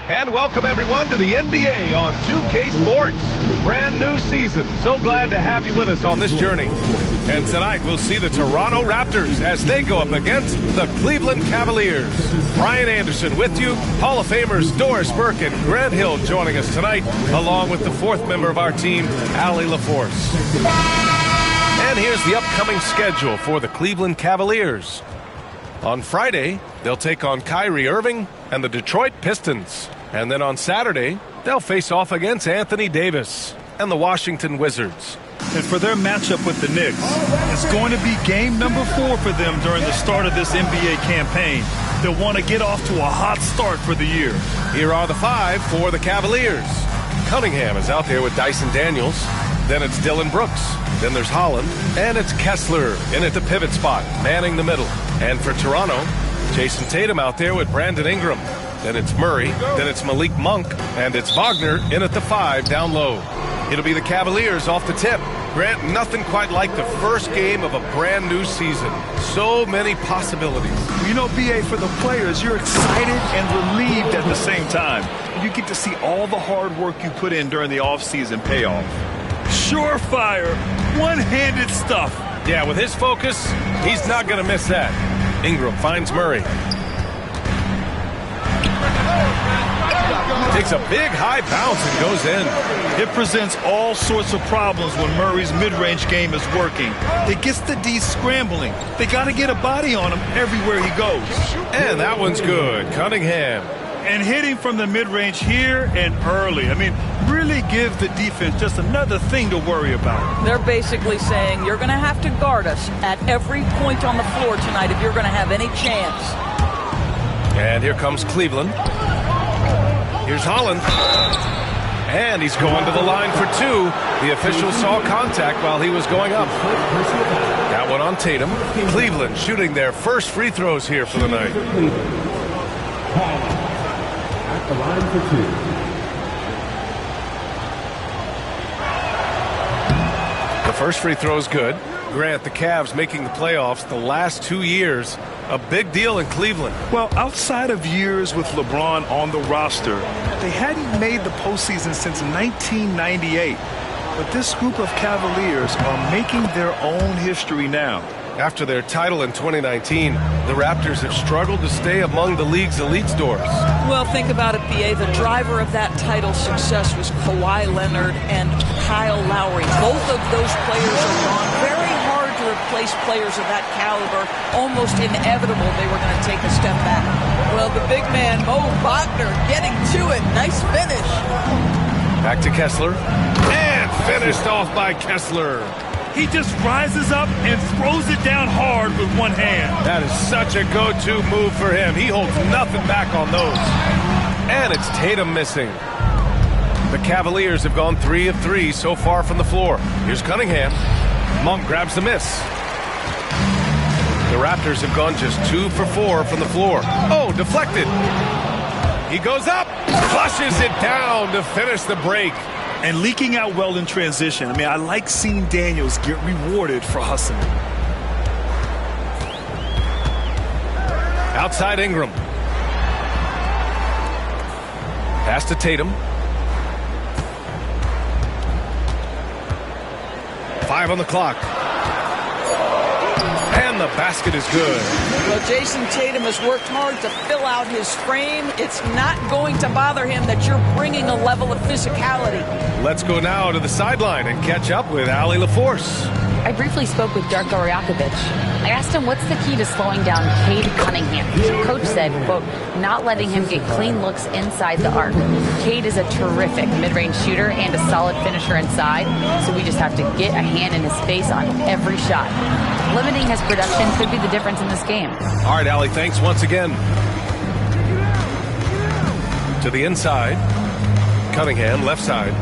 And welcome everyone to the NBA on 2K Sports. Brand new season. So glad to have you with us on this journey. And tonight we'll see the Toronto Raptors as they go up against the Cleveland Cavaliers. Brian Anderson with you, Hall of Famers Doris Burke and Grant Hill joining us tonight, along with the fourth member of our team, Allie LaForce. And here's the upcoming schedule for the Cleveland Cavaliers. On Friday, they'll take on Kyrie Irving and the Detroit Pistons. And then on Saturday, they'll face off against Anthony Davis and the Washington Wizards. And for their matchup with the Knicks, it's going to be game number 4 for them during the start of this NBA campaign. They'll want to get off to a hot start for the year. Here are the 5 for the Cavaliers. Cunningham is out there with Dyson Daniels. Then it's Dylan Brooks. Then there's Holland. And it's Kessler in at the pivot spot, manning the middle. And for Toronto, Jason Tatum out there with Brandon Ingram. Then it's Murray. Then it's Malik Monk. And it's Wagner in at the 5 down low. It'll be the Cavaliers off the tip. Grant, nothing quite like the first game of a brand new season. So many possibilities. You know, B.A., for the players, you're excited and relieved at the same time. You get to see all the hard work you put in during the offseason pay off. Surefire, one-handed stuff. Yeah, with his focus, he's not going to miss that. Ingram finds Murray. Takes a big high bounce and goes in. It presents all sorts of problems when Murray's mid-range game is working. It gets the D scrambling. They got to get a body on him everywhere he goes. And that one's good. Cunningham. And hitting from the mid-range here and early. I mean, really give the defense just another thing to worry about. They're basically saying you're going to have to guard us at every point on the floor tonight if you're going to have any chance. And here comes Cleveland. Here's Holland. And he's going to the line for 2. The official saw contact while he was going up. That one on Tatum. Cleveland shooting their first free throws here for the night. At the line for 2. The first free throw is good. Grant, the Cavs making the playoffs the last 2 years. A big deal in Cleveland. Well, outside of years with LeBron on the roster, they hadn't made the postseason since 1998. But this group of Cavaliers are making their own history now. After their title in 2019, the Raptors have struggled to stay among the league's elite stores. Well, think about it, B.A. The driver of that title success was Kawhi Leonard and Kyle Lowry. Both of those players are gone. Very hard to replace players of that caliber. Almost inevitable they were going to take a step back. Well, the big man, Mo Wagner, getting to it. Nice finish. Back to Kessler. And finished off by Kessler. He just rises up and throws it down hard with one hand. That is such a go-to move for him. He holds nothing back on those. And it's Tatum missing. The Cavaliers have gone 3 of 3 so far from the floor. Here's Cunningham. Monk grabs the miss. The Raptors have gone just 2 for 4 from the floor. Oh, deflected. He goes up, flushes it down to finish the break. And leaking out well in transition. I mean, I like seeing Daniels get rewarded for hustling. Outside Ingram. Pass to Tatum. 5 on the clock. And the basket is good. Well, Jason Tatum has worked hard to fill out his frame. It's not going to bother him that you're bringing a level of physicality. Let's go now to the sideline and catch up with Allie LaForce. I briefly spoke with Darko Rakovic. I asked him what's the key to slowing down Cade Cunningham. Coach said, quote, not letting him get clean looks inside the arc. Cade is a terrific mid-range shooter and a solid finisher inside, so we just have to get a hand in his face on every shot. Limiting his production could be the difference in this game. All right, Allie, thanks once again. To the inside. Cunningham, left side.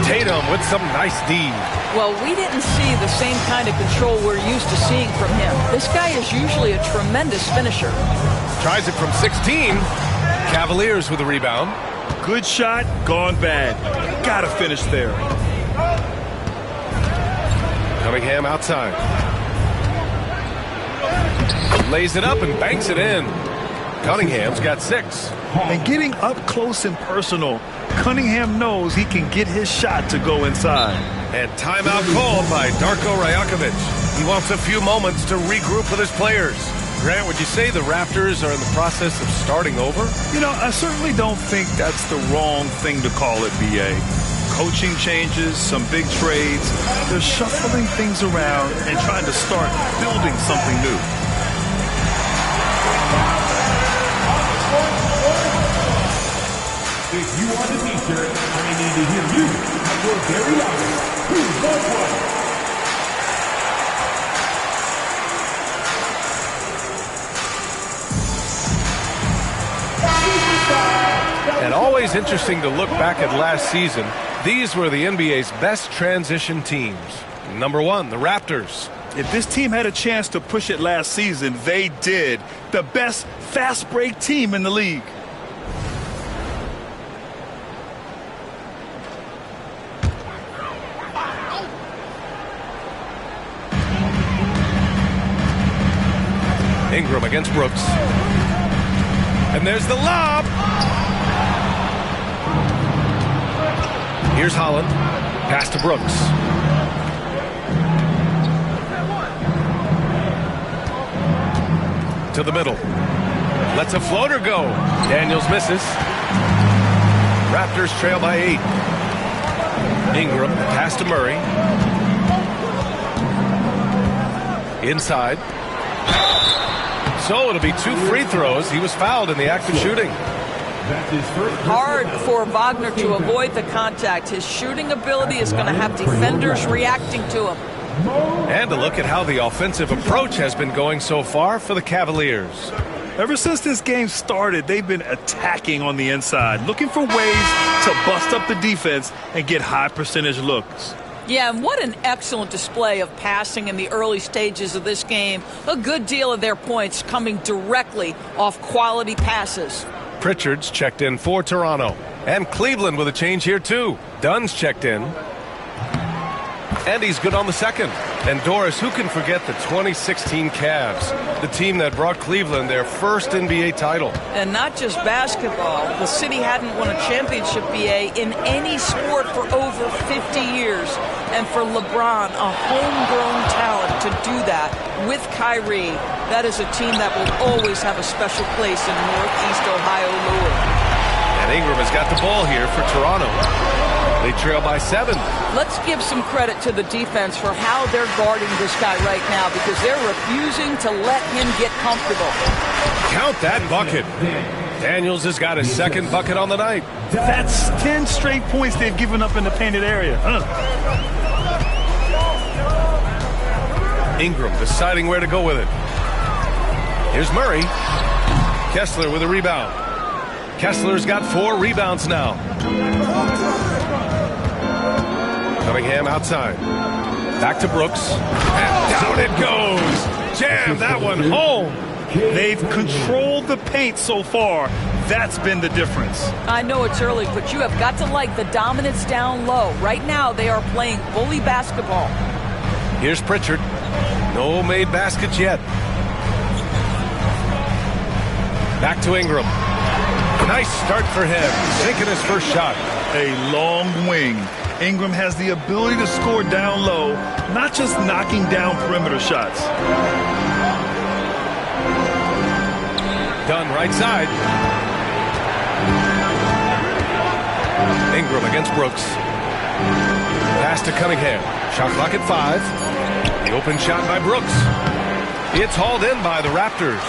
Tatum with some nice D. Well, we didn't see the same kind of control we're used to seeing from him. This guy is usually a tremendous finisher. Tries it from 16. Cavaliers with a rebound. Good shot, gone bad. Gotta finish there. Cunningham outside. Lays it up and banks it in. Cunningham's got 6. And getting up close and personal, Cunningham knows he can get his shot to go inside. And timeout called by Darko Rajakovic. He wants a few moments to regroup with his players. Grant, would you say the Raptors are in the process of starting over? You know, I certainly don't think that's the wrong thing to call it, B.A. Coaching changes, some big trades. They're shuffling things around and trying to start building something new. If you want a t-shirt, I need to hear you at your very loudest. Who's that one? And always interesting to look back at last season. These were the NBA's best transition teams. Number 1, the Raptors. If this team had a chance to push it last season, they did. The best fast break team in the league. Ingram against Brooks. And there's the lob. Here's Holland. Pass to Brooks. To the middle. Lets a floater go. Daniels misses. Raptors trail by 8. Ingram, pass to Murray. Inside. So it'll be 2 free throws. He was fouled in the act of shooting. Hard for Wagner to avoid the contact. His shooting ability is going to have defenders reacting to him. And a look at how the offensive approach has been going so far for the Cavaliers. Ever since this game started, they've been attacking on the inside, looking for ways to bust up the defense and get high percentage looks. Yeah, and what an excellent display of passing in the early stages of this game. A good deal of their points coming directly off quality passes. Pritchard's checked in for Toronto. And Cleveland with a change here, too. Dunn's checked in. And he's good on the second. And Doris, who can forget the 2016 Cavs, the team that brought Cleveland their first NBA title? And not just basketball. The city hadn't won a championship, BA, in any sport for over 50 years. And for LeBron, a homegrown talent to do that with Kyrie, that is a team that will always have a special place in Northeast Ohio lore. And Ingram has got the ball here for Toronto. They trail by 7. Let's give some credit to the defense for how they're guarding this guy right now, because they're refusing to let him get comfortable. Count that bucket. Daniels has got his second bucket on the night. That's 10 straight points they've given up in the painted area. Ingram deciding where to go with it. Here's Murray. Kessler with a rebound. Kessler's got 4 rebounds now. Cunningham outside. Back to Brooks. And down it goes. Jam that one home. They've controlled the paint so far. That's been the difference. I know it's early, but you have got to like the dominance down low. Right now, they are playing bully basketball. Here's Pritchard. No made baskets yet. Back to Ingram. Nice start for him. Taking his first shot. A long wing. Ingram has the ability to score down low, not just knocking down perimeter shots. Dunn right side. Ingram against Brooks. Pass to Cunningham. Shot clock at 5. The open shot by Brooks. It's hauled in by the Raptors.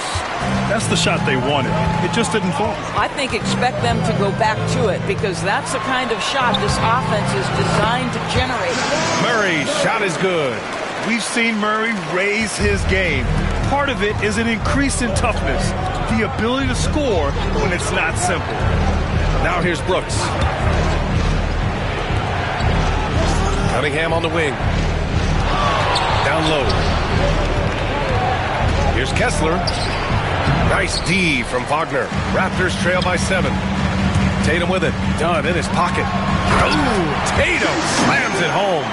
That's the shot they wanted. It just didn't fall. I think expect them to go back to it, because that's the kind of shot this offense is designed to generate. Murray's shot is good. We've seen Murray raise his game. Part of it is an increase in toughness, the ability to score when it's not simple. Now here's Brooks. Cunningham on the wing. Down low. Here's Kessler. Nice D from Wagner. Raptors trail by 7. Tatum with it. Dunn in his pocket. Ooh, Tatum slams it home.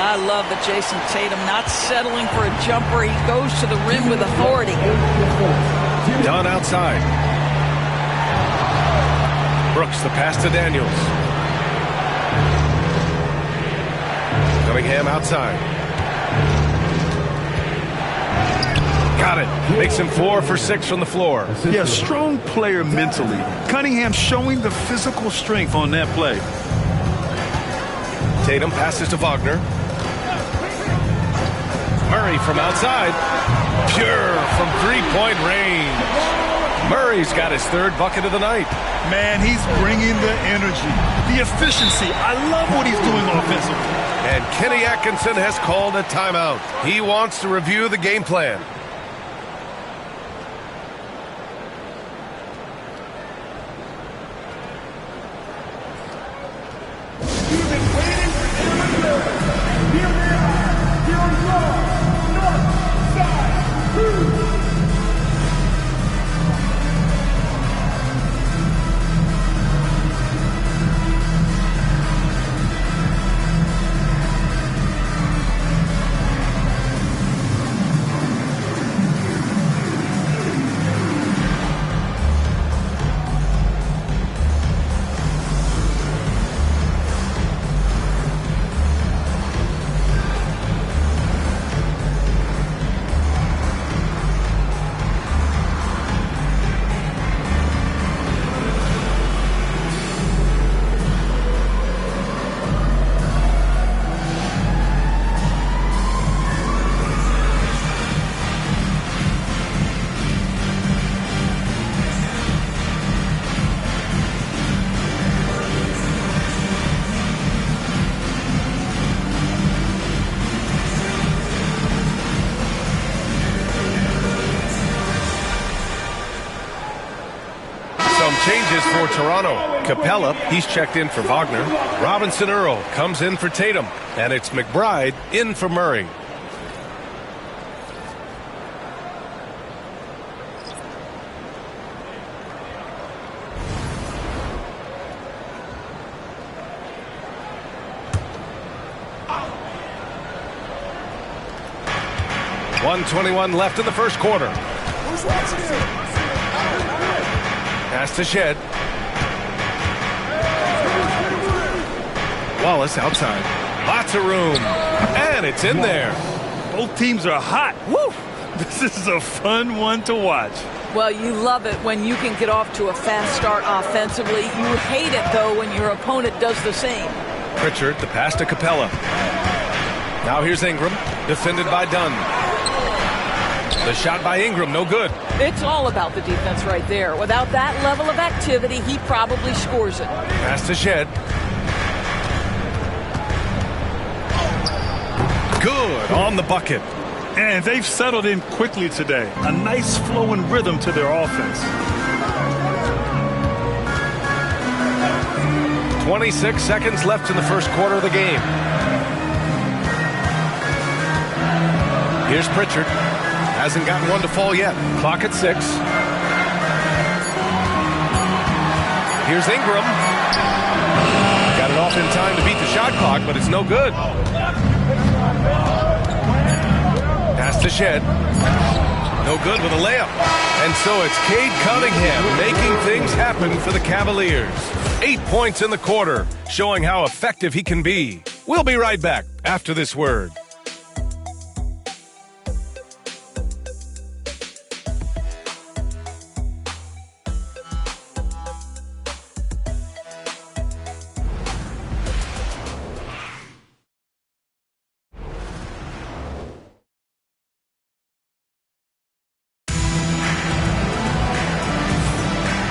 I love that Jason Tatum not settling for a jumper. He goes to the rim with authority. Dunn outside. Brooks, the pass to Daniels. Cunningham outside. Got it. Makes him 4 for 6 from the floor. Yeah, strong player mentally. Cunningham showing the physical strength on that play. Tatum passes to Wagner. Murray from outside. Pure from three-point range. Murray's got his 3rd bucket of the night. Man, he's bringing the energy, the efficiency. I love what he's doing offensively. And Kenny Atkinson has called a timeout. He wants to review the game plan. You've been waiting for MyLeague. Here they are. Here on North Side 2. Changes for Toronto. Capella, he's checked in for Wagner. Robinson Earl comes in for Tatum. And it's McBride in for Murray. .121 left in the first quarter. Who's watching it? Pass to Shed. Wallace outside. Lots of room. And it's in there. Both teams are hot. Woo! This is a fun one to watch. Well, you love it when you can get off to a fast start offensively. You hate it, though, when your opponent does the same. Pritchard, the pass to Capella. Now here's Ingram, defended by Dunn. The shot by Ingram, no good. It's all about the defense right there. Without that level of activity, he probably scores it. Pass to Shed. Good on the bucket. And they've settled in quickly today. A nice flow and rhythm to their offense. 26 seconds left in the first quarter of the game. Here's Pritchard. Hasn't gotten one to fall yet. Clock at 6. Here's Ingram. Got it off in time to beat the shot clock, but it's no good. Pass to Shed. No good with a layup. And so it's Cade Cunningham making things happen for the Cavaliers. 8 points in the quarter, showing how effective he can be. We'll be right back after this word.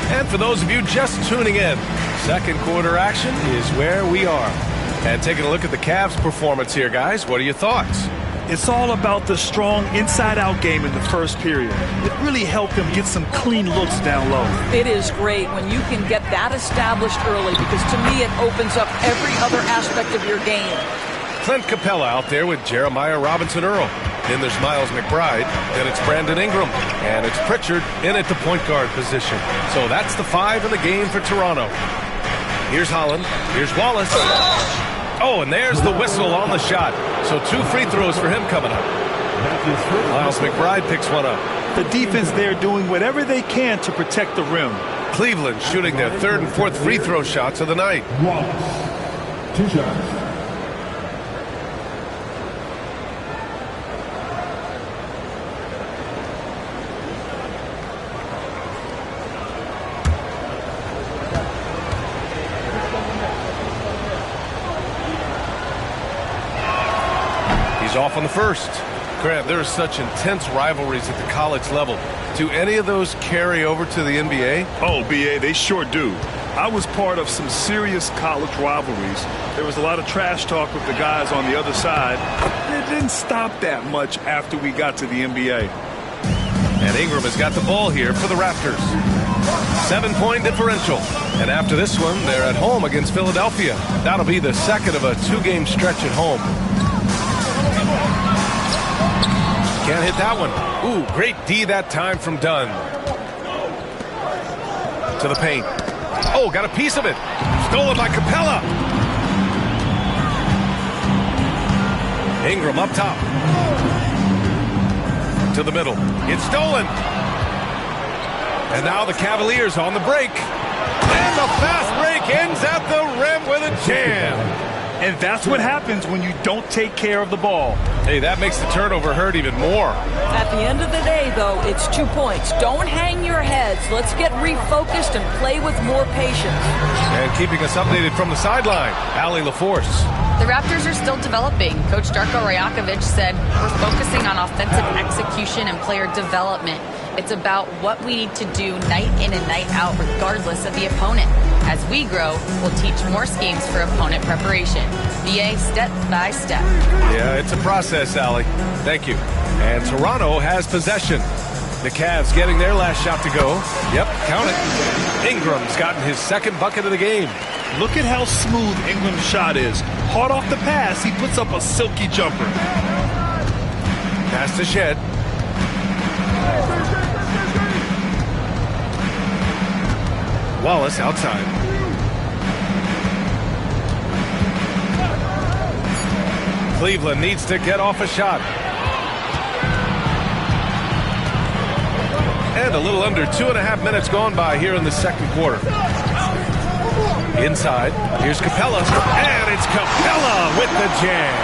And for those of you just tuning in, second quarter action is where we are. And taking a look at the Cavs' performance here, guys, what are your thoughts? It's all about the strong inside-out game in the first period. It really helped them get some clean looks down low. It is great when you can get that established early because to me it opens up every other aspect of your game. Clint Capella out there with Jeremiah Robinson Earl. Then there's Miles McBride. Then it's Brandon Ingram. And it's Pritchard in at the point guard position. So that's the 5 in the game for Toronto. Here's Holland. Here's Wallace. Oh, and there's the whistle on the shot. So 2 free throws for him coming up. Miles McBride picks one up. The defense there doing whatever they can to protect the rim. Cleveland shooting their 3rd and 4th free throw shots of the night. Wallace, 2 shots. He's off on the first. Grant, there are such intense rivalries at the college level. Do any of those carry over to the NBA? Oh, BA, they sure do. I was part of some serious college rivalries. There was a lot of trash talk with the guys on the other side. It didn't stop that much after we got to the NBA. And Ingram has got the ball here for the Raptors. 7-point differential. And after this one, they're at home against Philadelphia. That'll be the second of a 2-game stretch at home. Can't hit that one. Ooh, great D that time from Dunn. To the paint. Oh, got a piece of it. Stolen by Capella. Ingram up top. To the middle. It's stolen. And now the Cavaliers on the break. And the fast break ends at the rim with a jam. And that's what happens when you don't take care of the ball. Hey, that makes the turnover hurt even more. At the end of the day, though, it's 2 points. Don't hang your heads. Let's get refocused and play with more patience. And keeping us updated from the sideline, Allie LaForce. The Raptors are still developing. Coach Darko Rajakovic said, we're focusing on offensive execution and player development. It's about what we need to do night in and night out, regardless of the opponent. As we grow, we'll teach more schemes for opponent preparation. BA step by step. Yeah, it's a process, Allie. Thank you. And Toronto has possession. The Cavs getting their last shot to go. Yep, count it. Ingram's gotten his 2nd bucket of the game. Look at how smooth Ingram's shot is. Hard off the pass, he puts up a silky jumper. Pass to Shed. Wallace outside. Cleveland needs to get off a shot. And a little under 2.5 minutes gone by here in the 2nd quarter. Inside, here's Capella, and it's Capella with the jam.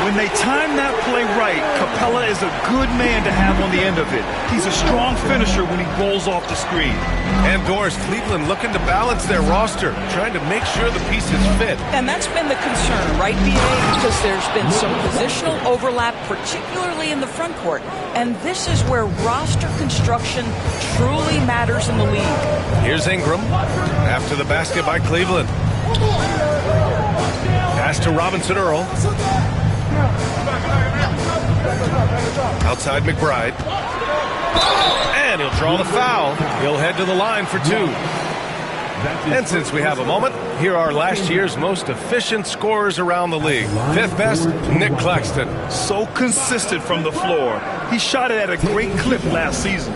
When they time that play right, Capella is a good man to have on the end of it. He's a strong finisher when he rolls off the screen. And Doris, Cleveland looking to balance their roster, trying to make sure the pieces fit. And that's been the concern, right, BA? Because there's been some positional overlap, particularly in the front court. And this is where roster construction truly matters in the league. Here's Ingram after the basket by Cleveland. Pass to Robinson Earl. Outside McBride. And he'll draw the foul. He'll head to the line for 2. And since we have a moment, here are last year's most efficient scorers around the league. 5th best, Nick Claxton. So consistent from the floor. He shot it at a great clip last season.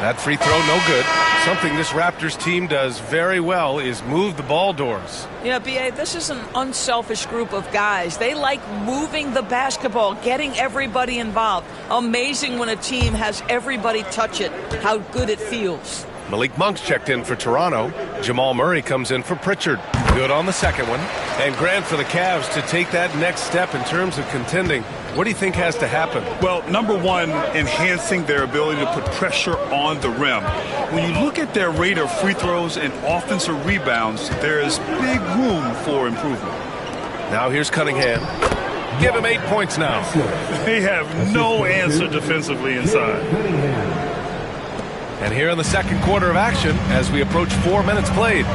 That free throw, no good. Something this Raptors team does very well is move the ball doors. Yeah, B.A., this is an unselfish group of guys. They like moving the basketball, getting everybody involved. Amazing when a team has everybody touch it, how good it feels. Malik Monk's checked in for Toronto. Jamal Murray comes in for Pritchard. Good on the second one. And Grant, for the Cavs to take that next step in terms of contending, what do you think has to happen? Well, number one, enhancing their ability to put pressure on the rim. When you look at their rate of free throws and offensive rebounds, there is big room for improvement. Now here's Cunningham. Give him 8 points now. They have no answer defensively inside. And here in the second quarter of action, as we approach 4 minutes played.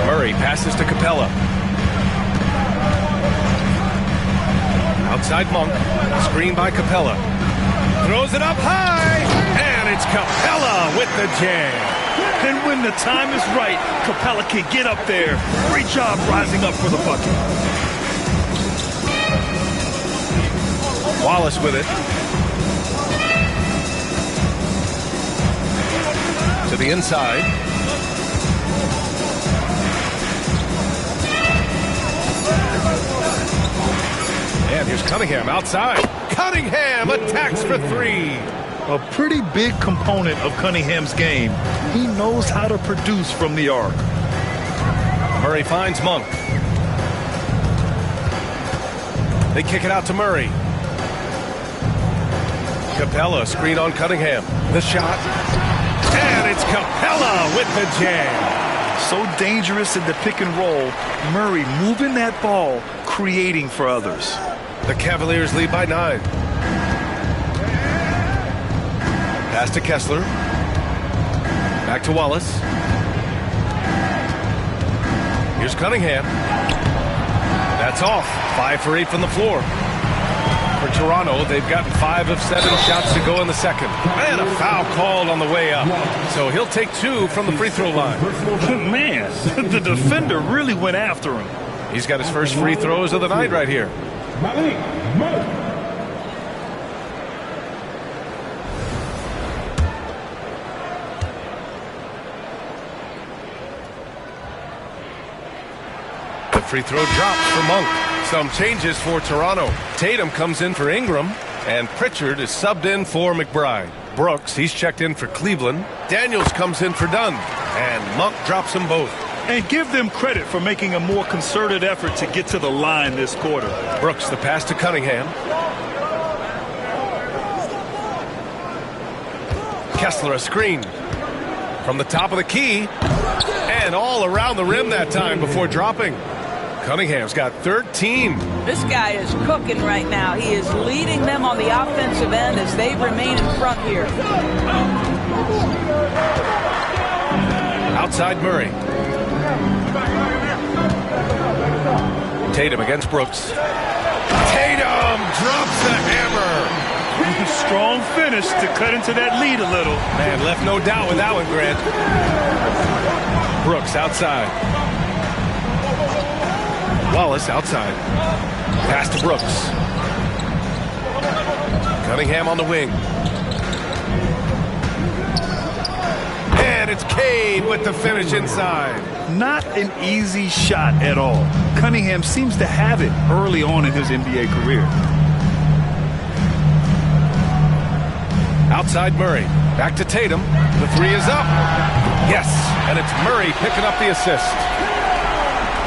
Murray passes to Capella. Outside Monk, screen by Capella. Throws it up high, and it's Capella with the jam. And when the time is right, Capella can get up there. Great job rising up for the bucket. Wallace with it. To the inside. And here's Cunningham outside. Cunningham attacks for three. A pretty big component of Cunningham's game. He knows how to produce from the arc. Murray finds Monk. They kick it out to Murray. Capella, screen on Cunningham. The shot. And it's Capella with the jam. So dangerous in the pick and roll. Murray moving that ball, creating for others. The Cavaliers lead by 9. Pass to Kessler. Back to Wallace. Here's Cunningham. That's off. 5 for 8 from the floor. For Toronto, they've gotten 5 of 7 shots to go in the second. And a foul called on the way up. So he'll take 2 from the free throw line. Man, the defender really went after him. He's got his first free throws of the night right here. The free throw drops for Monk. Some changes for Toronto. Tatum comes in for Ingram, and Pritchard is subbed in for McBride. Brooks, he's checked in for Cleveland. Daniels comes in for Dunn, and Monk drops them both. And give them credit for making a more concerted effort to get to the line this quarter. Brooks, the pass to Cunningham. Kessler, a screen. From the top of the key, and all around the rim that time before dropping. Cunningham's got 13. This guy is cooking right now. He is leading them on the offensive end as they remain in front here. Outside Murray. Tatum against Brooks. Tatum drops the hammer. Strong finish to cut into that lead a little. Man, left no doubt with that one, Grant. Brooks outside. Wallace outside. Pass to Brooks. Cunningham on the wing. And it's Cade with the finish inside. Not an easy shot at all. Cunningham seems to have it early on in his NBA career. Outside Murray. Back to Tatum. The three is up. Yes, and it's Murray picking up the assist.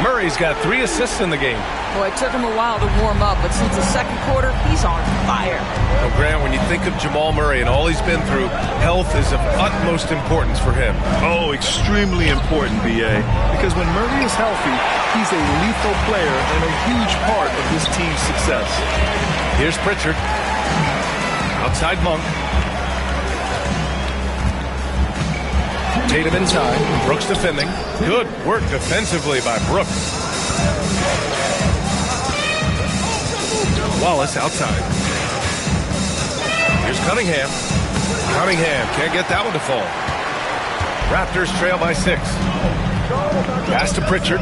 Murray's got 3 assists in the game. Boy, it took him a while to warm up, but since the second quarter, he's on fire. Well, Grant, when you think of Jamal Murray and all he's been through, health is of utmost importance for him. Oh, extremely important, B.A. Because when Murray is healthy, he's a lethal player and a huge part of this team's success. Here's Pritchard. Outside Monk. Tatum inside. Brooks defending. Good work defensively by Brooks. Wallace outside. Here's Cunningham. Cunningham can't get that one to fall. Raptors trail by 6. Pass to Pritchard.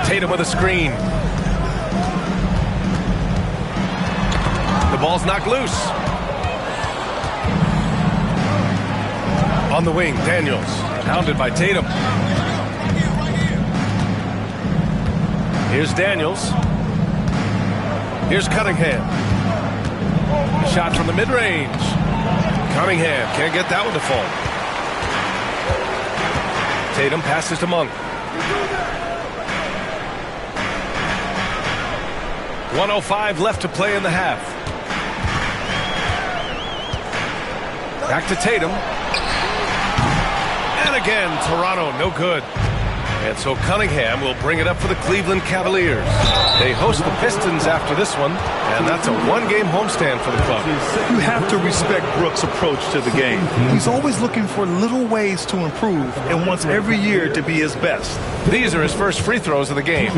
Tatum with a screen. The ball's knocked loose. On the wing, Daniels. Pounded by Tatum. Here's Daniels. Here's Cunningham. Shot from the mid-range. Cunningham can't get that one to fall. Tatum passes to Monk. 1:05 left to play in the half. Back to Tatum. And again, Toronto, no good. And so Cunningham will bring it up for the Cleveland Cavaliers. They host the Pistons after this one, and that's a 1-game homestand for the club. You have to respect Brooks' approach to the game. He's always looking for little ways to improve and wants every year to be his best. These are his first free throws of the game.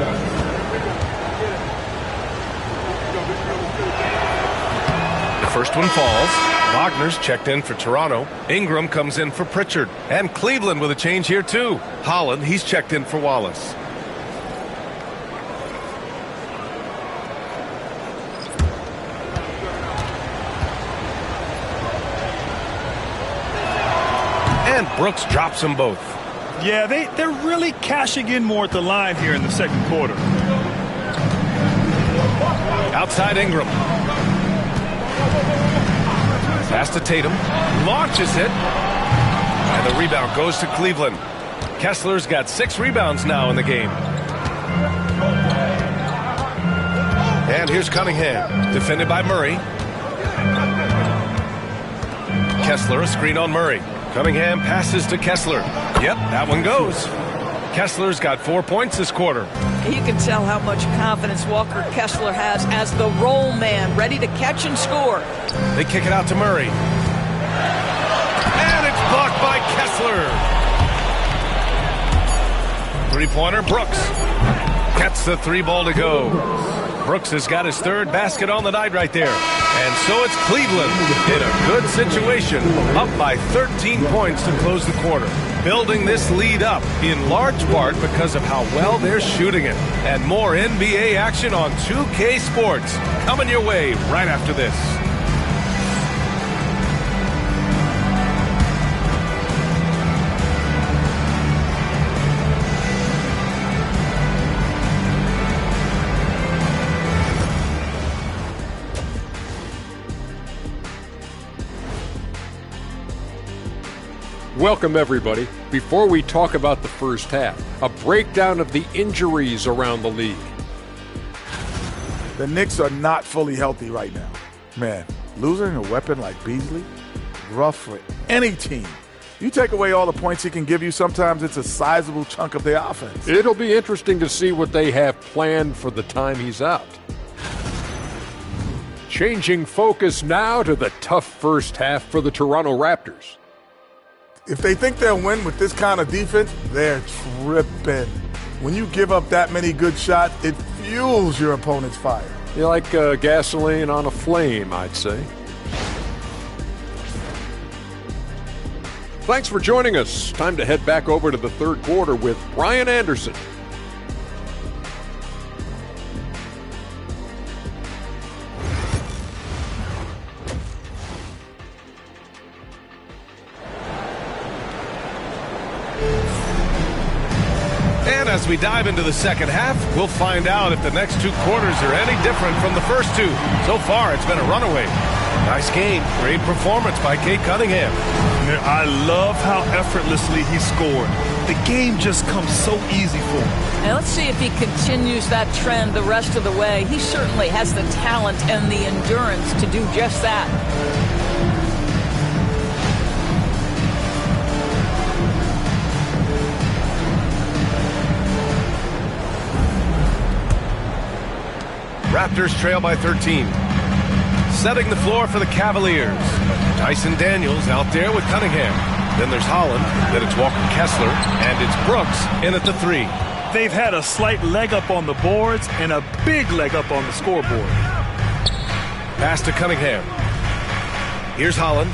The first one falls. Wagner's checked in for Toronto. Ingram comes in for Pritchard. And Cleveland with a change here, too. Holland, he's checked in for Wallace. And Brooks drops them both. Yeah, they're really cashing in more at the line here in the second quarter. Outside Ingram. Pass to Tatum. Launches it. And the rebound goes to Cleveland. Kessler's got 6 rebounds now in the game. And here's Cunningham. Defended by Murray. Kessler, a screen on Murray. Cunningham passes to Kessler. Yep, that one goes. Kessler's got 4 points this quarter. You can tell how much confidence Walker Kessler has as the roll man, ready to catch and score. They kick it out to Murray. And it's blocked by Kessler. Three-pointer, Brooks. Gets the 3 ball to go. Brooks has got his 3rd basket on the night right there. And so it's Cleveland in a good situation, up by 13 points to close the quarter. Building this lead up in large part because of how well they're shooting it. And more NBA action on 2K Sports coming your way right after this. Welcome, everybody. Before we talk about the first half, a breakdown of the injuries around the league. The Knicks are not fully healthy right now. Man, losing a weapon like Beasley, rough for any team. You take away all the points he can give you, sometimes it's a sizable chunk of their offense. It'll be interesting to see what they have planned for the time he's out. Changing focus now to the tough first half for the Toronto Raptors. If they think they'll win with this kind of defense, they're tripping. When you give up that many good shots, it fuels your opponent's fire. You're like gasoline on a flame, I'd say. Thanks for joining us. Time to head back over to the third quarter with Brian Anderson. And as we dive into the second half, we'll find out if the next 2 quarters are any different from the first 2. So far, it's been a runaway. Nice game. Great performance by Cade Cunningham. I love how effortlessly he scored. The game just comes so easy for him. Now let's see if he continues that trend the rest of the way. He certainly has the talent and the endurance to do just that. Raptors trail by 13. Setting the floor for the Cavaliers. Tyson Daniels out there with Cunningham. Then there's Holland. Then it's Walker Kessler. And it's Brooks in at the 3. They've had a slight leg up on the boards and a big leg up on the scoreboard. Pass to Cunningham. Here's Holland.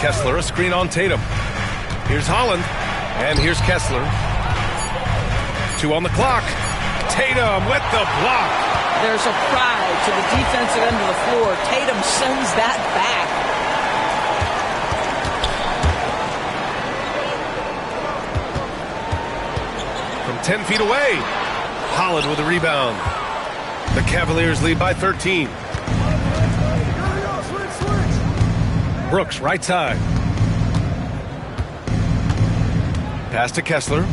Kessler, a screen on Tatum. Here's Holland. And here's Kessler. 2 on the clock. Tatum with the block. There's a cry to the defensive end of the floor. Tatum sends that back. From 10 feet away. Holland with a rebound. The Cavaliers lead by 13. Brooks, right side. Pass to Kessler.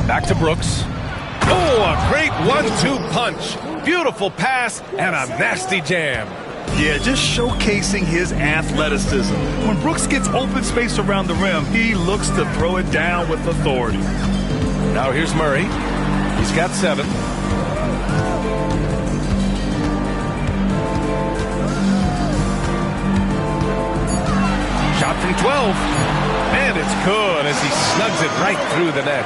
Back to Brooks. Oh, a great 1-2 punch. Beautiful pass and a nasty jam. Yeah, just showcasing his athleticism. When Brooks gets open space around the rim, he looks to throw it down with authority. Now here's Murray. He's got 7. Shot from 12. And it's good as he snugs it right through the net.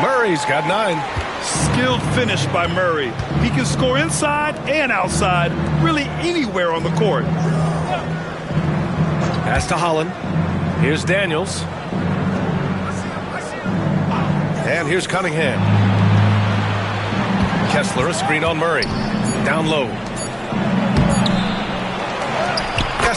Murray's got 9. Skilled finish by Murray. He can score inside and outside, really anywhere on the court. Pass to Holland. Here's Daniels. And here's Cunningham. Kessler, a screen on Murray. Down low.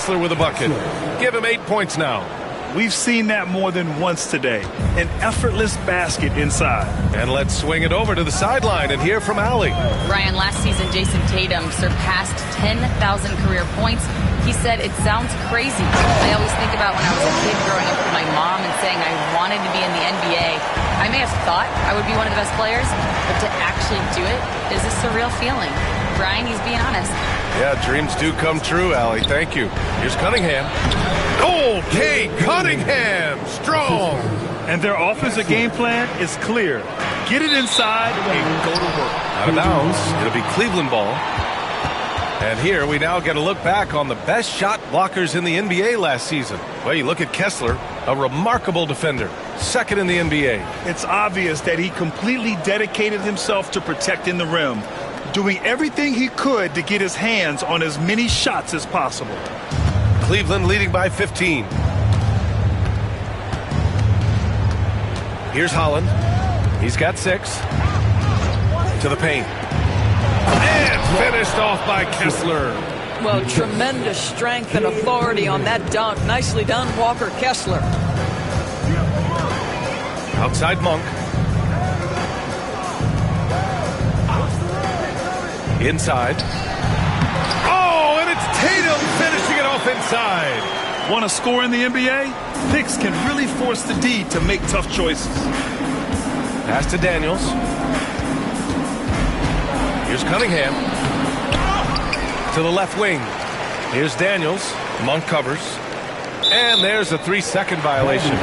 Kessler with a bucket. Give him 8 points now. We've seen that more than once today. An effortless basket inside. And let's swing it over to the sideline and hear from Allie. Ryan, last season, Jason Tatum surpassed 10,000 career points. He said, it sounds crazy. I always think about when I was a kid growing up with my mom and saying I wanted to be in the NBA. I may have thought I would be one of the best players, but to actually do it is a surreal feeling. Brian, he's being honest. Yeah, dreams do come true, Allie. Thank you. Here's Cunningham. Oh, Cade Cunningham, strong. And their offensive game plan is clear. Get it inside and go to work. Out of bounds. It'll be Cleveland ball. And here we now get a look back on the best shot blockers in the NBA last season. Well, you look at Kessler, a remarkable defender, second in the NBA. It's obvious that he completely dedicated himself to protecting the rim, doing everything he could to get his hands on as many shots as possible. Cleveland leading by 15. Here's Holland. He's got 6. To the paint. And finished off by Kessler. Well, tremendous strength and authority on that dunk. Nicely done, Walker Kessler. Outside Monk. Inside. Oh, and it's Tatum finishing it off inside. Want to score in the NBA? Picks can really force the D to make tough choices. Pass to Daniels. Here's Cunningham. To the left wing. Here's Daniels. Monk covers. And there's a 3-second violation.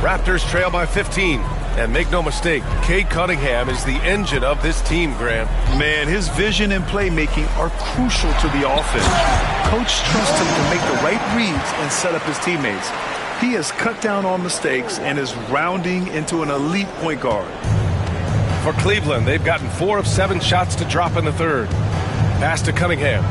Raptors trail by 15. And make no mistake, Cade Cunningham is the engine of this team, Grant. Man, his vision and playmaking are crucial to the offense. Coach trusts him to make the right reads and set up his teammates. He has cut down on mistakes and is rounding into an elite point guard. For Cleveland, they've gotten 4 of 7 shots to drop in the third. Pass to Cunningham.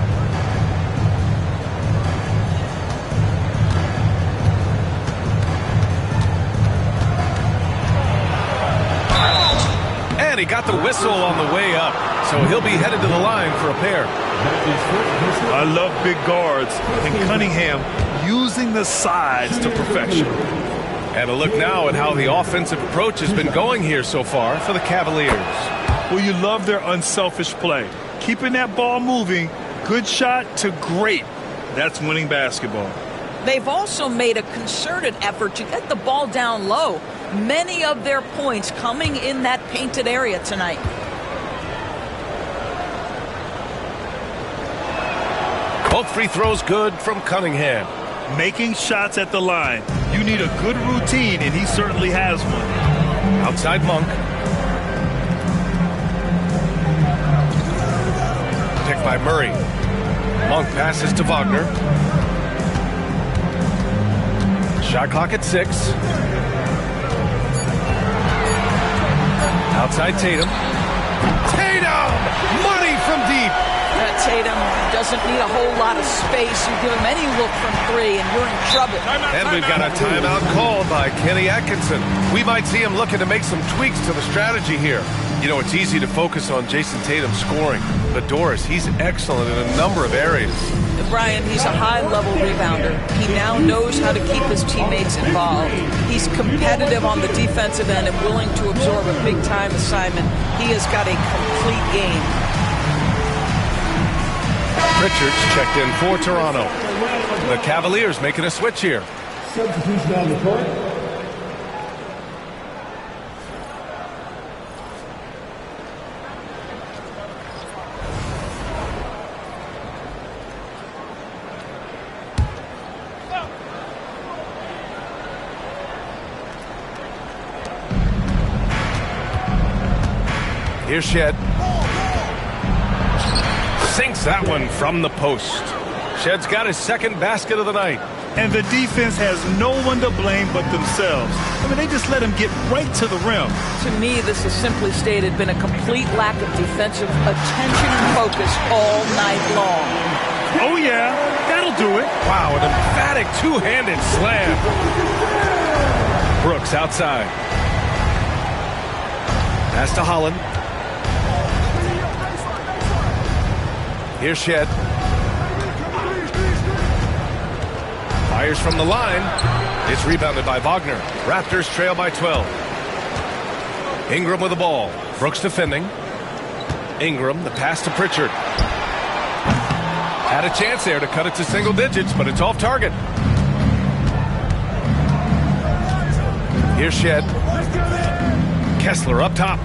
And he got the whistle on the way up, so he'll be headed to the line for a pair. I love big guards, and Cunningham using the sides to perfection. And a look now at how the offensive approach has been going here so far for the Cavaliers. Well, you love their unselfish play. Keeping that ball moving, good shot to great. That's winning basketball. They've also made a concerted effort to get the ball down low. Many of their points coming in that painted area tonight. Both free throws good from Cunningham. Making shots at the line. You need a good routine, and he certainly has one. Outside Monk. Picked by Murray. Monk passes to Wagner. Shot clock at 6. Outside Tatum. Tatum! Money from deep! Tatum doesn't need a whole lot of space. You give him any look from 3 and you're in trouble. And we've got a timeout called by Kenny Atkinson. We might see him looking to make some tweaks to the strategy here. You know, it's easy to focus on Jason Tatum scoring, but Doris, he's excellent in a number of areas. Brian, he's a high-level rebounder. He now knows how to keep his teammates involved. He's competitive on the defensive end and willing to absorb a big-time assignment. He has got a complete game. Richards checked in for Toronto. The Cavaliers making a switch here. Substitution on the court. Here's Shed. Sinks that one from the post. Shed's got his second basket of the night. And the defense has no one to blame but themselves. I mean, they just let him get right to the rim. To me, this is simply stated been a complete lack of defensive attention and focus all night long. Oh, yeah, that'll do it. Wow, an emphatic two-handed slam. Brooks outside. Pass to Holland. Here's Shed. Fires from the line. It's rebounded by Wagner. Raptors trail by 12. Ingram with the ball. Brooks defending. Ingram, the pass to Pritchard. Had a chance there to cut it to single digits, but it's off target. Here's Shed. Kessler up top.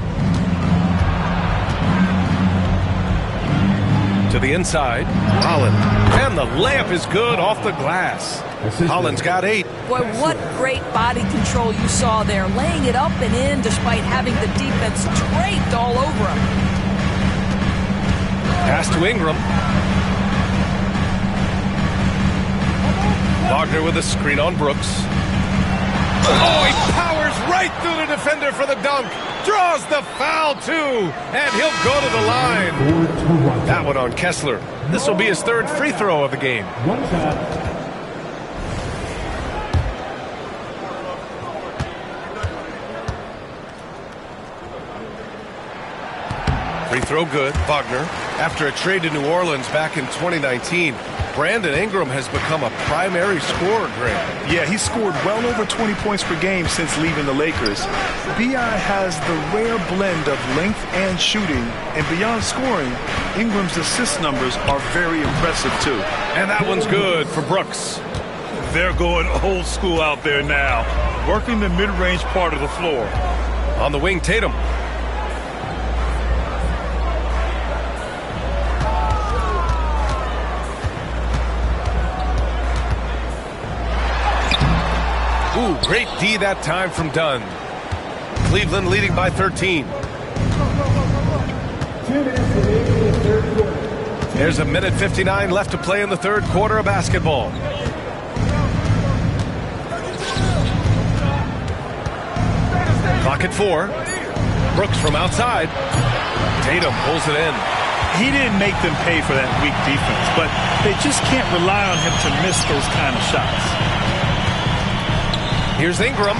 To the inside. Holland. And the layup is good off the glass. Holland's got 8. Boy, what great body control you saw there. Laying it up and in despite having the defense draped all over him. Pass to Ingram. Wagner with a screen on Brooks. Oh, he powers right through the defender for the dunk. Draws the foul, too. And he'll go to the line. That one on Kessler. This will be his 3rd free throw of the game. Free throw good. Wagner. After a trade to New Orleans back in 2019, Brandon Ingram has become a primary scorer, Greg. Yeah, he scored well over 20 points per game since leaving the Lakers. B.I. has the rare blend of length and shooting, and beyond scoring, Ingram's assist numbers are very impressive, too. And that one's good for Brooks. They're going old school out there now, working the mid-range part of the floor. On the wing, Tatum. Ooh, great D that time from Dunn. Cleveland leading by 13. There's a minute 59 left to play in the 3rd quarter of basketball. Clock at 4. Brooks from outside. Tatum pulls it in. He didn't make them pay for that weak defense, but they just can't rely on him to miss those kind of shots. Here's Ingram.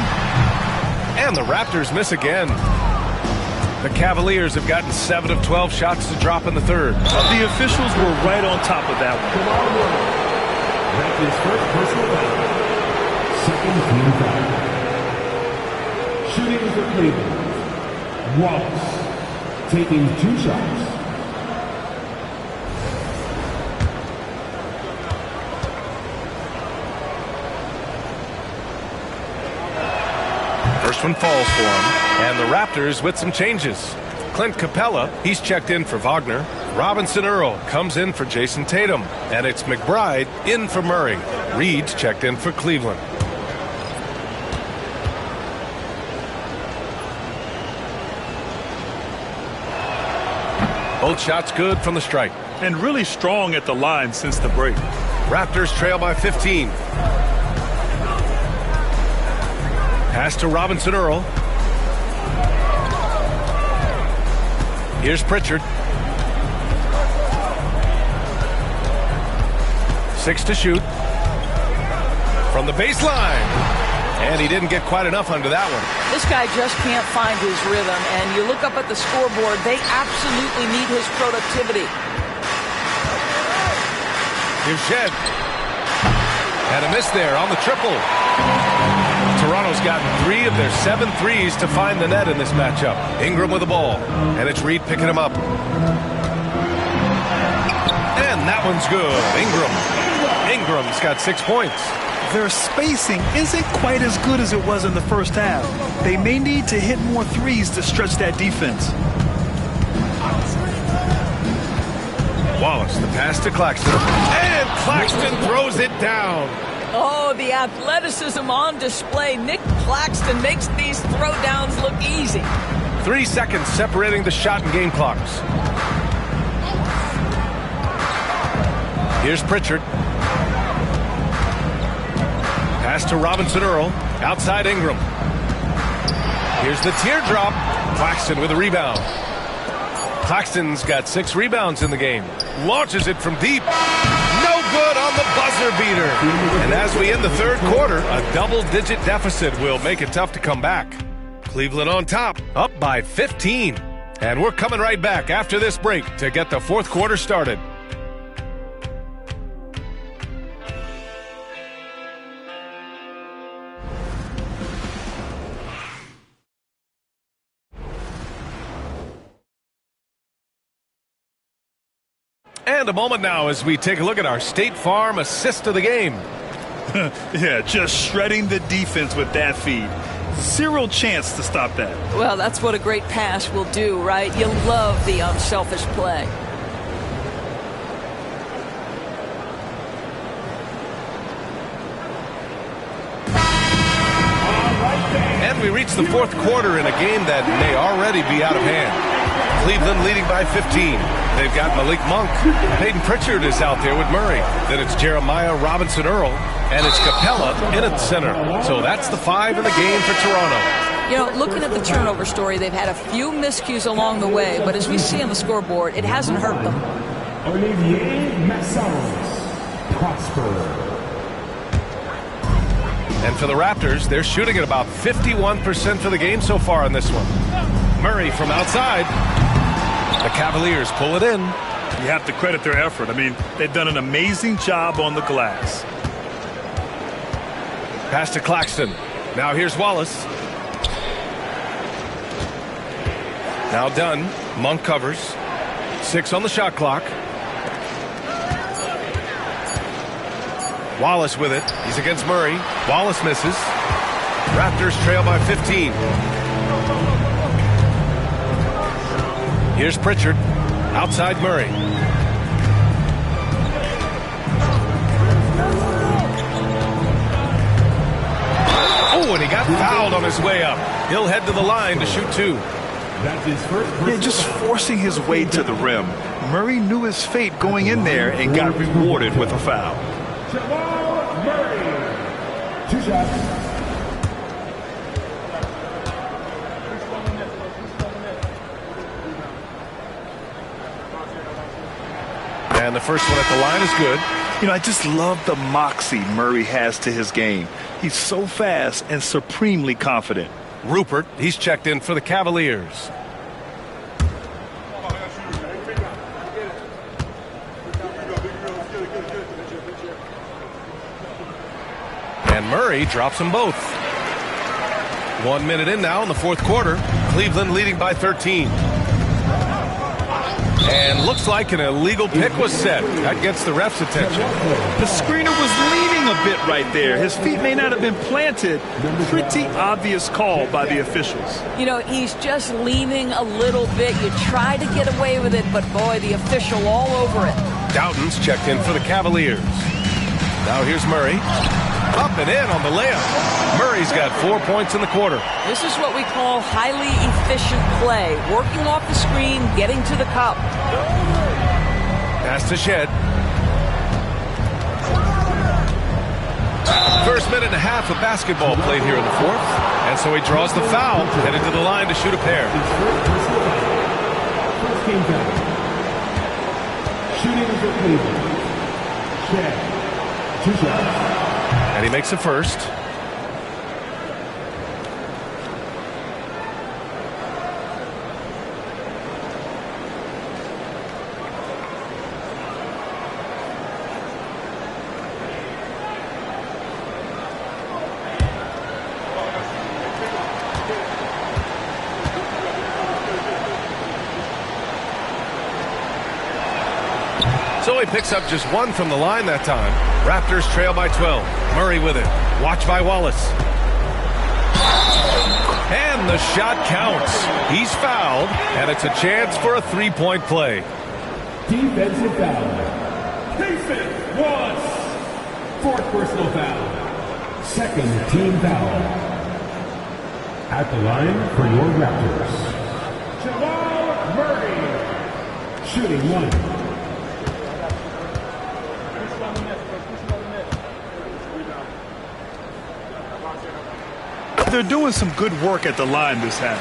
And the Raptors miss again. The Cavaliers have gotten 7 of 12 shots to drop in the 3rd. The officials were right on top of that one. Raptors' first personal foul. Second team foul. Shooting for Cleveland. Wallace taking 2 shots. First one falls for him. And the Raptors with some changes. Clint Capella, he's checked in for Wagner. Robinson Earl comes in for Jason Tatum. And it's McBride in for Murray. Reed's checked in for Cleveland. Both shots good from the stripe. And really strong at the line since the break. Raptors trail by 15. Pass to Robinson Earl. Here's Pritchard. 6 to shoot. From the baseline. And he didn't get quite enough under that one. This guy just can't find his rhythm, and you look up at the scoreboard, they absolutely need his productivity. Here's Shed. And a miss there on the triple. Toronto's gotten 3 of their 7 threes to find the net in this matchup. Ingram with the ball. And it's Reed picking him up. And that one's good. Ingram's got 6 points. Their spacing isn't quite as good as it was in the first half. They may need to hit more threes to stretch that defense. Wallace, the pass to Claxton. And Claxton throws it down. Oh, the athleticism on display. Nick Claxton makes these throwdowns look easy. 3 seconds separating the shot and game clocks. Here's Pritchard. Pass to Robinson Earl. Outside Ingram. Here's the teardrop. Claxton with a rebound. Claxton's got 6 rebounds in the game. Launches it from deep. No good on the buzzer beater. And as we end the 3rd quarter, a double-digit deficit will make it tough to come back. Cleveland on top, up by 15. And we're coming right back after this break to get the fourth quarter started. And a moment now as we take a look at our State Farm assist of the game. Yeah, just shredding the defense with that feed. Zero chance to stop that. Well, that's what a great pass will do, right? You love the unselfish play. And we reach the fourth quarter in a game that may already be out of hand. Cleveland leading by 15. They've got Malik Monk. Peyton Pritchard is out there with Murray. Then it's Jeremiah Robinson-Earl. And it's Capella in at center. So that's the 5 in the game for Toronto. You know, looking at the turnover story, they've had a few miscues along the way. But as we see on the scoreboard, it hasn't hurt them. And for the Raptors, they're shooting at about 51% for the game so far in this one. Murray from outside. The Cavaliers pull it in. You have to credit their effort. I mean, they've done an amazing job on the glass. Pass to Claxton. Now here's Wallace. Now done. Monk covers. 6 on the shot clock. Wallace with it. He's against Murray. Wallace misses. Raptors trail by 15. Here's Pritchard. Outside Murray. Oh, and he got fouled on his way up. He'll head to the line to shoot 2. Yeah, just forcing his way to the rim. Murray knew his fate going in there and got rewarded with a foul. Murray. 2 shots. And the first one at the line is good. You know, I just love the moxie Murray has to his game. He's so fast and supremely confident. Rupert, he's checked in for the Cavaliers. And Murray drops them both. 1 minute in now in the fourth quarter. Cleveland leading by 13. And looks like an illegal pick was set. That gets the ref's attention. The screener was leaning a bit right there. His feet may not have been planted. Pretty obvious call by the officials. You know, he's just leaning a little bit. You try to get away with it, but boy, the official all over it. Doughton's checked in for the Cavaliers. Now here's Murray. Up and in on the layup. Murray's got 4 points in the quarter. This is what we call highly efficient play. Working off the screen, getting to the cup. Pass to Shed. First minute and a half of basketball played here in the fourth. And so he draws the foul, headed to the line to shoot a pair. First game foul. Shooting for Cleveland. Shed. 2 shots. And he makes a first. So he picks up just 1 from the line that time. Raptors trail by 12. Murray with it. Watch by Wallace. And the shot counts. He's fouled, and it's a chance for a 3-point play. Defensive foul. Mason Wallace. 4th personal foul. 2nd team foul. At the line for your Raptors. Jamal Murray. Shooting 1. They're doing some good work at the line this half.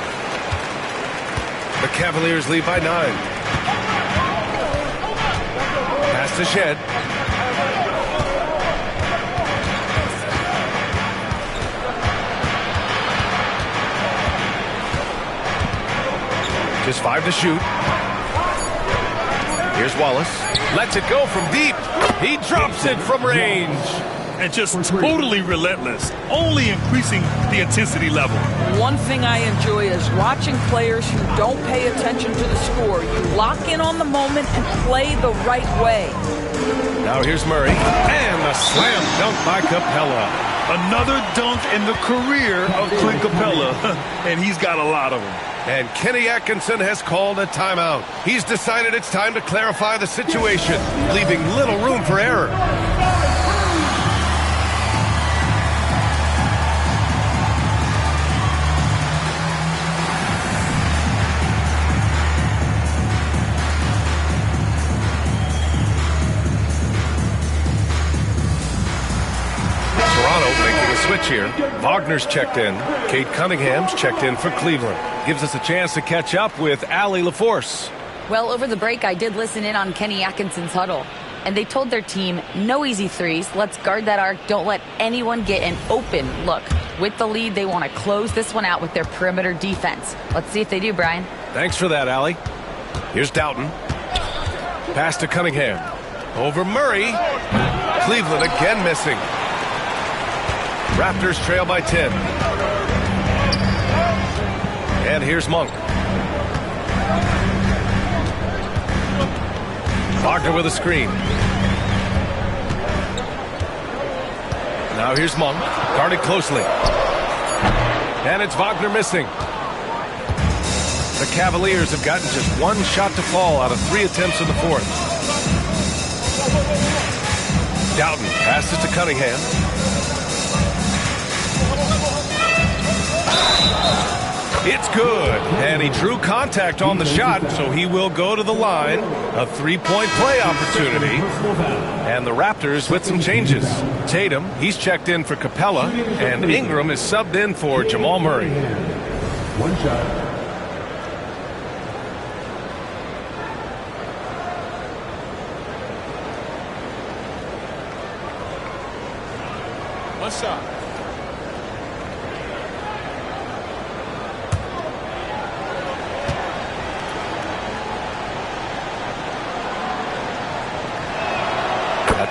The Cavaliers lead by 9. Pass to Shed. Just 5 to shoot. Here's Wallace. Lets it go from deep. He drops it from range. And just totally relentless, only increasing the intensity level. One thing I enjoy is watching players who don't pay attention to the score. You lock in on the moment and play the right way. Now here's Murray. And a slam dunk by Capella. Another dunk in the career of Clint Capella, and he's got a lot of them. And Kenny Atkinson has called a timeout. He's decided it's time to clarify the situation, leaving little room for error. Switch here. Wagner's checked in. Kate Cunningham's checked in for Cleveland. Gives us a chance to catch up with Allie LaForce. Well, over the break, I did listen in on Kenny Atkinson's huddle. And they told their team, no easy threes. Let's guard that arc. Don't let anyone get an open look. With the lead, they want to close this one out with their perimeter defense. Let's see if they do, Brian. Thanks for that, Allie. Here's Doughton. Pass to Cunningham. Over Murray. Cleveland again missing. Raptors trail by 10. And here's Monk. Wagner with a screen. Now here's Monk. Guarded closely. And it's Wagner missing. The Cavaliers have gotten just one shot to fall out of 3 attempts in the fourth. Doughton passes to Cunningham. It's good, and he drew contact on the shot, so he will go to the line. A 3-point play opportunity. And the Raptors with some changes. Tatum, he's checked in for Capella, and Ingram is subbed in for Jamal Murray. One shot. What's up?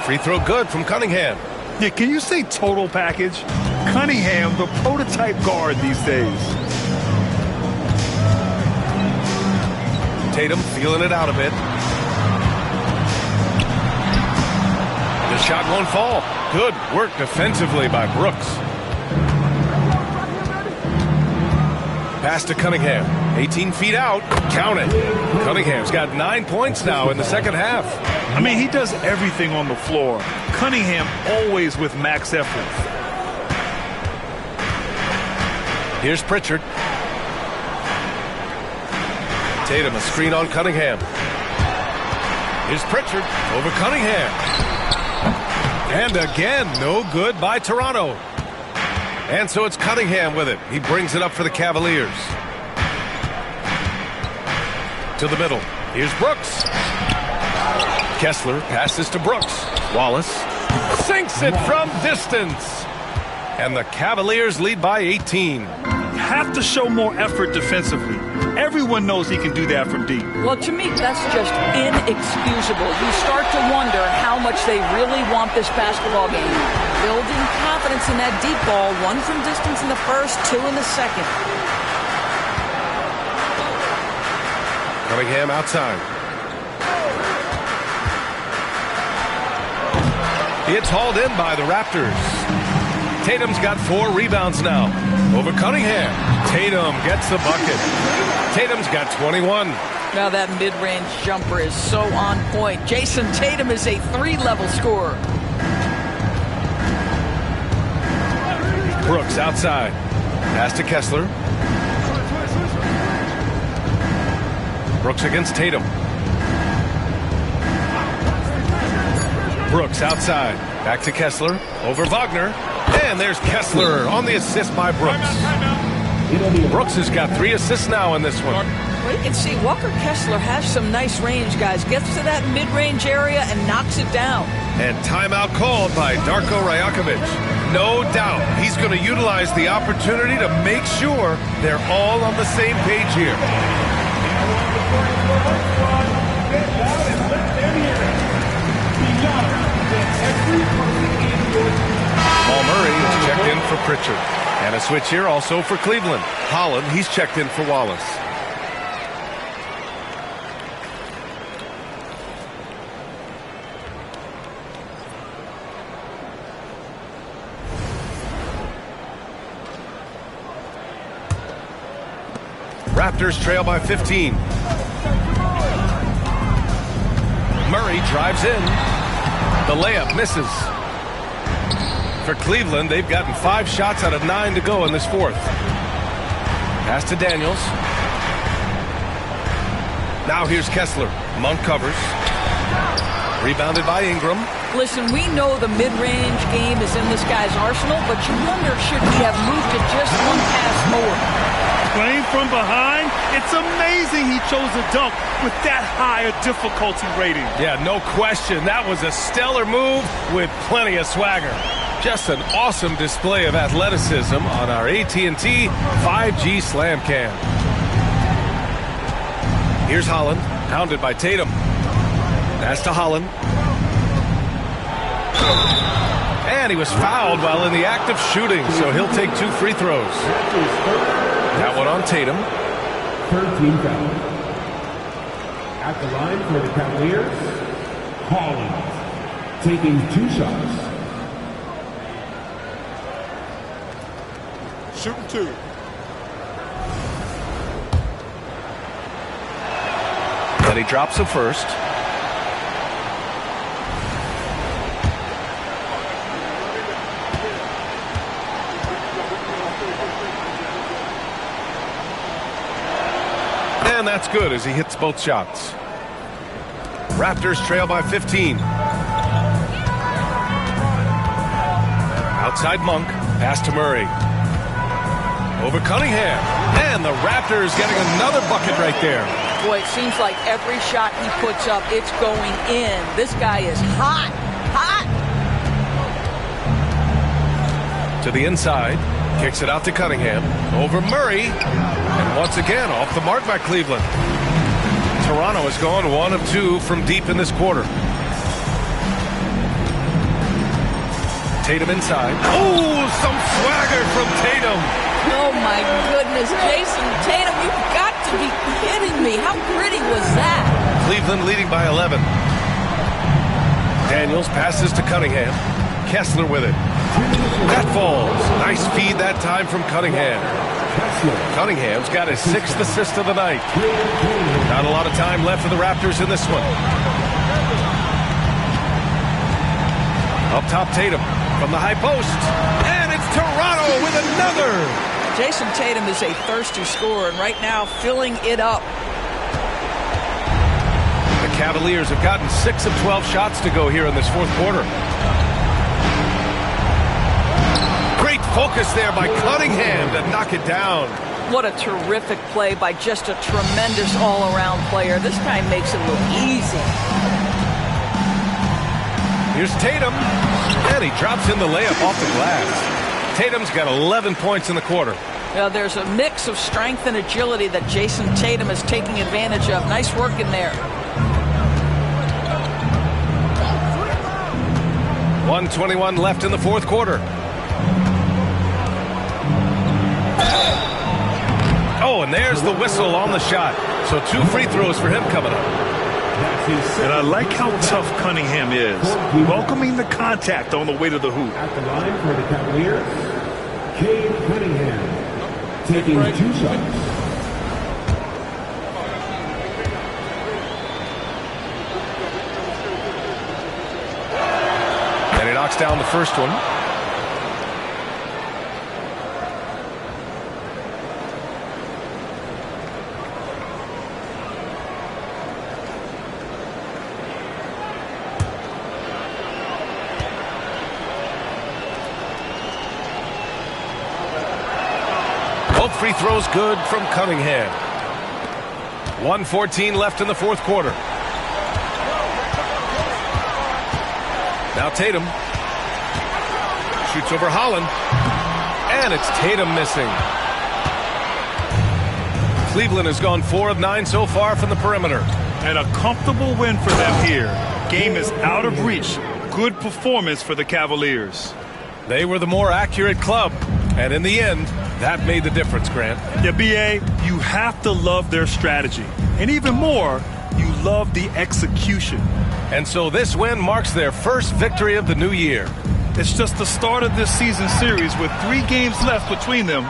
Free throw good from Cunningham. Yeah, can you say total package? Cunningham, the prototype guard these days. Tatum feeling it out a bit. The shot won't fall. Good work defensively by Brooks. Pass to Cunningham. 18 feet out. Count it. Cunningham's got 9 points now in the second half. I mean, he does everything on the floor. Cunningham always with max effort. Here's Pritchard. Tatum, a screen on Cunningham. Here's Pritchard over Cunningham. And again, no good by Toronto. And so it's Cunningham with it. He brings it up for the Cavaliers. To the middle. Here's Brooks. Kessler passes to Brooks. Wallace sinks it from distance. And the Cavaliers lead by 18. Have to show more effort defensively. Everyone knows he can do that from deep. Well, to me, that's just inexcusable. You start to wonder how much they really want this basketball game. Building confidence in that deep ball. 1 from distance in the first, 2 in the second. Cunningham outside. It's hauled in by the Raptors. Tatum's got 4 rebounds now. Over Cunningham. Tatum gets the bucket. Tatum's got 21. Now that mid-range jumper is so on point. Jason Tatum is a 3-level scorer. Brooks outside. Pass to Kessler. Brooks against Tatum. Brooks outside. Back to Kessler. Over Wagner. And there's Kessler on the assist by Brooks. Brooks has got 3 assists now in this one. Well, you can see Walker Kessler has some nice range, guys. Gets to that mid-range area and knocks it down. And timeout called by Darko Rajakovic. No doubt he's going to utilize the opportunity to make sure they're all on the same page here. Pritchard. And a switch here also for Cleveland. Holland, he's checked in for Wallace. Raptors trail by 15. Murray drives in. The layup misses. For Cleveland, they've gotten 5 shots out of 9 to go in this fourth. Pass to Daniels. Now here's Kessler. Monk covers. Rebounded by Ingram. Listen, we know the mid-range game is in this guy's arsenal, but you wonder, should he have moved it just one pass more? Playing from behind, it's amazing he chose a dunk with that higher difficulty rating. Yeah, no question. That was a stellar move with plenty of swagger. Just an awesome display of athleticism on our AT&T 5G Slam Cam. Here's Holland, hounded by Tatum. Pass to Holland. And he was fouled while in the act of shooting, so he'll take 2 free throws. That one on Tatum. 13 foul. At the line for the Cavaliers, Holland taking 2 shots. Shooting 2. And he drops a first. And that's good as he hits both shots. Raptors trail by 15. Outside Monk. Pass to Murray. Over Cunningham. And the Raptors getting another bucket right there. Boy, it seems like every shot he puts up, it's going in. This guy is hot. Hot. To the inside. Kicks it out to Cunningham. Over Murray. And once again, off the mark by Cleveland. Toronto has gone 1 of 2 from deep in this quarter. Tatum inside. Oh, some swagger from Tatum. Oh, my goodness. Jason Tatum, you've got to be kidding me. How pretty was that? Cleveland leading by 11. Daniels passes to Cunningham. Kessler with it. That falls. Nice feed that time from Cunningham. Cunningham's got his 6th assist of the night. Not a lot of time left for the Raptors in this one. Up top, Tatum from the high post. And it's Toronto with another. Jason Tatum is a thirsty scorer, and right now filling it up. The Cavaliers have gotten 6 of 12 shots to go here in this fourth quarter. Great focus there by Cunningham to knock it down. What a terrific play by just a tremendous all-around player. This guy makes it look easy. Here's Tatum, and he drops in the layup off the glass. Tatum's got 11 points in the quarter. Now, there's a mix of strength and agility that Jason Tatum is taking advantage of. Nice work in there. 1:21 left in the fourth quarter. Oh, and there's the whistle on the shot. So 2 free throws for him coming up. And I like how tough Cunningham is, welcoming the contact on the way to the hoop. At the line for the Cavaliers, Cade Cunningham taking 2 shots. And he knocks down the first one. Both free throws good from Cunningham. 1:14 left in the fourth quarter. Now Tatum shoots over Holland, and it's Tatum missing. Cleveland has gone 4 of 9 so far from the perimeter. And a comfortable win for them here. Game is out of reach. Good performance for the Cavaliers. They were the more accurate club. And in the end, that made the difference, Grant. Yeah, B.A., you have to love their strategy. And even more, you love the execution. And so this win marks their first victory of the new year. It's just the start of this season series with 3 games left between them,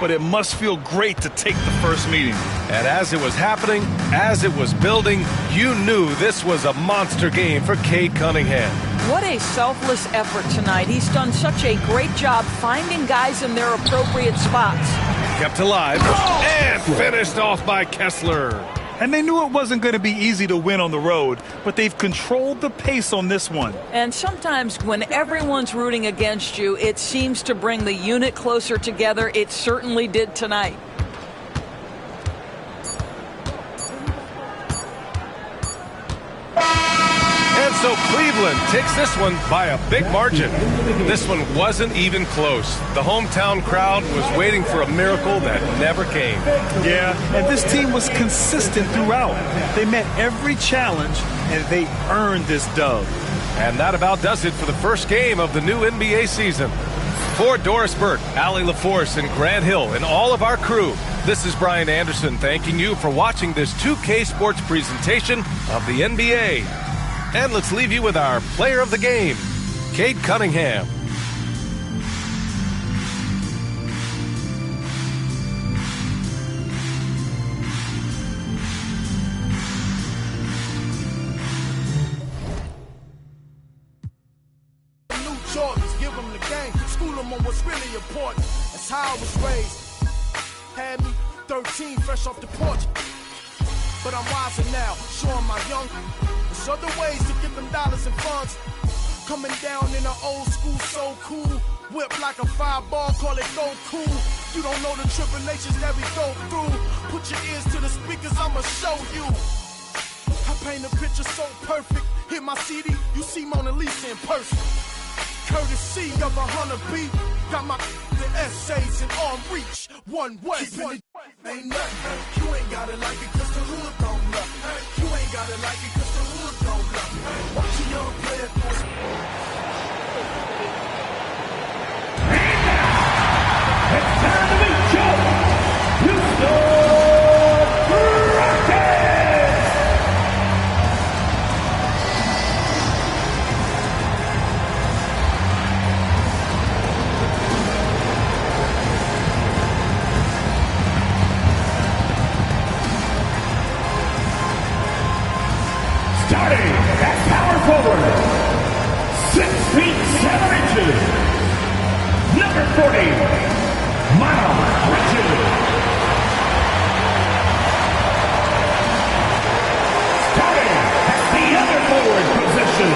but it must feel great to take the first meeting. And as it was happening, as it was building, you knew this was a monster game for Cade Cunningham. What a selfless effort tonight. He's done such a great job finding guys in their appropriate spots. Kept alive and finished off by Kessler. And they knew it wasn't going to be easy to win on the road, but they've controlled the pace on this one. And sometimes when everyone's rooting against you, it seems to bring the unit closer together. It certainly did tonight. And so Cleveland takes this one by a big margin. This one wasn't even close. The hometown crowd was waiting for a miracle that never came. Yeah, and this team was consistent throughout. They met every challenge, and they earned this dub. And that about does it for the first game of the new NBA season. For Doris Burke, Allie LaForce, and Grant Hill, and all of our crew, this is Brian Anderson thanking you for watching this 2K Sports presentation of the NBA. And let's leave you with our player of the game, Cade Cunningham. New Jordans, give them the game, school them on what's really important. That's how I was raised. Had me 13, fresh off the porch. But I'm wiser now, showing my young. There's other ways to get them dollars and funds. Coming down in an old school, so cool. Whip like a fireball, call it go cool. You don't know the tribulations that we go through. Put your ears to the speakers, I'ma show you. I paint a picture so perfect. Hit my CD, you see Mona Lisa in person. Courtesy of 100 B. Got my the essays in arm reach. One way. Ain't nothing. You ain't gotta like it cause the hood don't love. You ain't gotta like it cause the hood don't love. Watch a young player force. It's time to meet you. Houston Rockets! Starting at power forward, 6 feet 7 inches, number 40, Miles Bridges. Starting at the other forward position,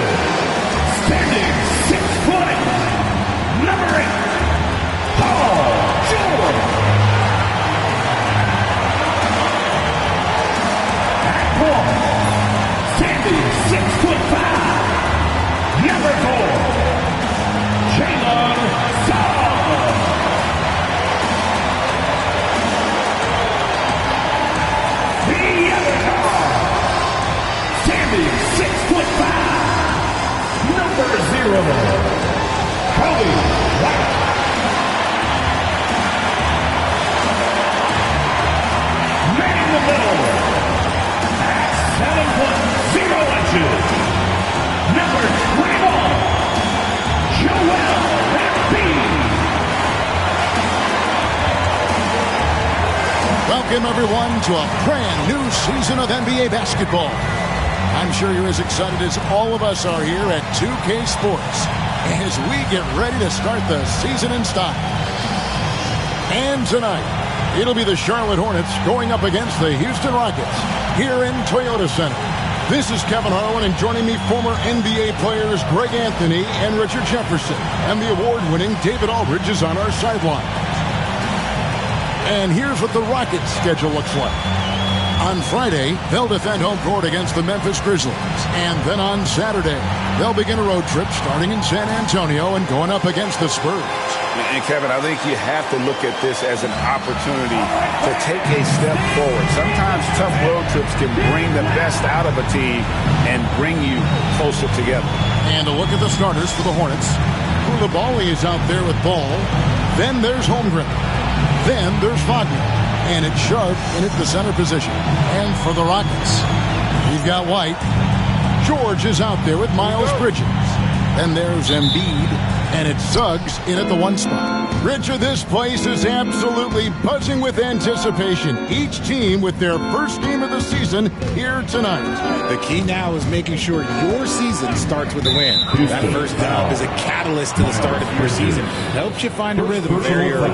standing 6 foot, number 8, Paul George. At point, standing 6'5", number 4, Jalen Saul. The other guard, standing 6'5", number 0, Kobe White. Man in the middle, at 7'0", number 21, Joel Embiid. Welcome, everyone, to a brand new season of NBA basketball. I'm sure you're as excited as all of us are here at 2K Sports as we get ready to start the season in style. And tonight, it'll be the Charlotte Hornets going up against the Houston Rockets here in Toyota Center. This is Kevin Harlan, and joining me, former NBA players Greg Anthony and Richard Jefferson. And the award-winning David Aldridge is on our sideline. And here's what the Rockets' schedule looks like. On Friday, they'll defend home court against the Memphis Grizzlies. And then on Saturday, they'll begin a road trip starting in San Antonio and going up against the Spurs. And Kevin, I think you have to look at this as an opportunity to take a step forward. Sometimes tough road trips can bring the best out of a team and bring you closer together. And a look at the starters for the Hornets. Koulibaly is out there with ball. Then there's Holmgren. Then there's Wagner. And it's Sharp in at the center position. And for the Rockets, we've got White. George is out there with Miles Bridges. Then there's Embiid. And it's Suggs in at the 1 spot. Richard, this place is absolutely buzzing with anticipation. Each team with their first game of the season here tonight. The key now is making sure your season starts with a win. That first dub is a catalyst to the start of your season. Helps you find a rhythm very early.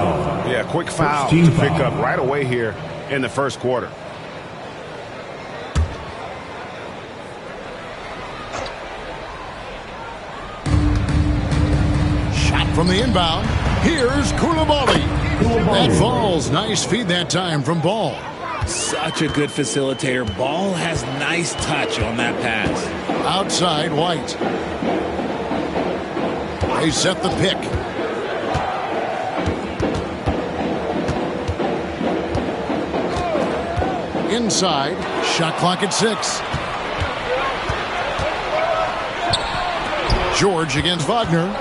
Yeah, quick foul to pick up right away here in the first quarter. From the inbound, here's Koulibaly. That falls. Nice feed that time from Ball. Such a good facilitator. Ball has nice touch on that pass. Outside, White. They set the pick. Inside, shot clock at 6. George against Wagner.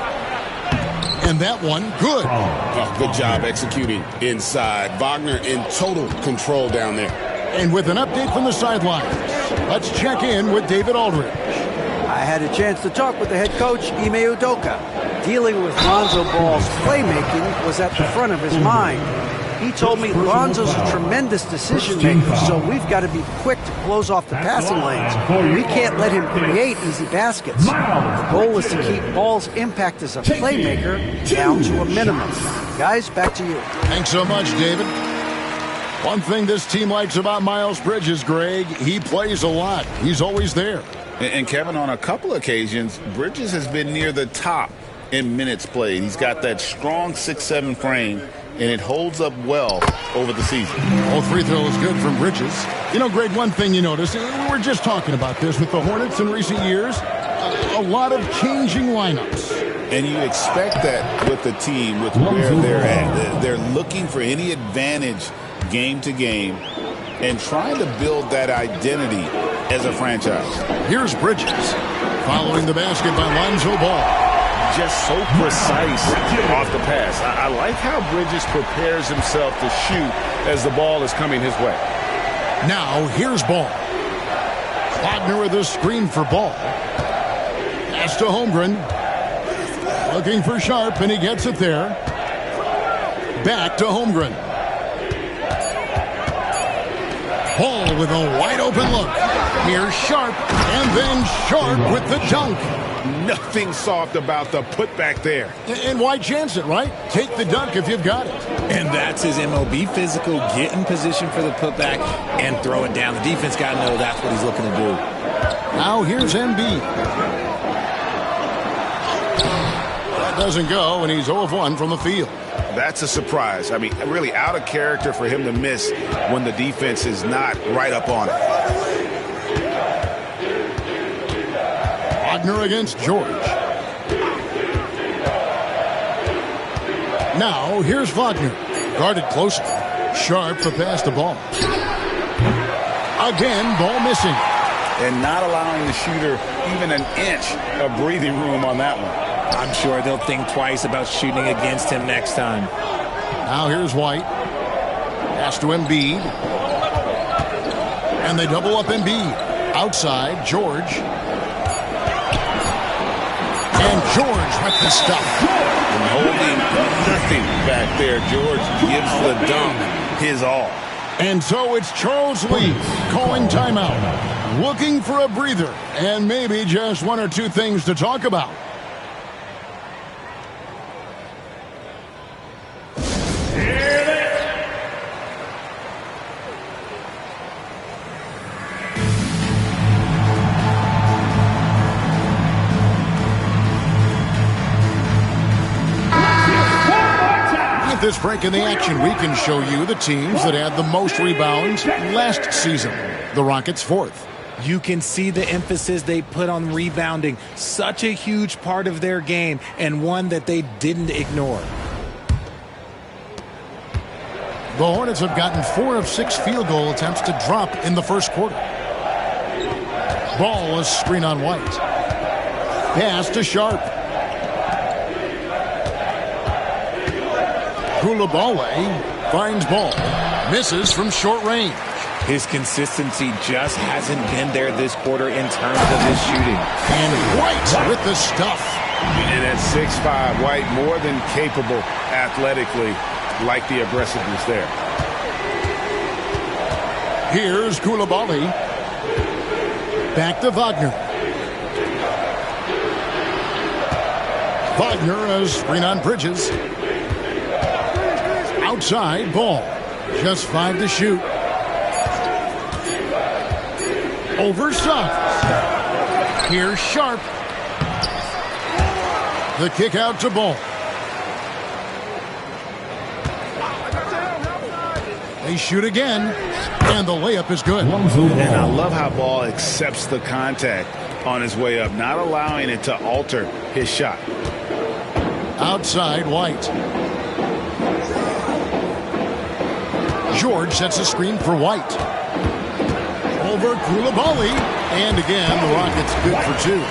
And that one, good. Oh, good job executing inside. Wagner in total control down there. And with an update from the sidelines, let's check in with David Aldridge. I had a chance to talk with the head coach, Ime Udoka. Dealing with Lonzo Ball's playmaking was at the front of his mind. He told me Lonzo's a tremendous decision maker, so we've got to be quick to close off the passing lanes. We can't let him create easy baskets. The goal is to keep Ball's impact as a playmaker down to a minimum. Guys, back to you. Thanks so much, David. One thing this team likes about Miles Bridges, Greg, he plays a lot. He's always there. And Kevin, on a couple occasions, Bridges has been near the top in minutes played. He's got that strong 6'7" frame, and it holds up well over the season. All free throws good from Bridges. You know, Greg, one thing you notice, we were just talking about this with the Hornets in recent years, a lot of changing lineups. And you expect that with the team, with where they're at. They're looking for any advantage game to game and trying to build that identity as a franchise. Here's Bridges following the basket by Lonzo Ball. Just so precise off the pass. I like how Bridges prepares himself to shoot as the ball is coming his way. Now here's Ball. Wagner with a screen for Ball. Pass to Holmgren. Looking for Sharp, and he gets it there. Back to Holmgren. Ball with a wide open look. Here's Sharp, and then Sharp with the dunk. Nothing soft about the putback there. And why chance it, right? Take the dunk if you've got it. And that's his MO. Be physical, get in position for the putback, and throw it down. The defense got to know that's what he's looking to do. Now here's Embiid. That doesn't go, and he's 0 of 1 from the field. That's a surprise. I mean, really out of character for him to miss when the defense is not right up on it. Wagner against George. Now here's Wagner. Guarded closely. Sharp to pass the Ball. Again, Ball missing. And not allowing the shooter even an inch of breathing room on that one. I'm sure they'll think twice about shooting against him next time. Now here's White. Pass to Embiid. And they double up Embiid. Outside, George. And George with the stuff. And holding nothing back there. George gives the dunk his all. And so it's Charles Lee calling timeout. Looking for a breather. And maybe just 1 or 2 things to talk about. This break in the action, we can show you the teams that had the most rebounds last season. The Rockets 4th. You can see the emphasis they put on rebounding. Such a huge part of their game, and one that they didn't ignore. The Hornets have gotten 4 of 6 field goal attempts to drop in the first quarter. Ball is screen on White. Pass to Sharp. Koulibaly finds ball. Misses from short range. His consistency just hasn't been there this quarter in terms of his shooting. And White with the stuff. And at 6'5", White more than capable athletically, like the aggressiveness there. Here's Koulibaly. Back to Wagner. Wagner a screen on Bridges. Outside ball. Just 5 to shoot. Over Suggs. Here's Sharp. The kick out to Ball. They shoot again, and the layup is good. And I love how Ball accepts the contact on his way up, not allowing it to alter his shot. Outside White. George sets a screen for White. Over Koulibaly. And again, the Rockets good for 2.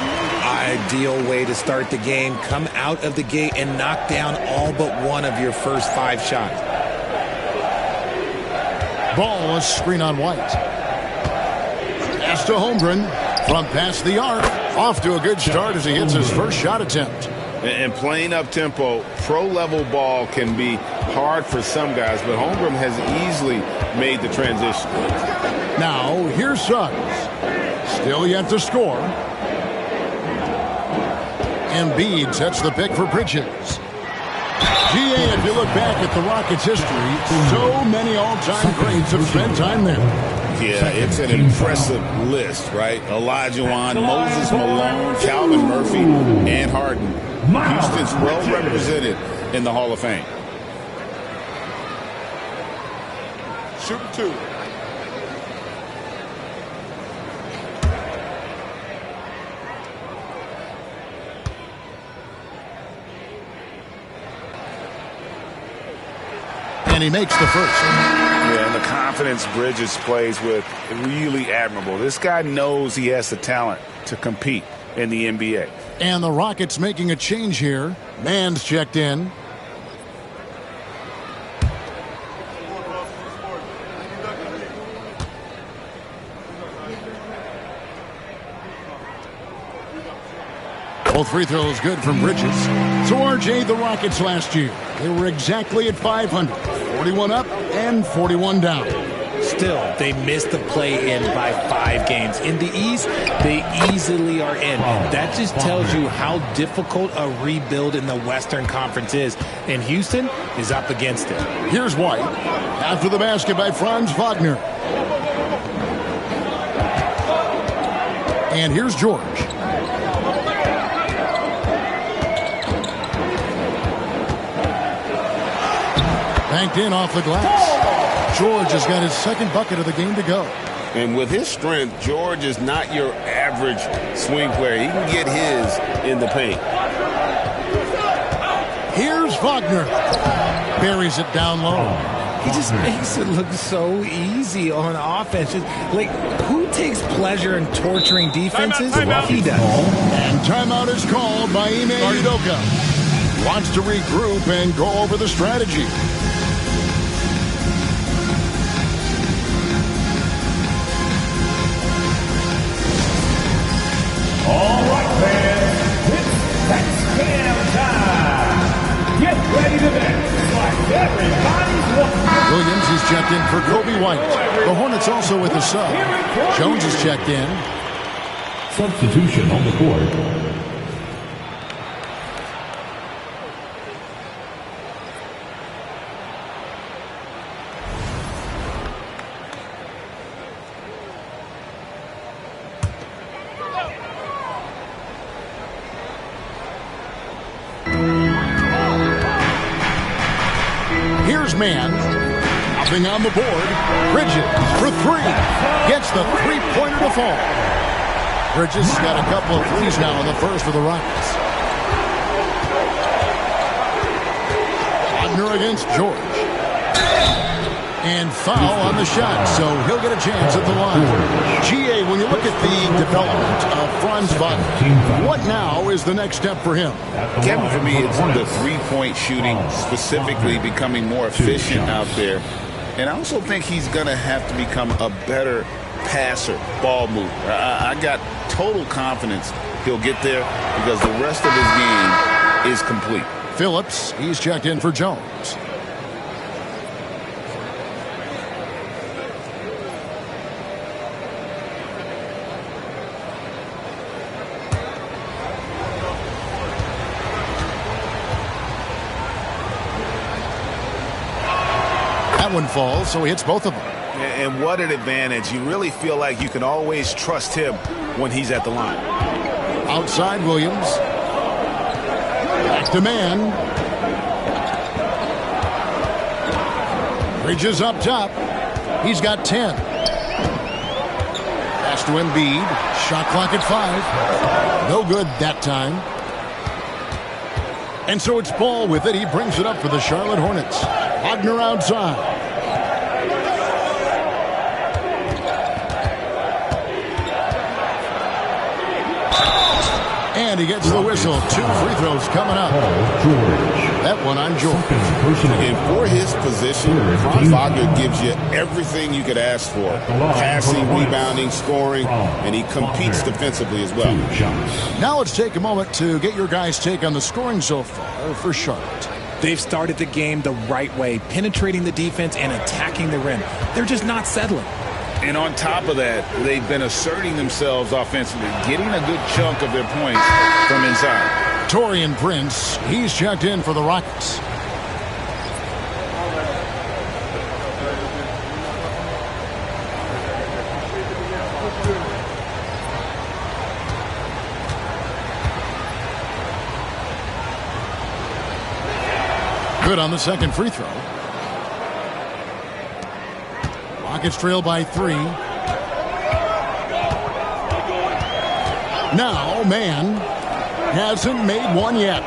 Ideal way to start the game. Come out of the gate and knock down all but one of your first 5 shots. Ball a screen on White. Pass to Holmgren from past the arc. Off to a good start as he hits his first shot attempt. And playing up-tempo, pro-level ball can be hard for some guys, but Holmgren has easily made the transition. Now, here's Suggs. Still yet to score. Embiid sets the pick for Bridges. GA, if you look back at the Rockets' history, so many all-time greats have spent time there. Yeah, it's an impressive list, right? Olajuwon, Moses Malone, Calvin Murphy, and Harden. Houston's well represented in the Hall of Fame. Shooting 2. And he makes the first. Yeah, and the confidence Bridges plays with, really admirable. This guy knows he has the talent to compete in the NBA. And the Rockets making a change here. Mann's checked in. Both free throws good from Bridges. So RJ, the Rockets last year, they were exactly at 500. 41 up and 41 down. Still, they missed the play-in by 5 games. In the East, they easily are in. That just tells you how difficult a rebuild in the Western Conference is. And Houston is up against it. Here's White. After the basket by Franz Wagner. And here's George. Banked in off the glass. George has got his second bucket of the game to go. And with his strength, George is not your average swing player. He can get his in the paint. Here's Wagner. Buries it down low. He just makes it look so easy on offense. Like, who takes pleasure in torturing defenses? Timeout. He does. And timeout is called by Ime Udoka. Wants to regroup and go over the strategy. All right, fans, it's X-Cam time. Get ready to dance like everybody's watching. Williams is checked in for Kobe White. The Hornets also with a sub. Jones is checked in. Substitution on the court. Man, nothing on the board. Bridges for 3. Gets the three-pointer to fall. Bridges has got a couple of threes now in the first for the Rockets. Wagner against George. And foul on the shot, so he'll get a chance at the line. GA, when you look at the development of Franz Wagner, what now is the next step for him? Kevin, for me, it's the three-point shooting, specifically becoming more efficient out there. And I also think he's going to have to become a better passer, ball mover. I got total confidence he'll get there because the rest of his game is complete. Phillips, he's checked in for Jones. That one falls, so he hits both of them. And what an advantage. You really feel like you can always trust him when he's at the line. Outside Williams. Back to man. Bridges up top. He's got 10. Pass to Embiid. Shot clock at 5. No good that time. And so it's Ball with it. He brings it up for the Charlotte Hornets. Wagner outside. And he gets the whistle. 2 free throws coming up. That one on George. And for his position, Franz Wagner gives you everything you could ask for. Passing, rebounding, scoring, and he competes defensively as well. Now let's take a moment to get your guys' take on the scoring so far for Charlotte. They've started the game the right way, penetrating the defense and attacking the rim. They're just not settling. And on top of that, they've been asserting themselves offensively, getting a good chunk of their points from inside. Taurean Prince, he's checked in for the Rockets. Good on the second free throw. Rockets trail by 3. Now, man hasn't made one yet.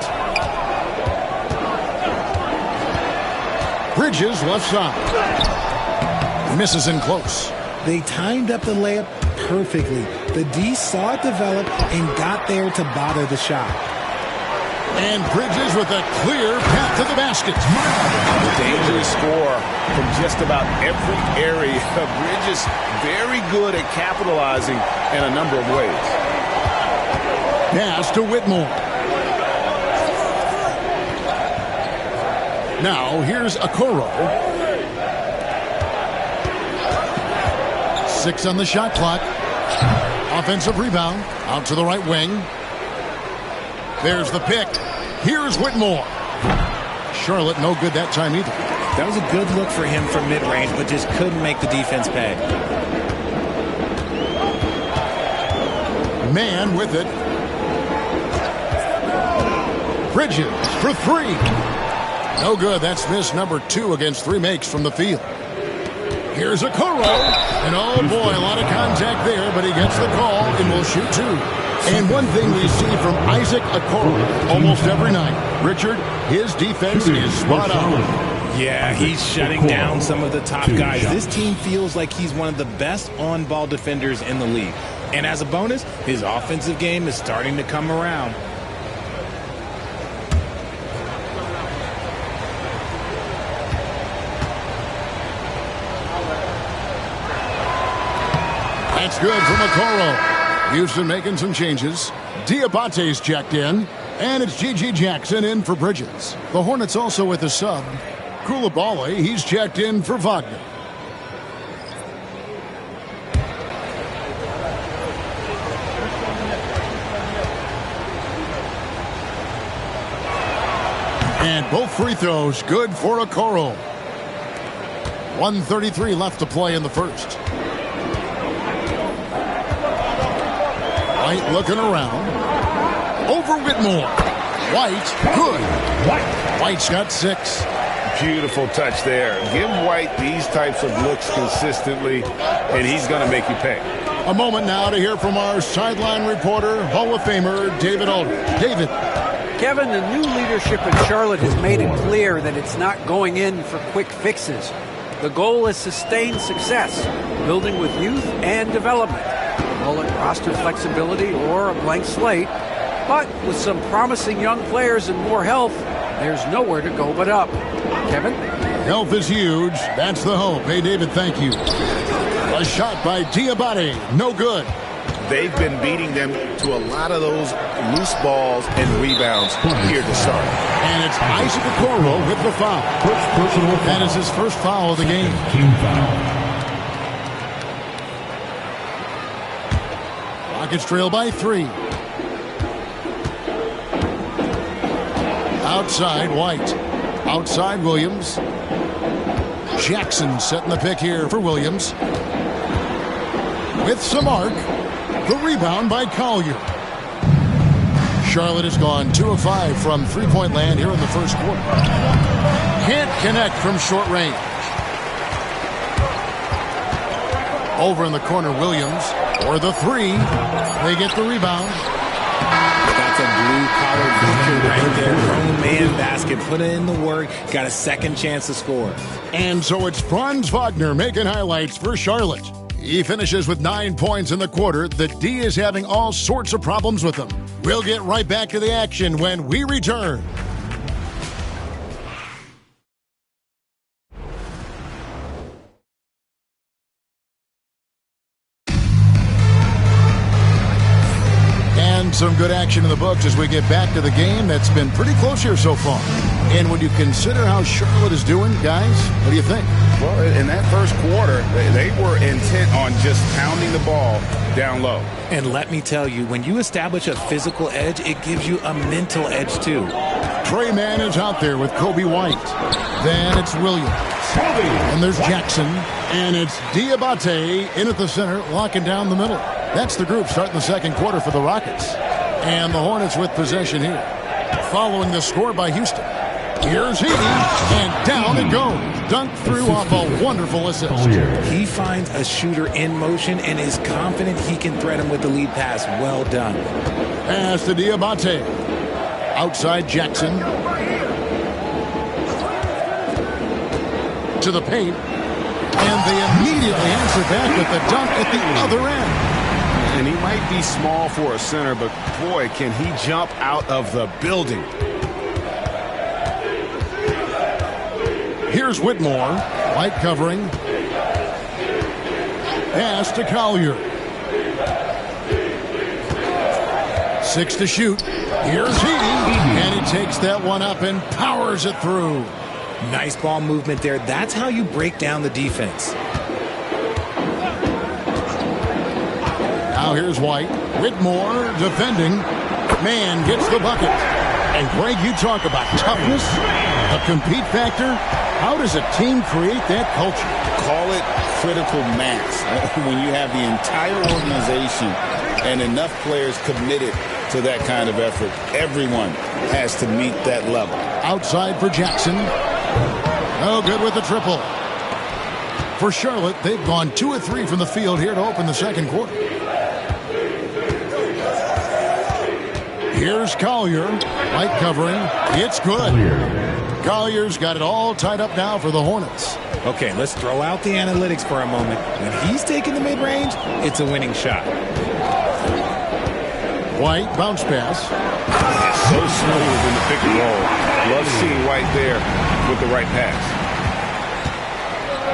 Bridges left side. Misses in close. They timed up the layup perfectly. The D saw it develop and got there to bother the shot. And Bridges with a clear path to the basket. Dangerous score from just about every area. Bridges very good at capitalizing in a number of ways. Pass to Whitmore. Now here's Okoro. 6 on the shot clock. Offensive rebound. Out to the right wing. There's the pick. Here's Whitmore. Charlotte no good that time either. That was a good look for him from mid-range, but just couldn't make the defense pay. Man with it. Bridges for 3. No good. That's miss number 2 against 3 makes from the field. Here's Okoro. And oh boy, a lot of contact there, but he gets the call and will shoot 2. And one thing we see from Isaac Okoro almost every night, Richard, his defense is spot on. Yeah, he's shutting down some of the top guys. This team feels like he's one of the best on-ball defenders in the league. And as a bonus, his offensive game is starting to come around. That's good from Okoro. Houston making some changes. Diabate's checked in. And it's G.G. Jackson in for Bridges. The Hornets also with a sub. Koulibaly, he's checked in for Wagner. And both free throws good for Okoro. 1:33 left to play in the first. White looking around. Over Whitmore. White, good. White's got 6. Beautiful touch there. Give White these types of looks consistently, and he's going to make you pay. A moment now to hear from our sideline reporter, Hall of Famer David Aldridge. David. Kevin, the new leadership in Charlotte has made it clear that it's not going in for quick fixes. The goal is sustained success, building with youth and development. Call it roster flexibility or a blank slate. But with some promising young players and more health, there's nowhere to go but up. Kevin? Health is huge. That's the hope. Hey, David, thank you. A shot by Diabate. No good. They've been beating them to a lot of those loose balls and rebounds here to start. And it's Isaac Okoro with the foul. That is his first foul of the game. Rockets trail by 3. Outside, White. Outside, Williams. Jackson setting the pick here for Williams. With some arc. The rebound by Collier. Charlotte has gone 2 of 5 from three-point land here in the first quarter. Can't connect from short range. Over in the corner, Williams. Or the 3. They get the rebound. That's a blue-collar victory right there. Grown man basket. Put in the work. Got a second chance to score. And so it's Franz Wagner making highlights for Charlotte. He finishes with 9 points in the quarter. The D is having all sorts of problems with him. We'll get right back to the action when we return. And some good action in the books as we get back to the game that's been pretty close here so far. And when you consider how Charlotte is doing, guys, what do you think? Well, in that first quarter, they were intent on just pounding the ball down low. And let me tell you, when you establish a physical edge, it gives you a mental edge, too. Trey Mann is out there with Kobe White. Then it's Williams. And there's Jackson. And it's Diabate in at the center, locking down the middle. That's the group starting the second quarter for the Rockets. And the Hornets with possession here. Following the score by Houston. Here's Heaney, and down it goes. Dunked through off a wonderful assist. He finds a shooter in motion and is confident he can thread him with the lead pass. Well done. Pass to Diabate. Outside Jackson. To the paint. And they immediately answer back with the dunk at the other end. And he might be small for a center, but boy, can he jump out of the building. Here's Whitmore. White covering. Pass to Collier. 6 to shoot. Here's Heaney. And he takes that one up and powers it through. Nice ball movement there. That's how you break down the defense. Now here's White. Whitmore defending. Man gets the bucket. And Greg, you talk about toughness, a compete factor. How does a team create that culture? Call it critical mass. When you have the entire organization and enough players committed to that kind of effort, everyone has to meet that level. Outside for Jackson. No good with the triple. For Charlotte, they've gone 2 of 3 from the field here to open the second quarter. Here's Collier. White covering. It's good. Collier's got it all tied up now for the Hornets. Okay, let's throw out the analytics for a moment. When he's taking the mid-range, it's a winning shot. White, bounce pass. So smooth in the pick and roll. Love seeing White there with the right pass.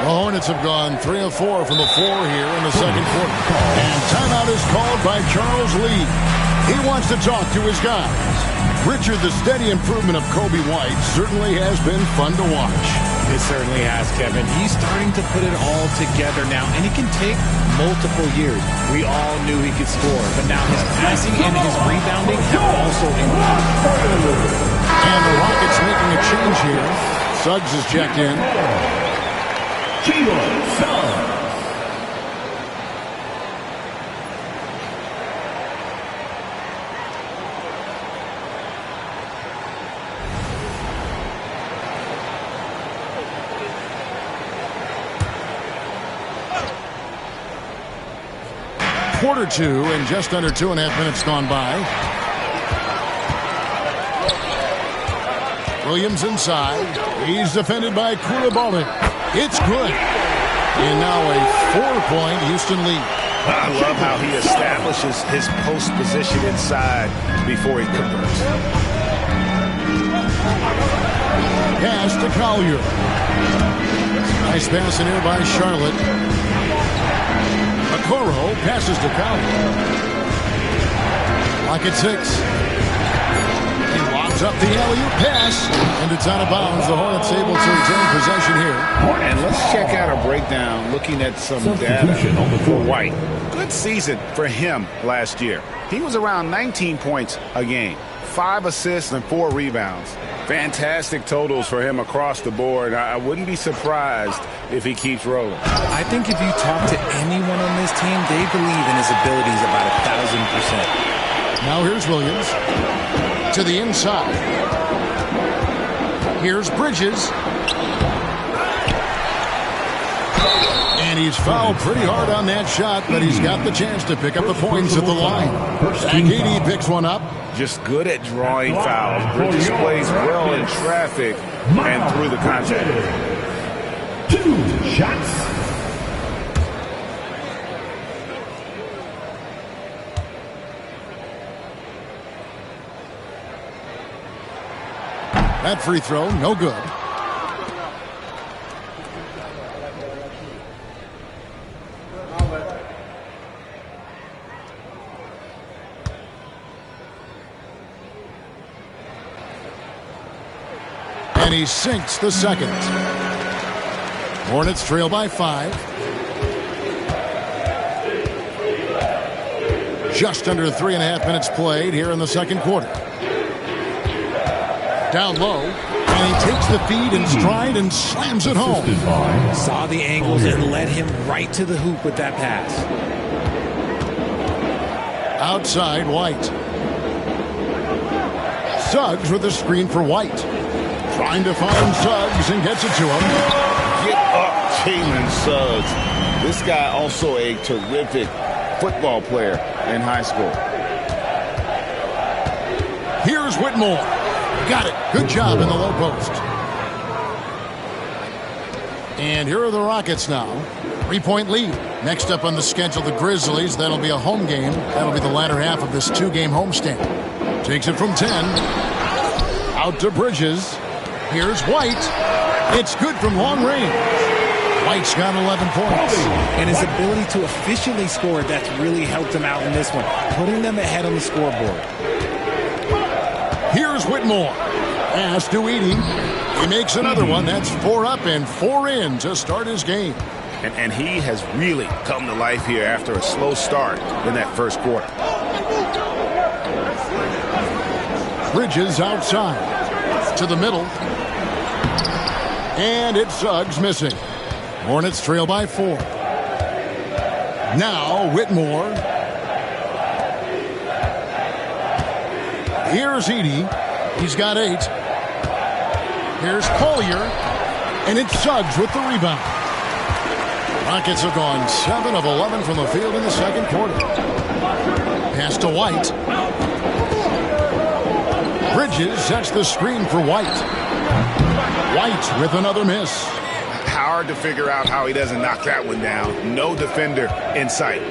The Hornets have gone 3 of 4 from the floor here in the second quarter. And timeout is called by Charles Lee. He wants to talk to his guys. Richard, the steady improvement of Kobe White certainly has been fun to watch. It certainly has, Kevin. He's starting to put it all together now, and it can take multiple years. We all knew he could score, but now his passing and his rebounding have also improved. And the Rockets making a change here. Suggs is checked in. Suggs. Quarter 2 and just under 2.5 minutes gone by. Williams inside. He's defended by Koulibaly. It's good. And now a 4-point Houston lead. I love how he establishes his post position inside before he converts. Pass to Collier. Nice pass in here by Charlotte. Okoro passes to Collier. Lock at 6. He lobs up the alley-oop pass, and it's out of bounds. The Hornets able to retain possession here. And let's check out a breakdown looking at some data for White. Good season for him last year. He was around 19 points a game, 5 assists and 4 rebounds. Fantastic totals for him across the board. I wouldn't be surprised if he keeps rolling. I think if you talk to anyone on this team, they believe in his abilities about 1,000%. Now here's Williams to the inside. Here's Bridges. And he's fouled pretty hard on that shot, but he's got the chance to pick up the points at the line. Agidi picks one up. Just good at drawing fouls. Bridges plays well in traffic and through the contact. 2 shots. That free throw, no good. And he sinks the second. Hornets trail by 5. Just under 3.5 minutes played here in the second quarter. Down low, and he takes the feed in stride and slams it home. Saw the angles and led him right to the hoop with that pass. Outside, White. Suggs with a screen for White. Trying to find Suggs and gets it to him. Get up, Jalen Suggs. This guy also a terrific football player in high school. Here's Whitmore. Got it. Good job in the low post. And here are the Rockets now. 3-point lead. Next up on the schedule, the Grizzlies. That'll be a home game. That'll be the latter half of this 2-game homestand. Takes it from 10. Out to Bridges. Here's White. It's good from long range. White's got 11 points. And his ability to efficiently score, that's really helped him out in this one, putting them ahead on the scoreboard. Here's Whitmore. Pass to Edey. He makes another one. That's 4 up and 4 in to start his game. And he has really come to life here after a slow start in that first quarter. Bridges outside. To the middle. And it's Suggs missing. Hornets trail by 4. Now Whitmore. Here's Edey. He's got 8. Here's Collier. And it's Suggs with the rebound. Rockets have gone 7 of 11 from the field in the second quarter. Pass to White. Bridges sets the screen for White. White with another miss. Hard to figure out how he doesn't knock that one down. No defender in sight.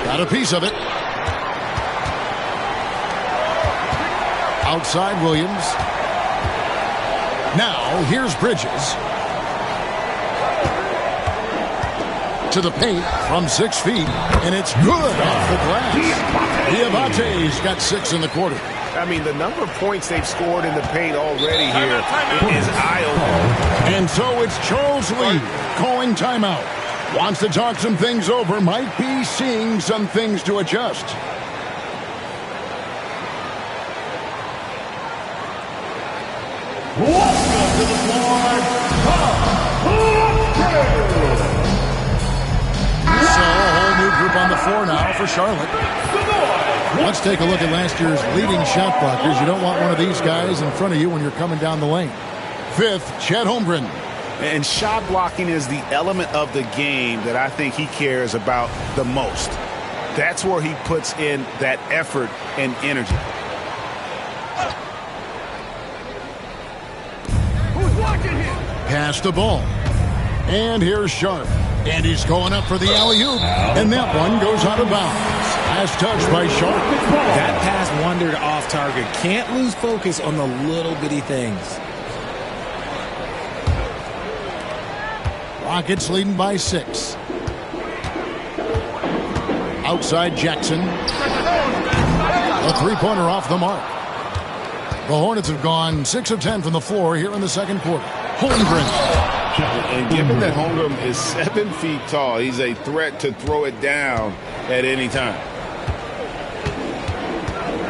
Got a piece of it. Outside Williams. Now here's Bridges. To the paint from 6 feet. And it's good off the glass. Diabate's got 6 in the quarter. I mean, the number of points they've scored in the paint already here is eye-opening. And so it's Charles Lee calling timeout. Wants to talk some things over. Might be seeing some things to adjust. Welcome to the floor, So a whole new group on the floor now for Charlotte. Let's take a look at last year's leading shot blockers. You don't want one of these guys in front of you when you're coming down the lane. 5th, Chet Holmgren. And shot blocking is the element of the game that I think he cares about the most. That's where he puts in that effort and energy. Pass the ball. And here's Sharp. And he's going up for the alley-oop. And that one goes out of bounds. Last touch by Sharp. That pass wandered off target. Can't lose focus on the little bitty things. Rockets leading by 6. Outside Jackson. A three-pointer off the mark. The Hornets have gone 6 of 10 from the floor here in the second quarter. Holmgren. And given that Holmgren is 7 feet tall, he's a threat to throw it down at any time.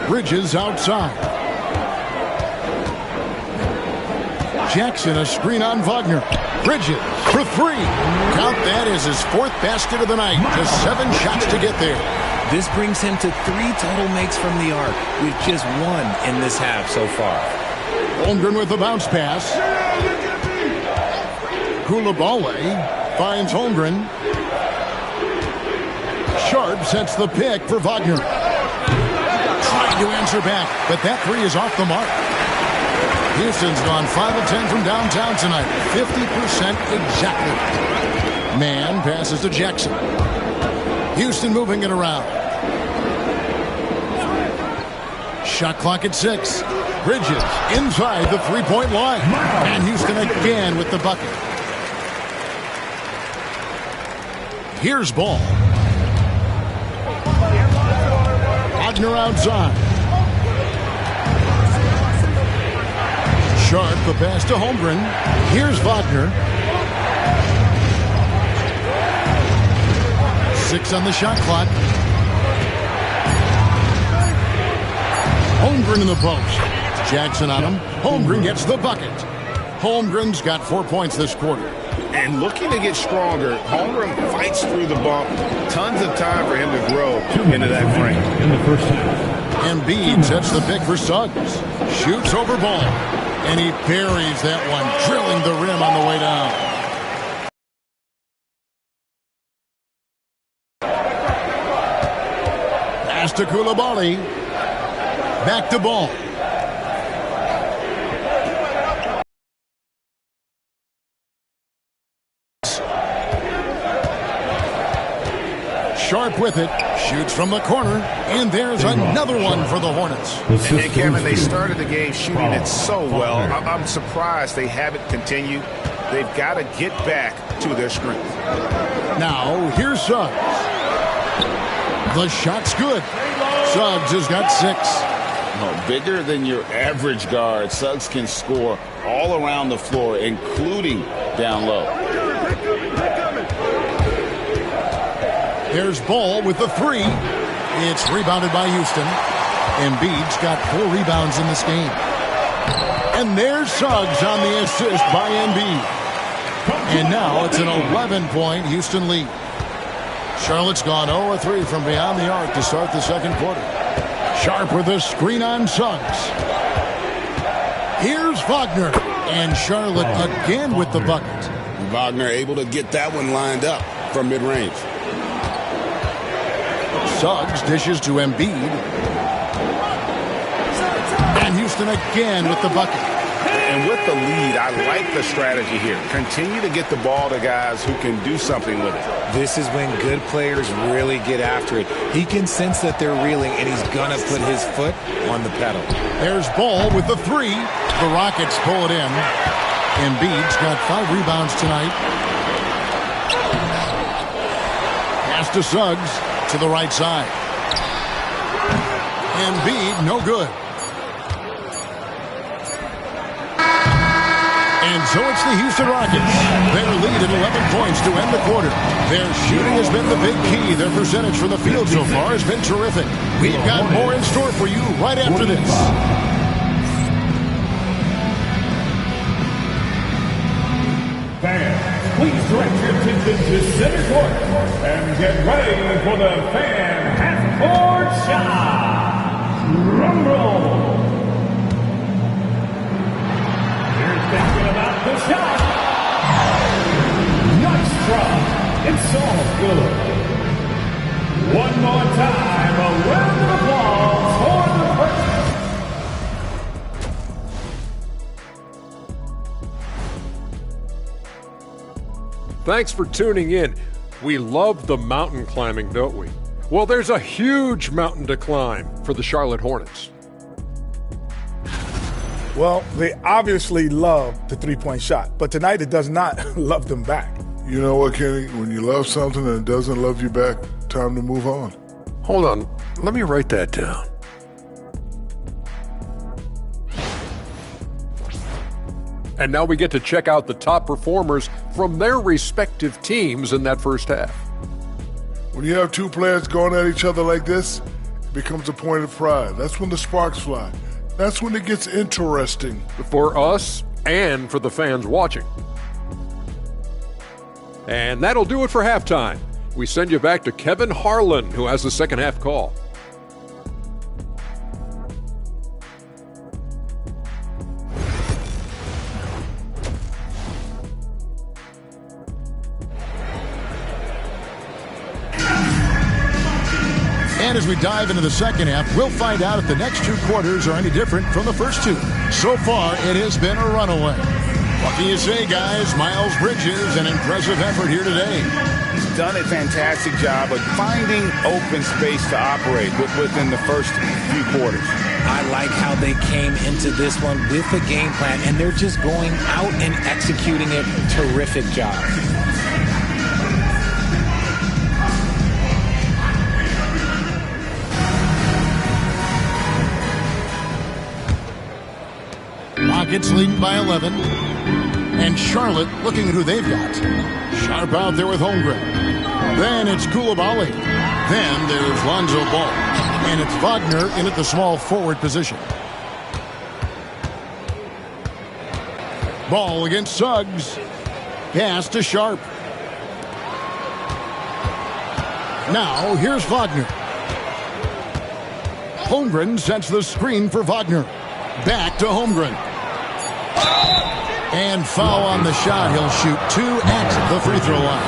Bridges outside. Jackson, a screen on Wagner. Bridges for 3. Count that as his 4th basket of the night. Just 7 shots to get there. This brings him to 3 total makes from the arc, with just 1 in this half so far. Holmgren with the bounce pass. Koulibaly finds Holmgren. Sharp sets the pick for Wagner. Trying to answer back, but that 3 is off the mark. Houston's gone 5 of 10 from downtown tonight. 50% exactly. Man passes to Jackson. Houston moving it around. Shot clock at 6. Bridges inside the three-point line. And Houston again with the bucket. Here's Ball. Wagner outside. Sharp, the pass to Holmgren. Here's Wagner. 6 on the shot clock. Holmgren in the post. Jackson on him. Holmgren gets the bucket. Holmgren's got 4 points this quarter. And looking to get stronger, Holmgren fights through the bump. Tons of time for him to grow into that frame. In the first half. Embiid sets the pick for Suggs. Shoots over Ball. And he buries that one, drilling the rim on the way down. Pass to Koulibaly. Back to Ball. Sharp with it. Shoots from the corner. And there's another one for the Hornets. And Kevin, they started the game shooting it so well. I'm surprised they haven't continued. They've got to get back to their strength. Now, here's Suggs. The shot's good. Suggs has got 6. Oh, bigger than your average guard, Suggs can score all around the floor, including down low. There's Ball with the 3. It's rebounded by Houston. Embiid's got 4 rebounds in this game. And there's Suggs on the assist by Embiid. And now it's an 11-point Houston lead. Charlotte's gone 0-3 from beyond the arc to start the second quarter. Sharp with a screen on Suggs. Here's Wagner. And Charlotte again with the bucket. Wagner able to get that one lined up from mid-range. Suggs dishes to Embiid. And Houston again with the bucket. And with the lead, I like the strategy here. Continue to get the ball to guys who can do something with it. This is when good players really get after it. He can sense that they're reeling, and he's going to put his foot on the pedal. There's Ball with the 3. The Rockets pull it in. Embiid's got 5 rebounds tonight. Pass to Suggs to the right side. Embiid, no good. And so it's the Houston Rockets. Their lead at 11 points to end the quarter. Their shooting has been the big key. Their percentage from the field so far has been terrific. We've got more in store for you right after this. Fans, please direct your attention to center court and get ready for the fan half-court shot. Drum roll. Here's thinking about the shot. Nice try. It's all good. One more time, a round of applause for the first. Thanks for tuning in. We love the mountain climbing, don't we? Well, there's a huge mountain to climb for the Charlotte Hornets. Well, they obviously love the three-point shot, but tonight it does not love them back. You know what, Kenny? When you love something and it doesn't love you back, time to move on. Hold on. Let me write that down. And now we get to check out the top performers from their respective teams in that first half. When you have two players going at each other like this, it becomes a point of pride. That's when the sparks fly. That's when it gets interesting. For us and for the fans watching. And that'll do it for halftime. We send you back to Kevin Harlan, who has the second half call. And as we dive into the second half, we'll find out if the next two quarters are any different from the first two. So far, it has been a runaway. What can you say, guys? Miles Bridges, an impressive effort here today. He's done a fantastic job of finding open space to operate within the first few quarters. I like how they came into this one with a game plan, and they're just going out and executing it. Terrific job. Rockets leading by 11. And Charlotte looking at who they've got. Sharp out there with Holmgren. Then it's Koulibaly. Then there's Lonzo Ball. And it's Wagner in at the small forward position. Ball against Suggs. Pass to Sharp. Now here's Wagner. Holmgren sets the screen for Wagner. Back to Holmgren. And foul on the shot. He'll shoot 2 at the free throw line.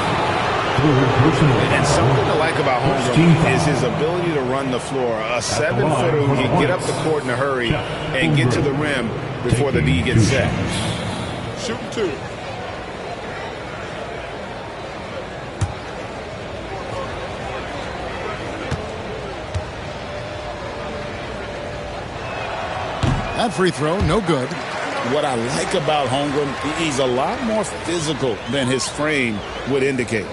And something to like about Holmgren is his ability to run the floor. A 7-footer who can get up the court in a hurry and get to the rim before the D gets set. Shooting 2. That free throw, no good. What I like about Holmgren, he's a lot more physical than his frame would indicate.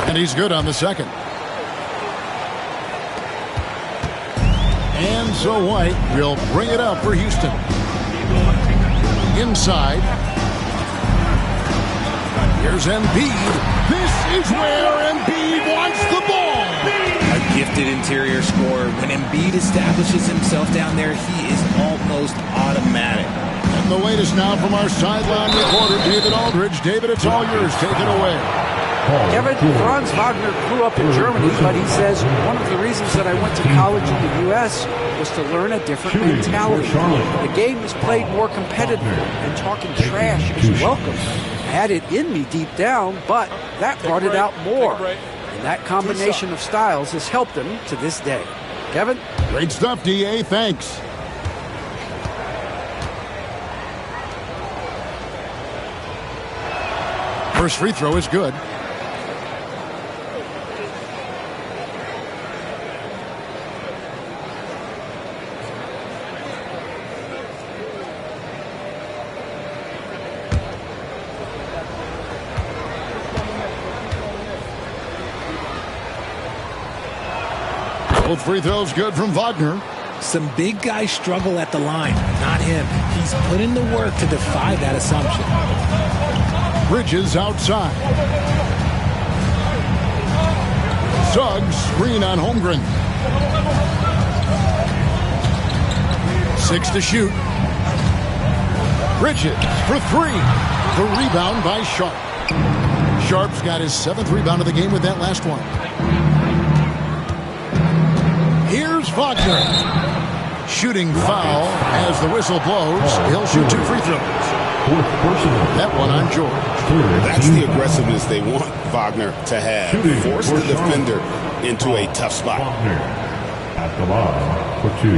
And he's good on the second. And so White will bring it up for Houston. Inside. Here's Embiid. This is where Embiid wants the ball. A gifted interior scorer. When Embiid establishes himself down there, he is almost automatic. And the latest now from our sideline reporter, David Aldridge. David, it's all yours. Take it away. Kevin, Franz Wagner grew up in Germany, but he says one of the reasons that I went to college in the U.S. was to learn a different mentality. The game is played more competitively, and talking trash is welcome. I had it in me deep down, but that brought it out more. And that combination of styles has helped him to this day. Kevin? Great stuff, D.A. Thanks. First free throw is good. Both free throws good from Wagner. Some big guys struggle at the line. Not him. He's put in the work to defy that assumption. Bridges outside. Suggs screen on Holmgren. 6 to shoot. Bridges for 3. The rebound by Sharp. Sharp's got his 7th rebound of the game with that last one. Here's Wagner. Shooting foul as the whistle blows. He'll shoot 2 free throws. That one on George. That's the aggressiveness they want Wagner to have. Force the defender into a tough spot. at the line for two.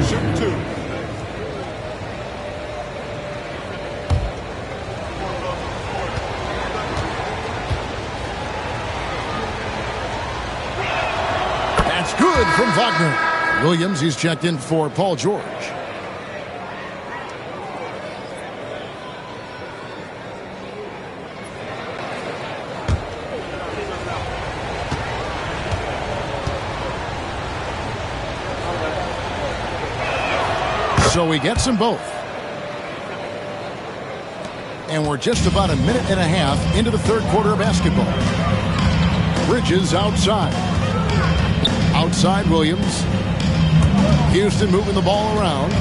That's good from Wagner. Williams, he's checked in for Paul George. So he gets them both. And we're just about a minute and a half into the third quarter of basketball. Bridges outside. Outside Williams. Houston moving the ball around.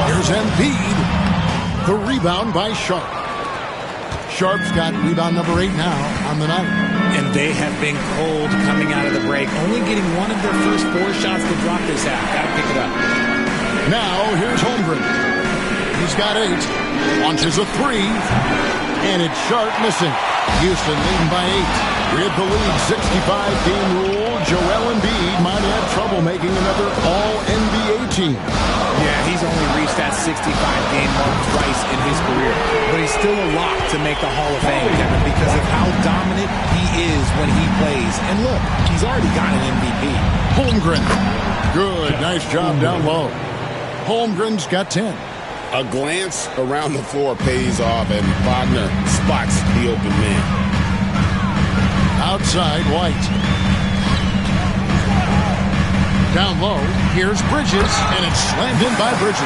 Here's Embiid. The rebound by Sharp. Sharp's got rebound number 8 now on the night. And they have been cold coming out of the break, only getting one of their first 4 shots to drop this half. Got to pick it up. Now here's Holmgren. He's got 8. Launches a 3. And it's Sharp missing. Houston leading by 8. With the lead 65-game rule, Joel Embiid might have trouble making another All-NBA team. Yeah, he's only reached that 65-game mark twice in his career. But he's still a lock to make the Hall of Fame, Kevin, because of how dominant he is when he plays. And look, he's already got an MVP. Holmgren. Good. Nice job down low. Holmgren's got 10. A glance around the floor pays off, and Wagner spots the open man. Outside, White. Down low, here's Bridges, and it's slammed in by Bridges.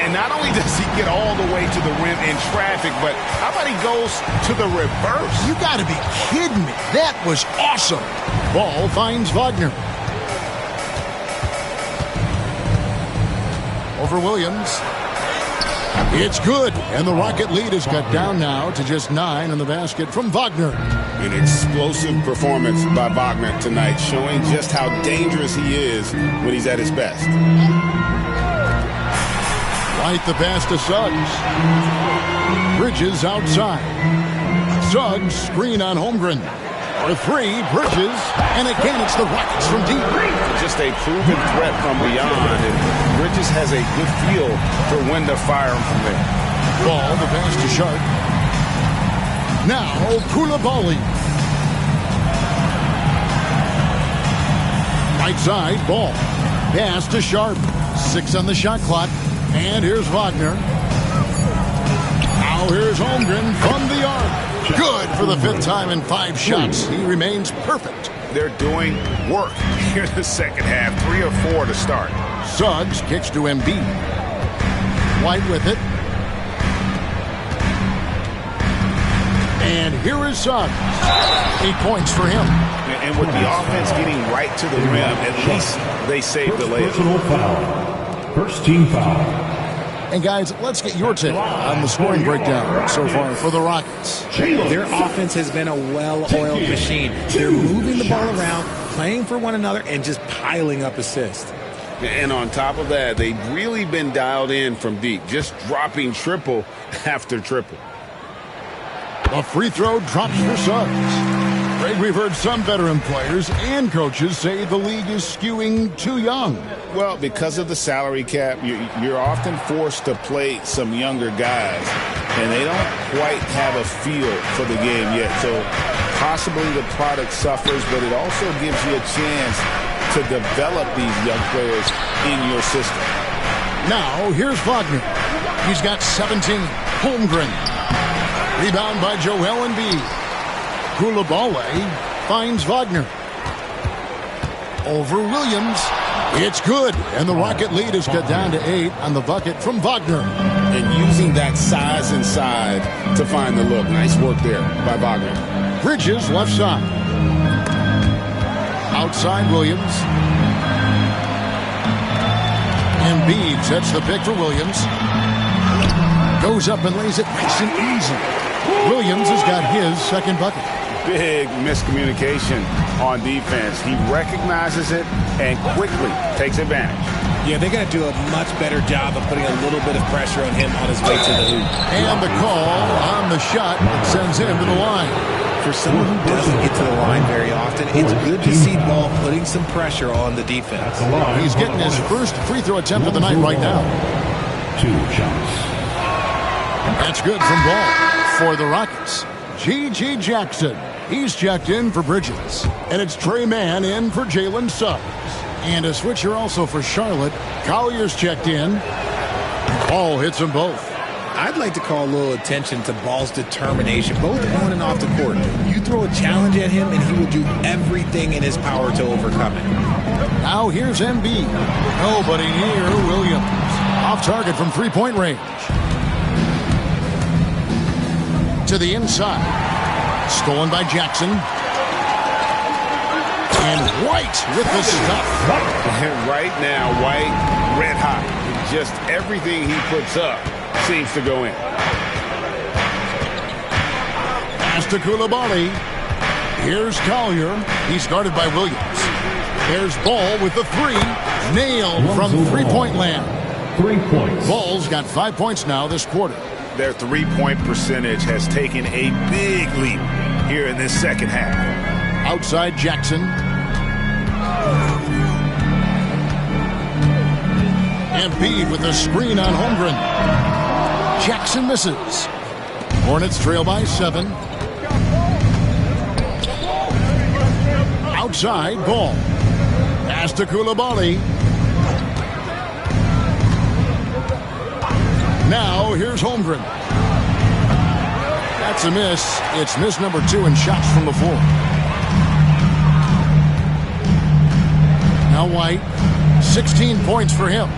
And not only does he get all the way to the rim in traffic, but how about he goes to the reverse? You got to be kidding me. That was awesome. Ball finds Wagner. Over Williams. It's good, and the Rocket lead is cut down now to just 9 in the basket from Wagner. An explosive performance by Wagner tonight, showing just how dangerous he is when he's at his best. White the pass to Suggs. Bridges outside. Suggs screen on Holmgren. For 3, Bridges, and again it's the Rockets from deep. Just a proven threat from beyond, and Bridges has a good feel for when to fire him from there. Ball, the pass to Sharp. Now, Koulibaly. Right side, ball. Pass to Sharp. 6 on the shot clock, and here's Wagner. Now here's Holmgren from the arc. Good for the 5th time in 5 shots. He remains perfect. They're doing work here in the second half. 3 or 4 to start. Suggs kicks to Embiid. White with it. And here is Suggs. 8 points for him. And with the offense getting right to the rim, at least they saved the layup. Personal foul. First team foul. And guys, let's get your take on the scoring breakdown so far for the Rockets. Their offense has been a well-oiled machine. They're moving the ball around, playing for one another, and just piling up assists. And on top of that, they've really been dialed in from deep, just dropping triple after triple. A free throw drops for Suggs. Greg, we've heard some veteran players and coaches say the league is skewing too young. Well, because of the salary cap, you're often forced to play some younger guys, and they don't quite have a feel for the game yet. So possibly the product suffers, but it also gives you a chance to develop these young players in your system. Now, here's Wagner. He's got 17. Holmgren. Rebound by Joel Embiid. Koulibaly finds Wagner. Over Williams. It's good, and the Rocket lead is cut down to 8 on the bucket from Wagner. And using that size inside to find the look. Nice work there by Wagner. Bridges left side. Outside Williams. Embiid sets the pick for Williams. Goes up and lays it nice and easy. Williams has got his second bucket. Big miscommunication on defense. He recognizes it and quickly takes advantage. Yeah, they got to do a much better job of putting a little bit of pressure on him on his way to the hoop. And the call on the shot that sends him to the line. For someone who doesn't get to the line very often, it's good to see Ball putting some pressure on the defense. He's getting his first free throw attempt of the night right now. 2 shots. That's good from Ball. For the Rockets, G.G. Jackson. He's checked in for Bridges. And it's Trey Mann in for Jalen Suggs. And a switcher also for Charlotte. Collier's checked in. Ball hits them both. I'd like to call a little attention to Ball's determination, both on and off the court. You throw a challenge at him, and he will do everything in his power to overcome it. Now here's Embiid. Nobody near Williams. Off target from three-point range. To the inside. Stolen by Jackson. And White with the stuff. Right now, White, red hot. Just everything he puts up seems to go in. Pass to Coulibaly. Here's Collier. He's guarded by Williams. There's Ball with the three. Nailed from three-point land. 3 points. Ball's got 5 points now this quarter. Their three-point percentage has taken a big leap here in this second half. Outside Jackson. Embiid with the screen on Holmgren. Jackson misses. Hornets trail by 7. Outside, Ball. Pass to Coulibaly. Now, here's Holmgren. That's a miss. It's miss number 2 in shots from the floor. Now White. 16 points for him.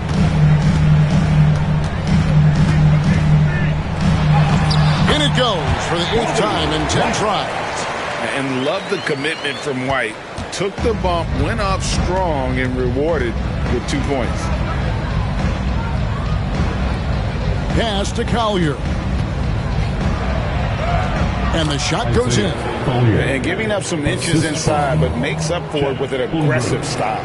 In it goes for the 8th time in 10 tries. And love the commitment from White. Took the bump, went up strong, and rewarded with 2 points. Pass to Collier. And the shot goes in. And giving up some inches inside, but makes up for it with an aggressive style.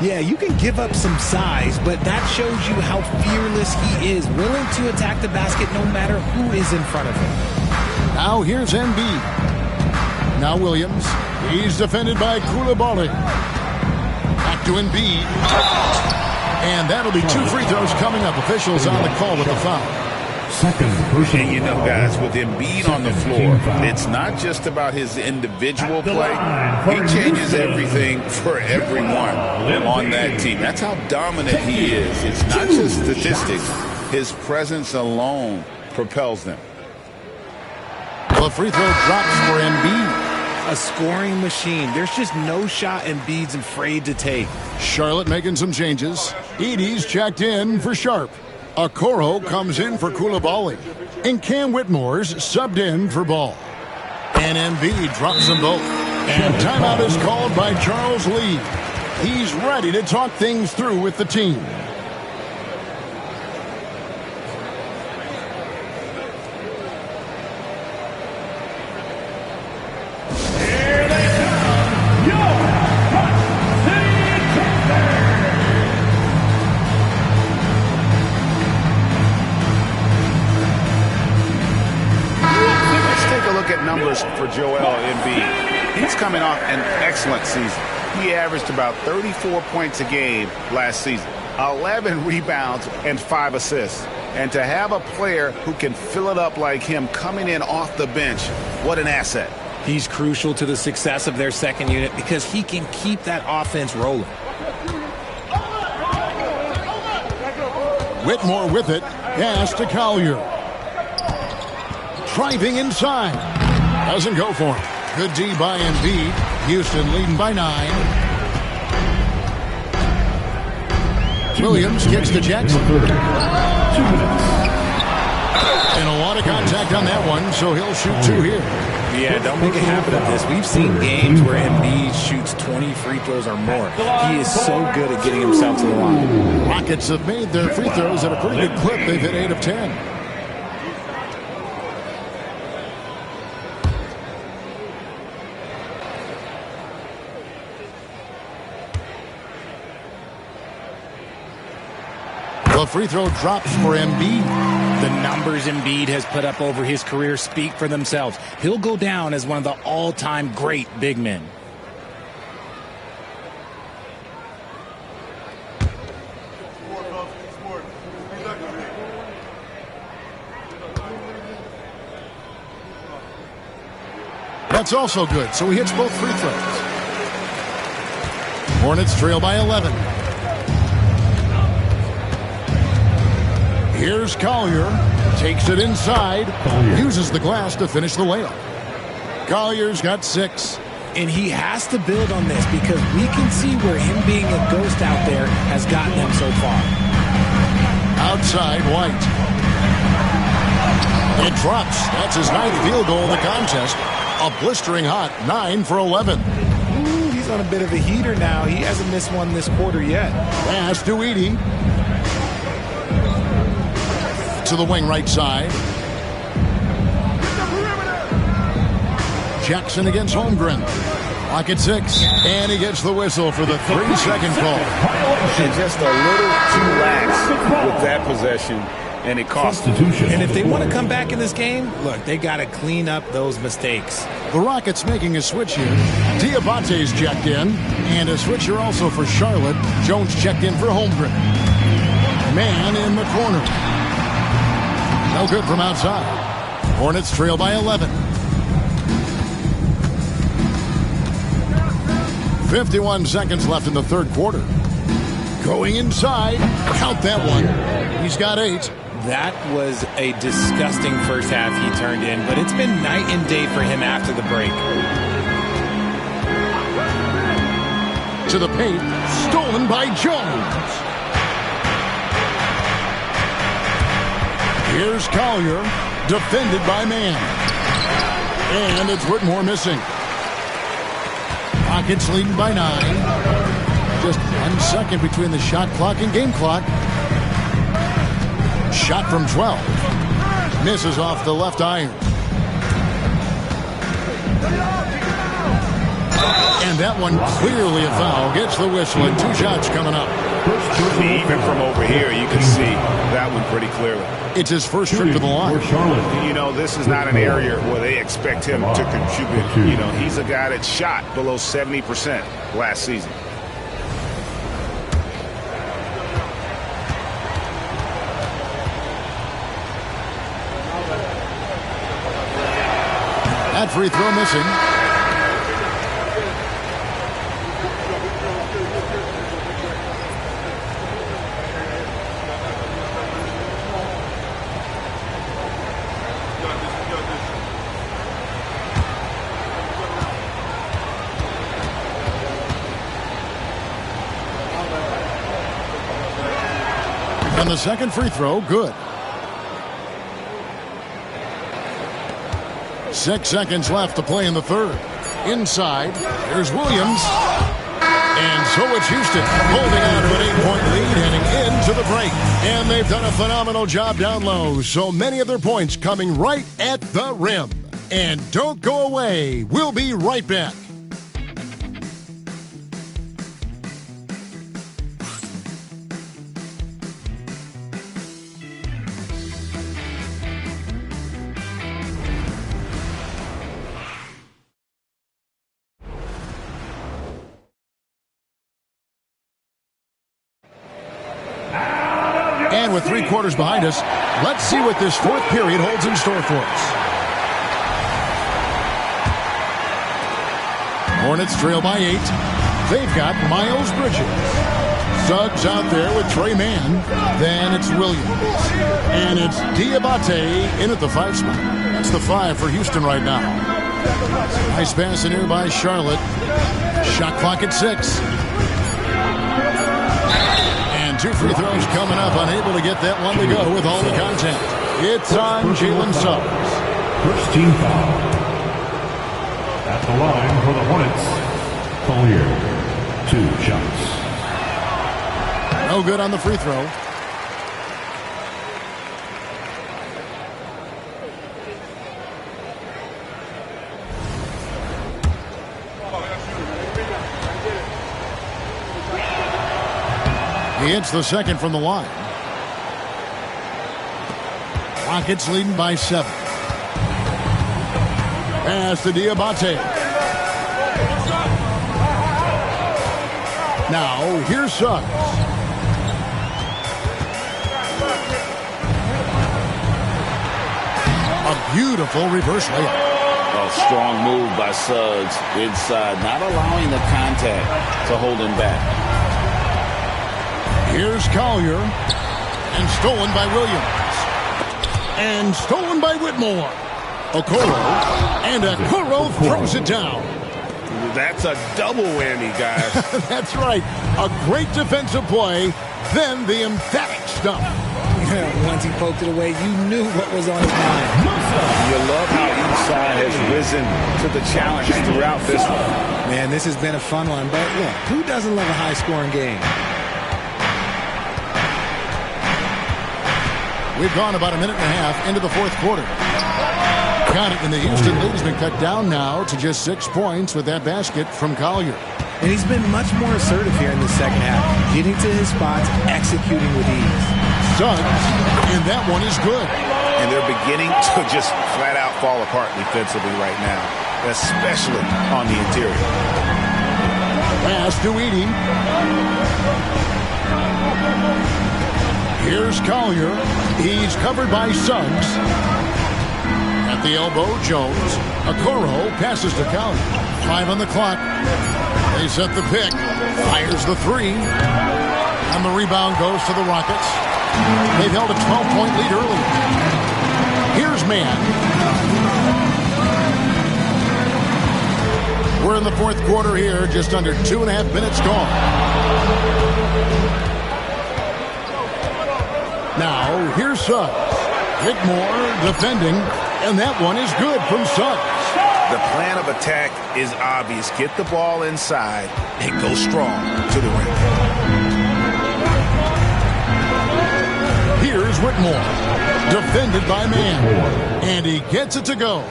Yeah, you can give up some size, but that shows you how fearless he is, willing to attack the basket no matter who is in front of him. Now here's Embiid. Now Williams. He's defended by Coulibaly. Back to Embiid. And that'll be 2 free throws coming up. Officials on the call with the foul. And you know, guys, with Embiid on the floor, it's not just about his individual play. He changes everything for everyone on that team. That's how dominant he is. It's not just statistics. His presence alone propels them. The free throw drops for Embiid. A scoring machine. There's just no shot Embiid's afraid to take. Charlotte making some changes. Edey's checked in for Sharp. Okoro comes in for Coulibaly. And Cam Whitmore's subbed in for Ball. And Embiid drops them both. And timeout is called by Charles Lee. He's ready to talk things through with the team. For Joel Embiid. He's coming off an excellent season. He averaged about 34 points a game last season, 11 rebounds, and 5 assists. And to have a player who can fill it up like him coming in off the bench, what an asset. He's crucial to the success of their second unit because he can keep that offense rolling. Whitmore with it. Pass to Collier. Driving inside. Doesn't go for him. Good D by Embiid. Houston leading by 9. Williams kicks to Jackson. 2 minutes. And a lot of contact on that one, so he'll shoot 2 here. Yeah, don't make a habit of this. We've seen games where Embiid shoots 20 free throws or more. He is so good at getting himself to the line. Rockets have made their free throws at a pretty good clip. They've hit 8 of 10. The free throw drops for Embiid. The numbers Embiid has put up over his career speak for themselves. He'll go down as one of the all-time great big men. That's also good, so he hits both free throws. Hornets trail by 11. Here's Collier. Takes it inside. Uses the glass to finish the layup. Collier's got 6. And he has to build on this because we can see where him being a ghost out there has gotten him so far. Outside, White. It drops. That's his 9th field goal of the contest. A blistering hot 9 for 11. Ooh, he's on a bit of a heater now. He hasn't missed one this quarter yet. Pass to Edey. To the wing right side. Jackson against Holmgren. Clock at 6. And he gets the whistle for the 3-second call. And just a little too lax with that possession. And it cost them. And if they want to come back in this game, look, they got to clean up those mistakes. The Rockets making a switch here. Diabate's checked in. And a switcher also for Charlotte. Jones checked in for Holmgren. Man in the corner. No good from outside. Hornets trail by 11. 51 seconds left in the third quarter. Going inside. Count that one. He's got 8. That was a disgusting first half he turned in, but it's been night and day for him after the break. To the paint, stolen by Jones. Here's Collier, defended by Mann. And it's Whitmore missing. Rockets leading by 9. Just 1 second between the shot clock and game clock. Shot from 12. Misses off the left iron. And that one clearly a foul. Gets the whistle and 2 shots coming up. Even from over here, you can see that one pretty clearly. It's his first trip to the line. You know, this is not an area where they expect him to contribute. You know, he's a guy that shot below 70% last season. That free throw missing. And the second free throw, good. 6 seconds left to play in the third. Inside, there's Williams. And so it's Houston holding on to an 8-point lead heading into the break. And they've done a phenomenal job down low. So many of their points coming right at the rim. And don't go away. We'll be right back. And with 3 quarters behind us, let's see what this fourth period holds in store for us. Hornets trail by 8. They've got Miles Bridges. Suggs out there with Trey Mann. Then it's Williams. And it's Diabate in at the 5 spot. That's the 5 for Houston right now. Nice pass in here by Charlotte. Shot clock at 6. 2 free throws coming up, unable to get that one to go with all the contact. It's on Jalen Suggs. First team foul. At the line for the Hornets, Collier. 2 shots. No good on the free throw. He hits the second from the line. Rockets leading by 7. Pass to Diabate. Now, here's Suggs. A beautiful reverse layup. A strong move by Suggs inside, not allowing the contact to hold him back. Here's Collier, and stolen by Williams. And stolen by Whitmore. Okoro, and Okoro throws it down. That's a double whammy, guys. That's right. A great defensive play, then the emphatic stuff. Once he poked it away, you knew what was on his mind. You love how each side has risen to the challenge throughout this one. Man, this has been a fun one, but look, who doesn't love a high-scoring game? We've gone about a minute and a half into the fourth quarter. Got it, and the Houston lead has been cut down now to just 6 points with that basket from Collier. And he's been much more assertive here in the second half, getting to his spots, executing with ease. Suggs, and that one is good. And they're beginning to just flat out fall apart defensively right now, especially on the interior. Pass to Edey. Here's Collier. He's covered by Suggs. At the elbow, Jones. Okoro passes to Collier. 5 on the clock. They set the pick. Fires the 3. And the rebound goes to the Rockets. They've held a 12-point lead early. Here's Mann. We're in the fourth quarter here, just under 2.5 minutes gone. Now, here's Suggs. Whitmore defending, and that one is good from Suggs. The plan of attack is obvious. Get the ball inside and go strong to the rim. Here's Whitmore, defended by Mann, and he gets it to go.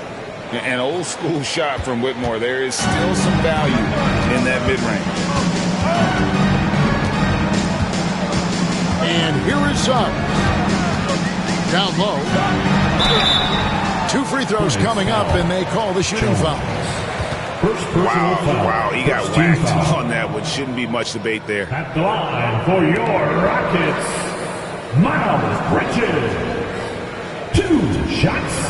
An old school shot from Whitmore. There is still some value in that mid-range. And here is Suggs. Down low. 2 free throws coming up, and they call the shooting foul. Wow, he got whacked on that one. Shouldn't be much debate there. At the line for your Rockets, Miles Bridges. 2 shots.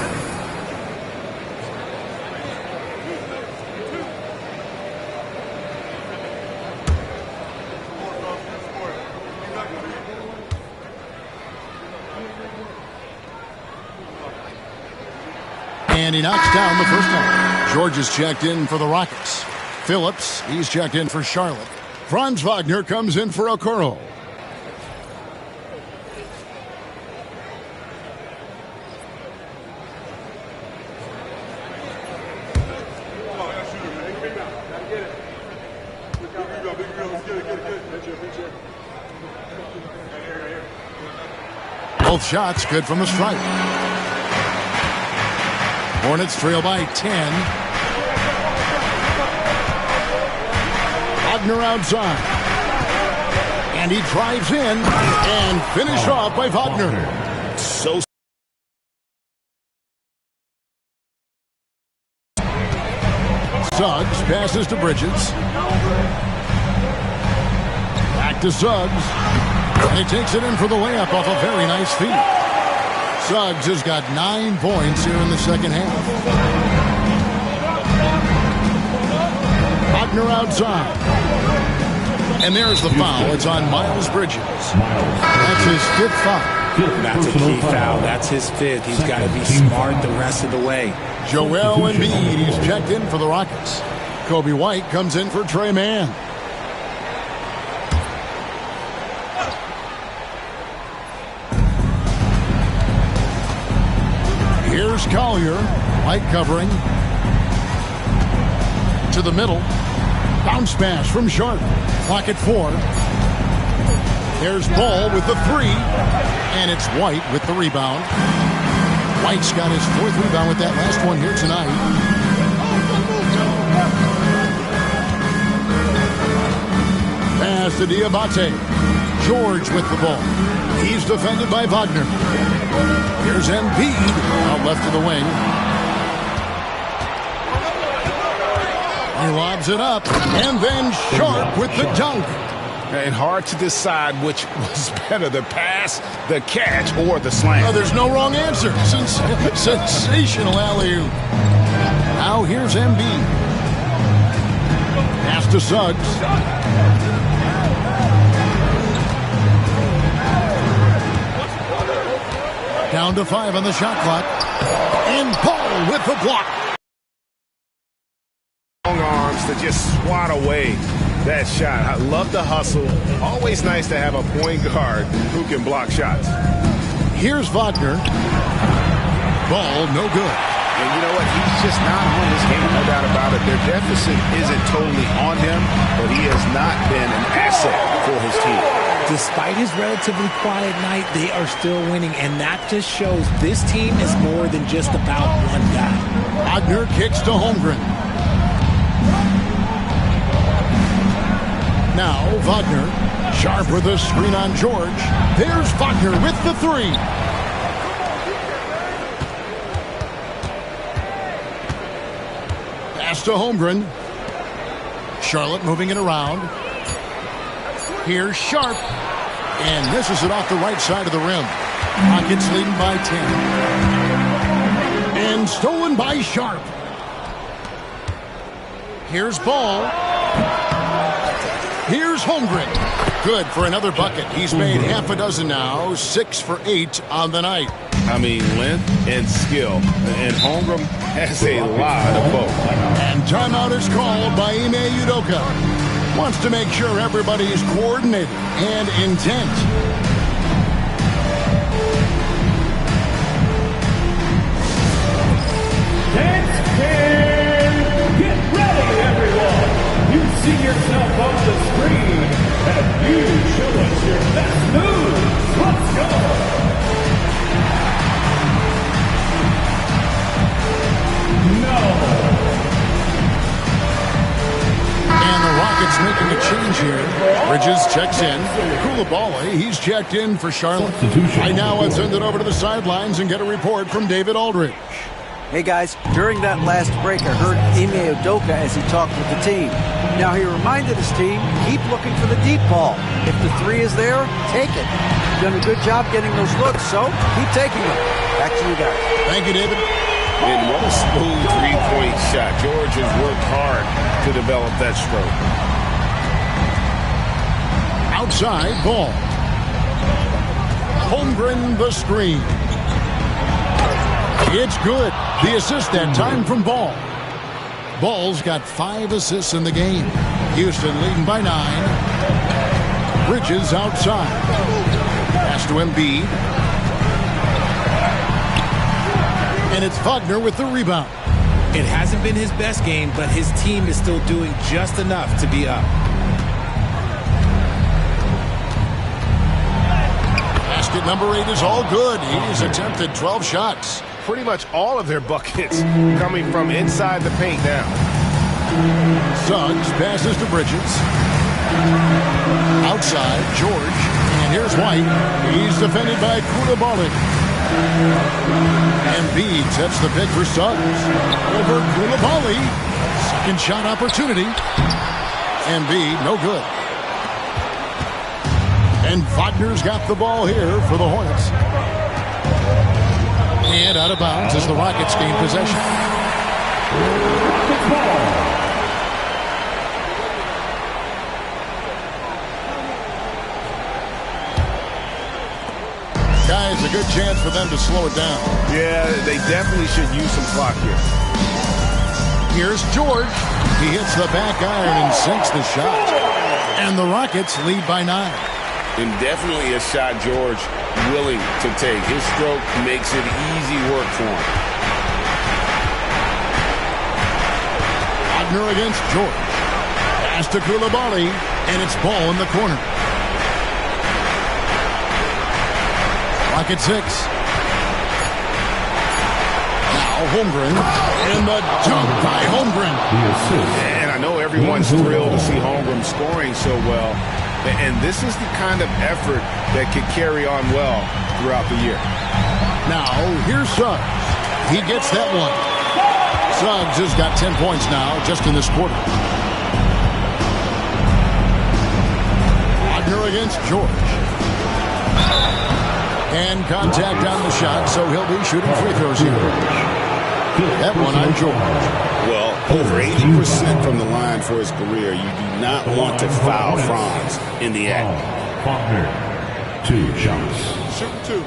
And he knocks down the first one. George is checked in for the Rockets. Phillips, he's checked in for Charlotte. Franz Wagner comes in for Okoro. Both shots good from the stripe. Hornets trail by 10. Wagner outside. And he drives in and finished off by Wagner. So Suggs passes to Bridges. Back to Suggs. And he takes it in for the layup off a very nice feed. Suggs has got 9 points here in the second half. Wagner outside. And there's the foul. It's on Miles Bridges. That's his 5th foul. That's a key foul. That's his 5th. He's got to be smart the rest of the way. Joel Embiid, he's checked in for the Rockets. Kobe White comes in for Trey Mann. Here's Collier, White covering. To the middle. Bounce pass from Sharp. Clock at 4. There's Ball with the 3. And it's White with the rebound. White's got his 4th rebound with that last one here tonight. Pass to Diabate. George with the ball. He's defended by Wagner. Here's Embiid out left of the wing. He lobs it up, and then Sharp with the dunk. And hard to decide which was better, the pass, the catch, or the slam. Oh, there's no wrong answer. Sensational alley-oop. Now here's Embiid. Pass to Suggs. Down to 5 on the shot clock. And Paul with the block. Long arms to just swat away that shot. I love the hustle. Always nice to have a point guard who can block shots. Here's Wagner. Ball no good. And you know what? He's just not on this game, no doubt about it. Their deficit isn't totally on him, but he has not been an asset for his team. Despite his relatively quiet night, they are still winning, and that just shows this team is more than just about one guy. Wagner kicks to Holmgren. Now Wagner, Sharp with a screen on George. There's Wagner with the 3. Pass to Holmgren. Charlotte moving it around. Here's Sharp. And misses it off the right side of the rim. Rockets leading by 10. And stolen by Sharp. Here's Ball. Here's Holmgren. Good for another bucket. He's made half a dozen now. 6 for 8 on the night. I mean, length and skill. And Holmgren has a lot of both. And timeout is called by Ime Udoka. Wants to make sure everybody is coordinated and intent. Dance Can! Get ready, everyone! You see yourself on the screen, and you show us your best moves. Let's go! No! And the Rockets making a change here. Bridges checks in. Coulibaly, he's checked in for Charlotte. Right now, let's send it over to the sidelines and get a report from David Aldridge. Hey guys, during that last break, I heard Ime Udoka as he talked with the team. Now he reminded his team, keep looking for the deep ball. If the 3 is there, take it. You've done a good job getting those looks, so keep taking them. Back to you guys. Thank you, David. And what a smooth three-point shot. George has worked hard to develop that stroke. Outside ball. Holmgren the screen. It's good. The assist that time from Ball. Ball's got 5 assists in the game. Houston leading by 9. Bridges outside. Pass to Embiid. And it's Wagner with the rebound. It hasn't been his best game, but his team is still doing just enough to be up. Basket number 8 is all good. He's attempted 12 shots. Pretty much all of their buckets coming from inside the paint now. Suggs passes to Bridges. Outside, George. And here's White. He's defended by Coulibaly. Embiid sets the pick for Suggs. Over Coulibaly. Second shot opportunity. Embiid, no good. And Wagner's got the ball here for the Hornets. And out of bounds as the Rockets gain possession. Guys, a good chance for them to slow it down. Yeah, they definitely should use some clock here. Here's George. He hits the back iron and sinks the shot. And the Rockets lead by 9. And definitely a shot George willing to take. His stroke makes it easy work for him. Wagner against George. Pass to Coulibaly, and it's Ball in the corner. Rocket 6. Now Holmgren, and the dunk by Holmgren. And I know everyone's thrilled to see Holmgren scoring so well. And this is the kind of effort that can carry on well throughout the year. Now, here's Suggs. He gets that one. Suggs has got 10 points now just in this quarter. Wagner against George. And contact on the shot, so he'll be shooting free throws here. That one on George. Well, over 80% from the line for his career. You do not want to foul Franz in the act. Wagner, 2 shots. Shoot 2.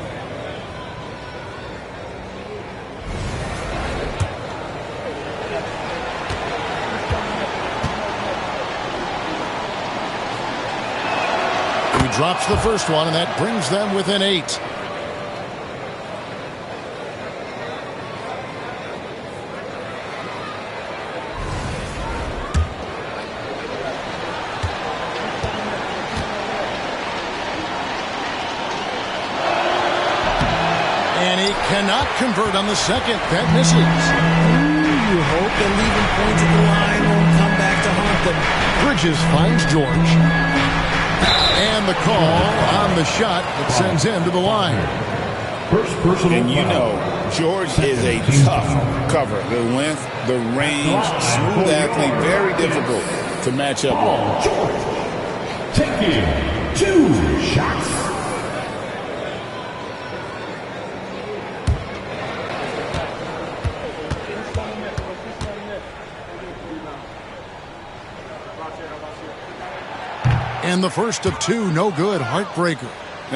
He drops the first one, and that brings them within 8. Cannot convert on the second. That misses. You hope that leaving points at the line won't come back to haunt them. Bridges finds George. And the call on the shot that sends him to the line. First personal And you know, George is a tough cover. The length, the range, smooth athlete, very difficult to match up with. George taking 2 shots. And the first of 2, no good, heartbreaker.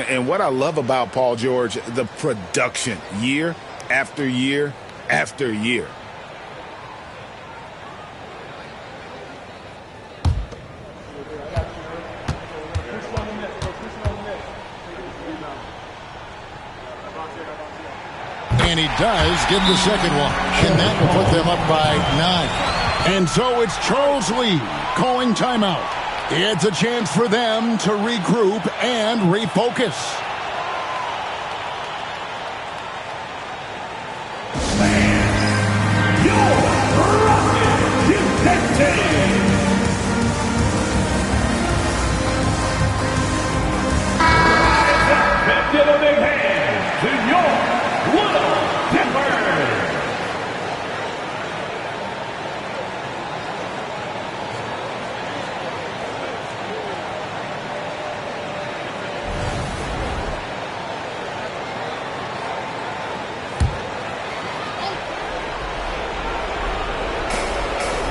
And what I love about Paul George, the production, year after year after year. And he does get the second one. And that will put them up by 9. And so it's Charles Lee calling timeout. It's a chance for them to regroup and refocus. Give a big hand to your Little Denver.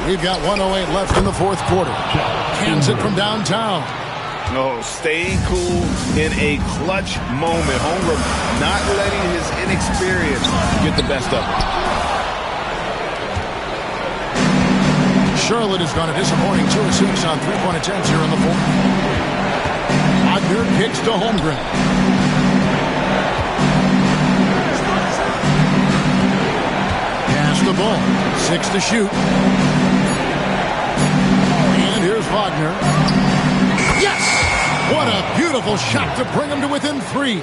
We've got 1:08 left in the fourth quarter. Hands it from downtown. No, staying cool in a clutch moment. Holmgren not letting his inexperience get the best of him. Charlotte has gone a disappointing 2 of 6 on three-point attempts here in the fourth. Wagner kicks to Holmgren. Pass the ball. 6 to shoot. And here's Wagner. Yes! What a beautiful shot to bring him to within 3.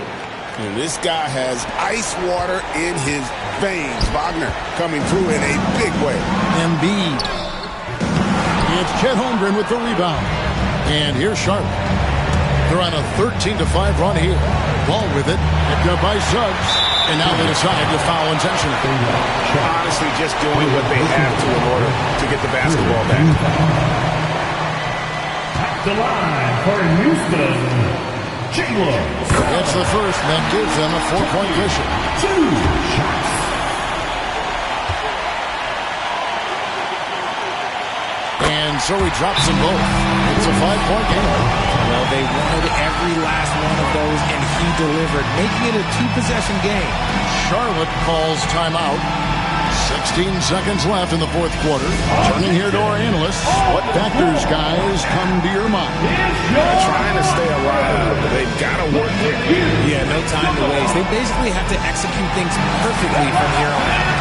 And this guy has ice water in his veins. Wagner coming through in a big way. Embiid. It's Chet Holmgren with the rebound. And here's Charlotte. They're on a 13-5 run here. Ball with it. Picked up by Suggs. And now they decide to foul intentionally. Honestly, just doing what they have to in order to get the basketball back. The line for Houston, Jalen. It's the first, and that gives them a 4-point cushion. 2 shots. And so he drops them both. It's a 5-point game. Well, they wanted every last one of those, and he delivered, making it a 2-possession game. Charlotte calls timeout. 16 seconds left in the fourth quarter. Turning here to our analysts. What factors, guys, come to your mind? Trying to stay alive. They've got to work here. Yeah, no time to waste. They basically have to execute things perfectly from here on out.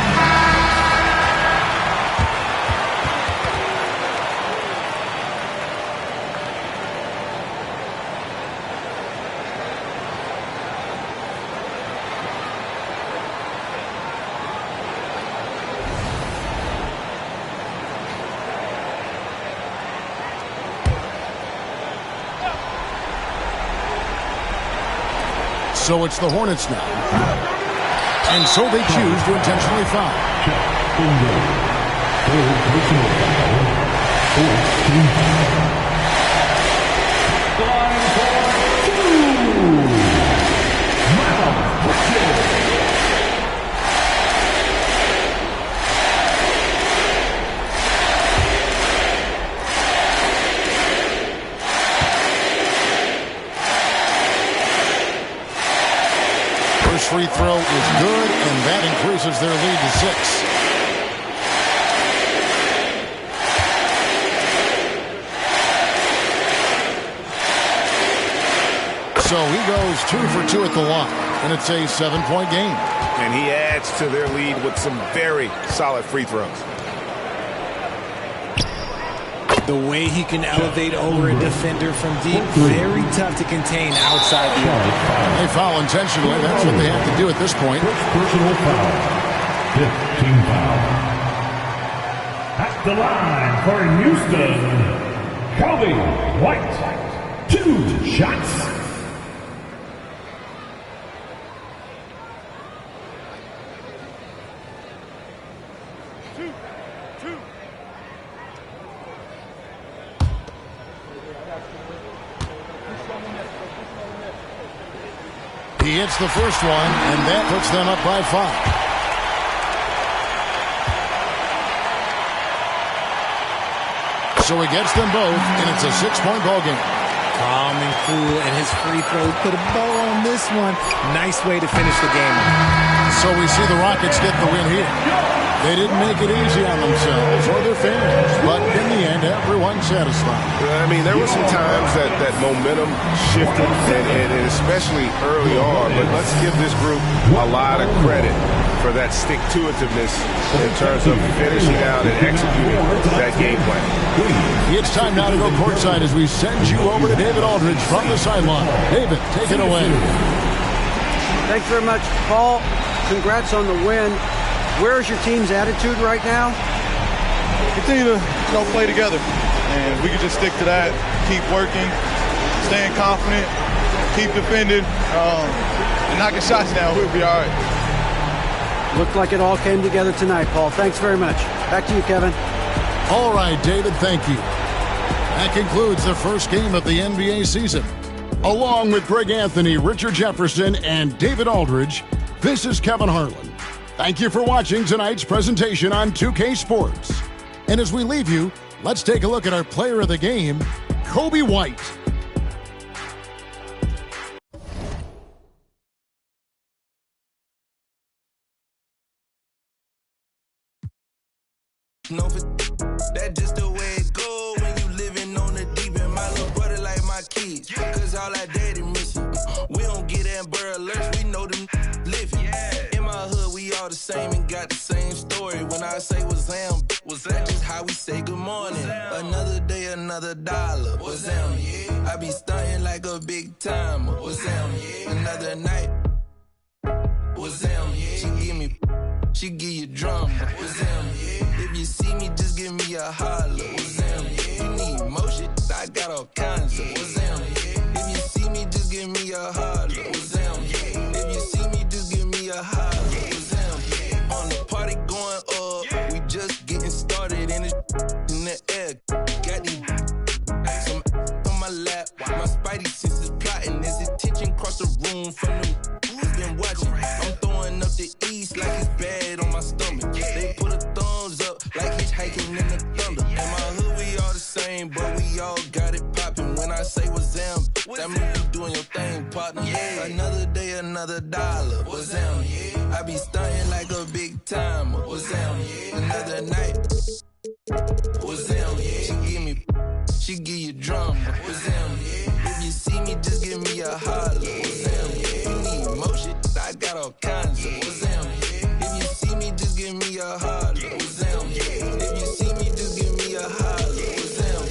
So it's the Hornets now. And so they choose to intentionally foul. First free throw is good, and that increases their lead to 6. So he goes 2 for 2 at the line, and it's a 7-point game. And he adds to their lead with some very solid free throws. The way he can elevate over a defender from deep, very tough to contain outside the arc. They foul intentionally. That's what they have to do at this point. Personal foul. 15 foul. At the line for Houston, Kobe White. 2 shots. He hits the first one, and that puts them up by 5. So he gets them both, and it's a 6-point ball game. Calm and cool, and his free throw put a bow on this one. Nice way to finish the game. So we see the Rockets get the win here. They didn't make it easy on themselves or their fans, but in the end, everyone's satisfied. I mean, there were some times that momentum shifted, and especially early on, but let's give this group a lot of credit for that stick-to-itiveness in terms of finishing out and executing that game plan. It's time now to go courtside as we send you over to David Aldridge from the sideline. David, take it away. Thanks very much, Paul. Congrats on the win. Where's your team's attitude right now? Continue to play together, and we can just stick to that. Keep working, staying confident, keep defending, and knocking shots down. We'll be all right. Looked like it all came together tonight, Paul. Thanks very much. Back to you, Kevin. All right, David, thank you. That concludes the first game of the NBA season. Along with Greg Anthony, Richard Jefferson, and David Aldridge, this is Kevin Harlan. Thank you for watching tonight's presentation on 2K Sports. And as we leave you, let's take a look at our player of the game, Kobe White. No, that's just the way it go when you living on the deep end. My little brother like my kids, cause all our daddy missing. We don't get Amber Alerts, we know them living. In my hood, we all the same and got the same story. When I say was them, was that just how we say good morning? Another day, another dollar. Was them, yeah. I be stunting like a big timer. Was them, yeah. Another night. Was them, yeah. She give you drama. Was them, yeah. If you see me, just give me a holler. Was them, yeah. You need motion, I got all kinds of. Was them, yeah. If you see me, just give me a holler. Was them, yeah. If you see me, just give me a holler. Was them, yeah. On the party going up, we just getting started in the air. Got these some on my lap. My spidey senses plotting. His attention cross the room from them who's been watching. I'm throwing up the east like it's bad on my stomach. They put a thumbs up like hitchhiking in the thunder. In my hood, we all the same, but we all got it popping. When I say what's them, that means you doing your thing, partner. Yeah. Another day, another dollar. What's them? Yeah. I be stunting like a big timer. What's them? Yeah. Another night. What's them? Yeah. She give you drama. What's them? Yeah. If you see me, just give me a holler. What's them? Yeah. You need motion, I got all kinds of. What's them? Yeah. If you see me, just give me a holler. What's them? Yeah. If you see me, just give me a holler. What's them?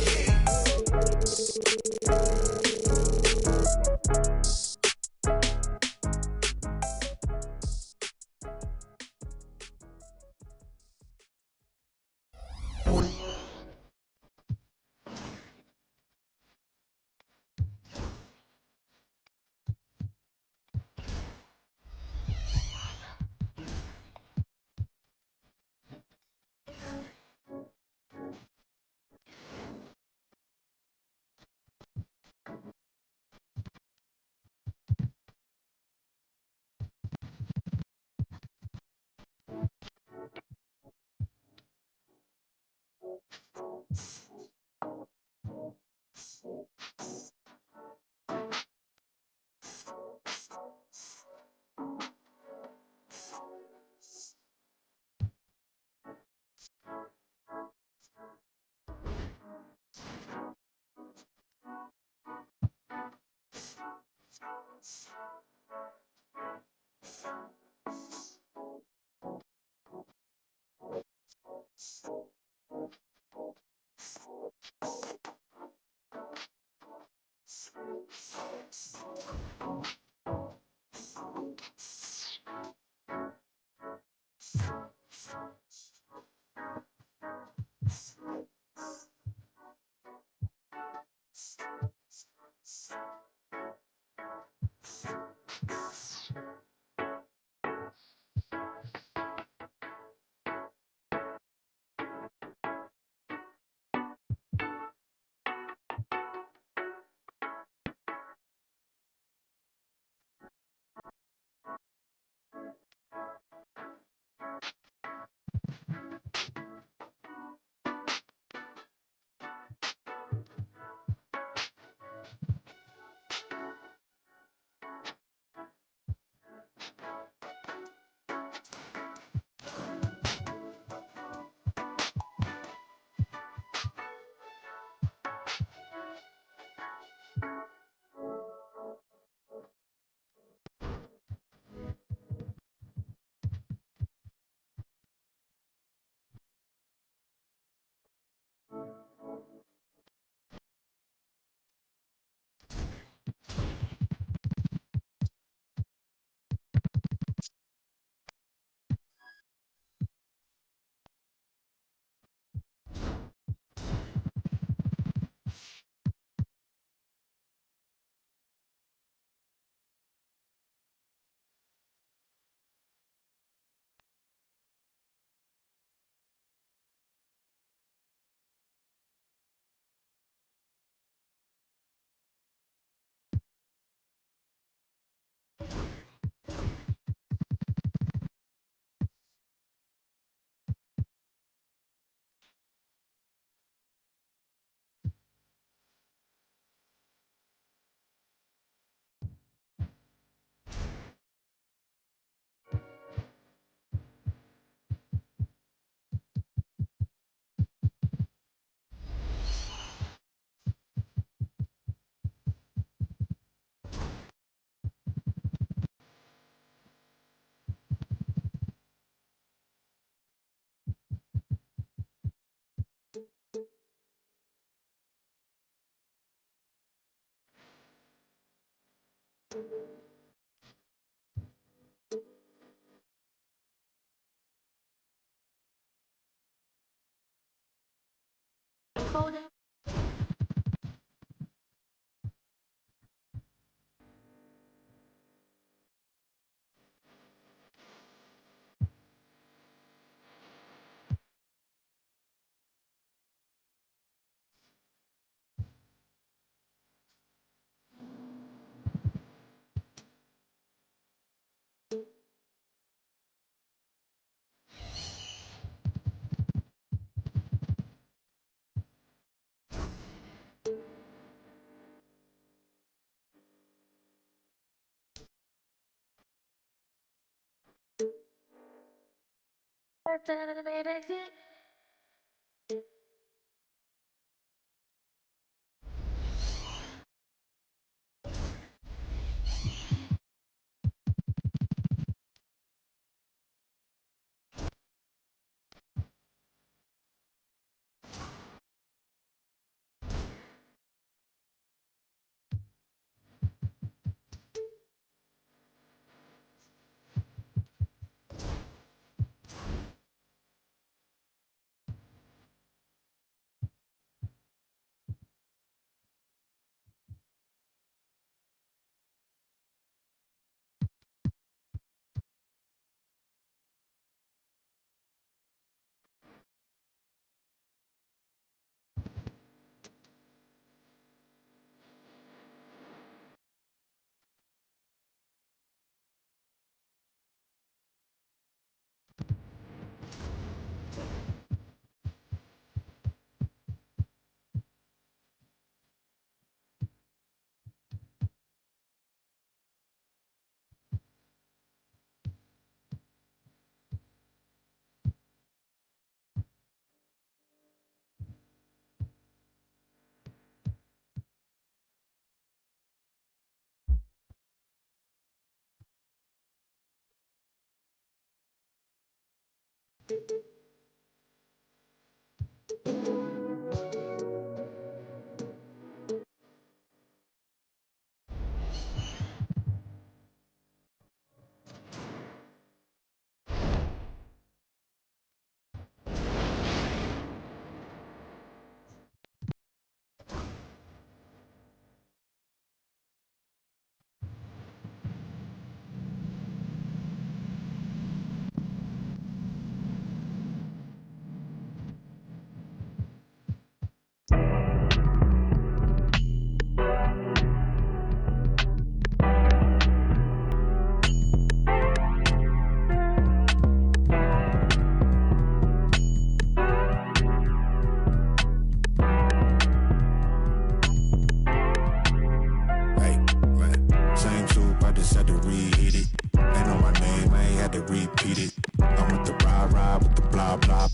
ride with the blah blah.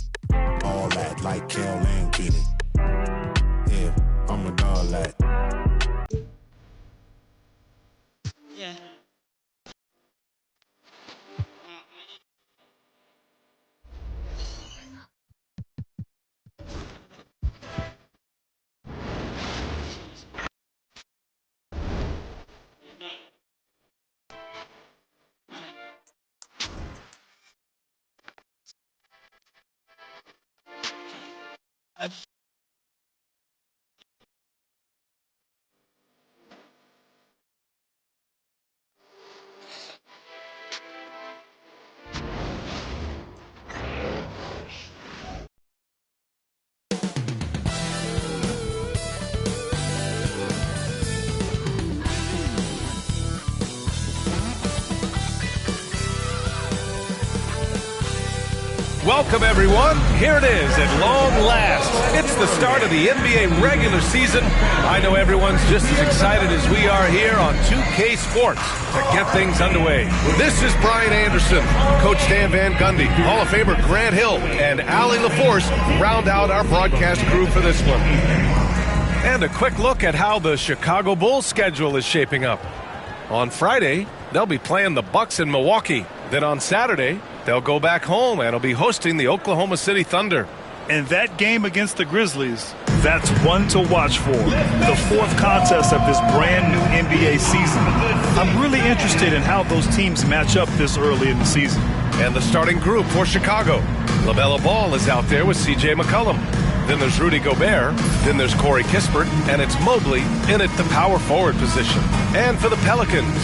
All that like Kel and Kenny. Yeah, I'm with all that. Yeah. Welcome, everyone. Here it is at long last. It's the start of the NBA regular season. I know everyone's just as excited as we are here on 2K Sports to get things underway. This is Brian Anderson, Coach Dan Van Gundy, Hall of Famer Grant Hill, and Allie LaForce round out our broadcast crew for this one. And a quick look at how the Chicago Bulls schedule is shaping up. On Friday, they'll be playing the Bucks in Milwaukee. Then on Saturday, they'll go back home and will be hosting the Oklahoma City Thunder. And that game against the Grizzlies, that's one to watch for. The fourth contest of this brand new NBA season. I'm really interested in how those teams match up this early in the season. And the starting group for Chicago. LaMelo Ball is out there with C.J. McCollum. Then there's Rudy Gobert. Then there's Corey Kispert. And it's Mobley in at the power forward position. And for the Pelicans,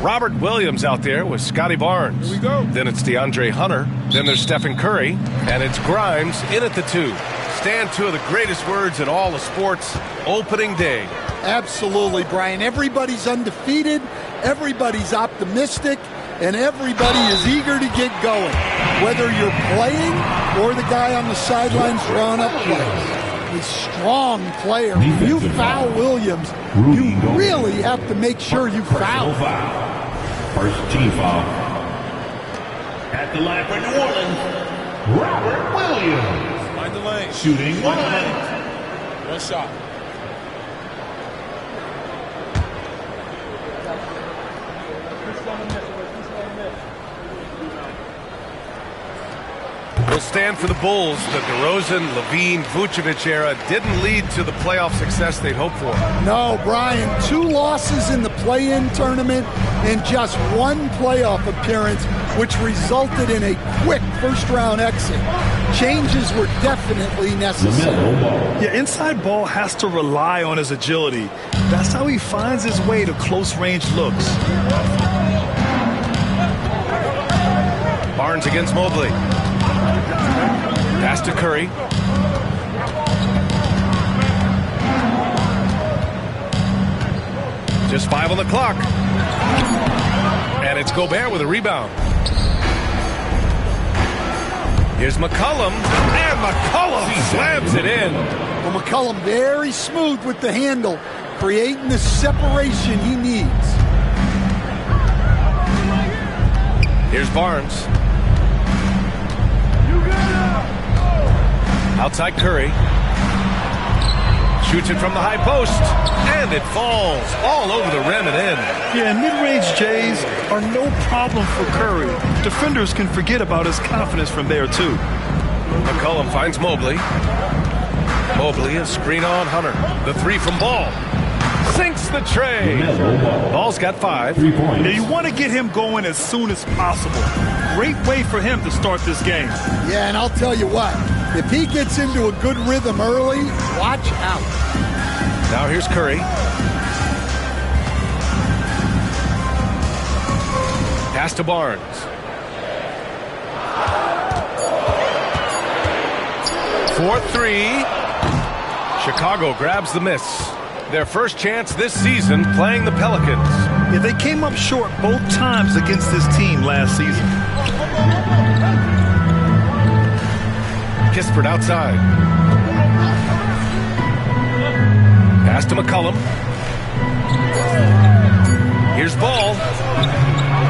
Robert Williams out there with Scotty Barnes. Here we go. Then it's DeAndre Hunter. Then there's Stephen Curry. And it's Grimes in at the 2. Stand two of the greatest words in all of sports, opening day. Absolutely, Brian. Everybody's undefeated. Everybody's optimistic. And everybody is eager to get going. Whether you're playing or the guy on the sidelines drawing up plays. A strong player. If you foul Williams, you really have to make sure you foul. First team foul. At the line for New Orleans, Robert Williams. Mind the lane. Shooting one. One shot. Will stand for the Bulls. The DeRozan, Levine, Vucevic era didn't lead to the playoff success they'd hoped for. No, Brian, 2 losses in the play-in tournament and just 1 playoff appearance, which resulted in a quick first-round exit. Changes were definitely necessary. Yeah, inside ball has to rely on his agility. That's how he finds his way to close-range looks. Barnes against Mobley. Pass to Curry. Just 5 on the clock. And it's Gobert with a rebound. Here's McCollum. And McCollum slams it in. Well, McCollum very smooth with the handle, creating the separation he needs. Here's Barnes. Outside Curry. Shoots it from the high post. And it falls all over the rim and in. Yeah, and mid-range Jays are no problem for Curry. Defenders can forget about his confidence from there, too. McCollum finds Mobley. Mobley, a screen on Hunter. The 3 from Ball. Sinks the tray. Ball's got 5. 3 points. Yeah, you want to get him going as soon as possible. Great way for him to start this game. Yeah, and I'll tell you what. If he gets into a good rhythm early, watch out. Now here's Curry. Pass to Barnes. For 3. Chicago grabs the miss. Their first chance this season playing the Pelicans. Yeah, they came up short both times against this team last season. Kispert outside. Pass to McCollum. Here's Ball.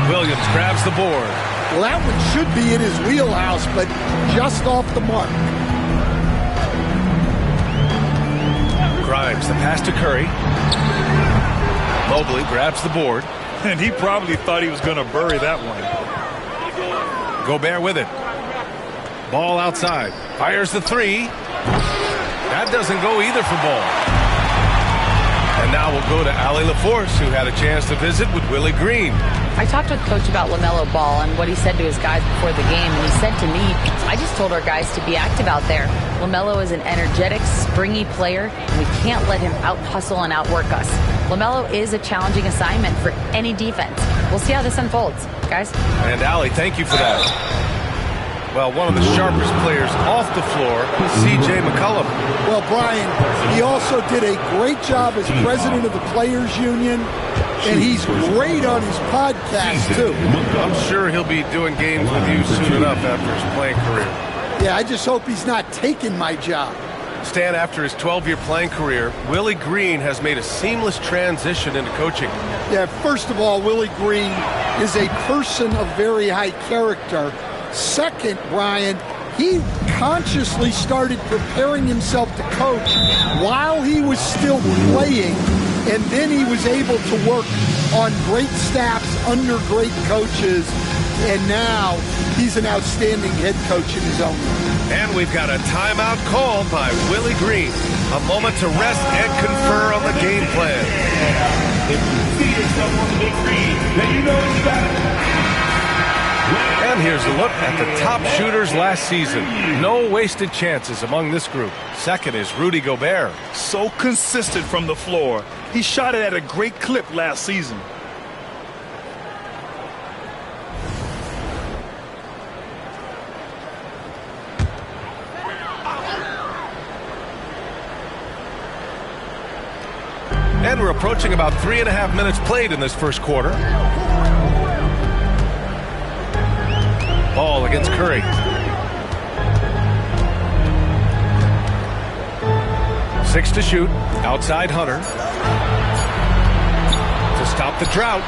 Williams grabs the board. Well, that one should be in his wheelhouse, but just off the mark. Grimes, the pass to Curry. Mobley grabs the board. And he probably thought he was going to bury that one. Gobert with it. Ball outside. Fires the three. That doesn't go either for Ball. And now we'll go to Allie LaForce, who had a chance to visit with Willie Green. I talked with Coach about LaMelo Ball and what he said to his guys before the game, and he said to me, I just told our guys to be active out there. LaMelo is an energetic, springy player, and we can't let him out-hustle and outwork us. LaMelo is a challenging assignment for any defense. We'll see how this unfolds, guys. And Allie, thank you for that. Well, one of the sharpest players off the floor is C.J. McCollum. Well, Brian, he also did a great job as president of the Players Union, and he's great on his podcast, too. I'm sure he'll be doing games with you soon enough after his playing career. Yeah, I just hope he's not taking my job. Stan, after his 12-year playing career, Willie Green has made a seamless transition into coaching. Yeah, first of all, Willie Green is a person of very high character. Second, Brian, he consciously started preparing himself to coach while he was still playing, and then he was able to work on great staffs under great coaches, and now he's an outstanding head coach in his own right. And we've got a timeout called by Willie Green. A moment to rest and confer on the game plan. If you see yourself on the big screen, then you know it's better. And here's a look at the top shooters last season. No wasted chances among this group. Second is Rudy Gobert. So consistent from the floor. He shot it at a great clip last season. And we're approaching about 3.5 minutes played in this first quarter. Ball against Curry. 6 to shoot. Outside Hunter. To stop the drought.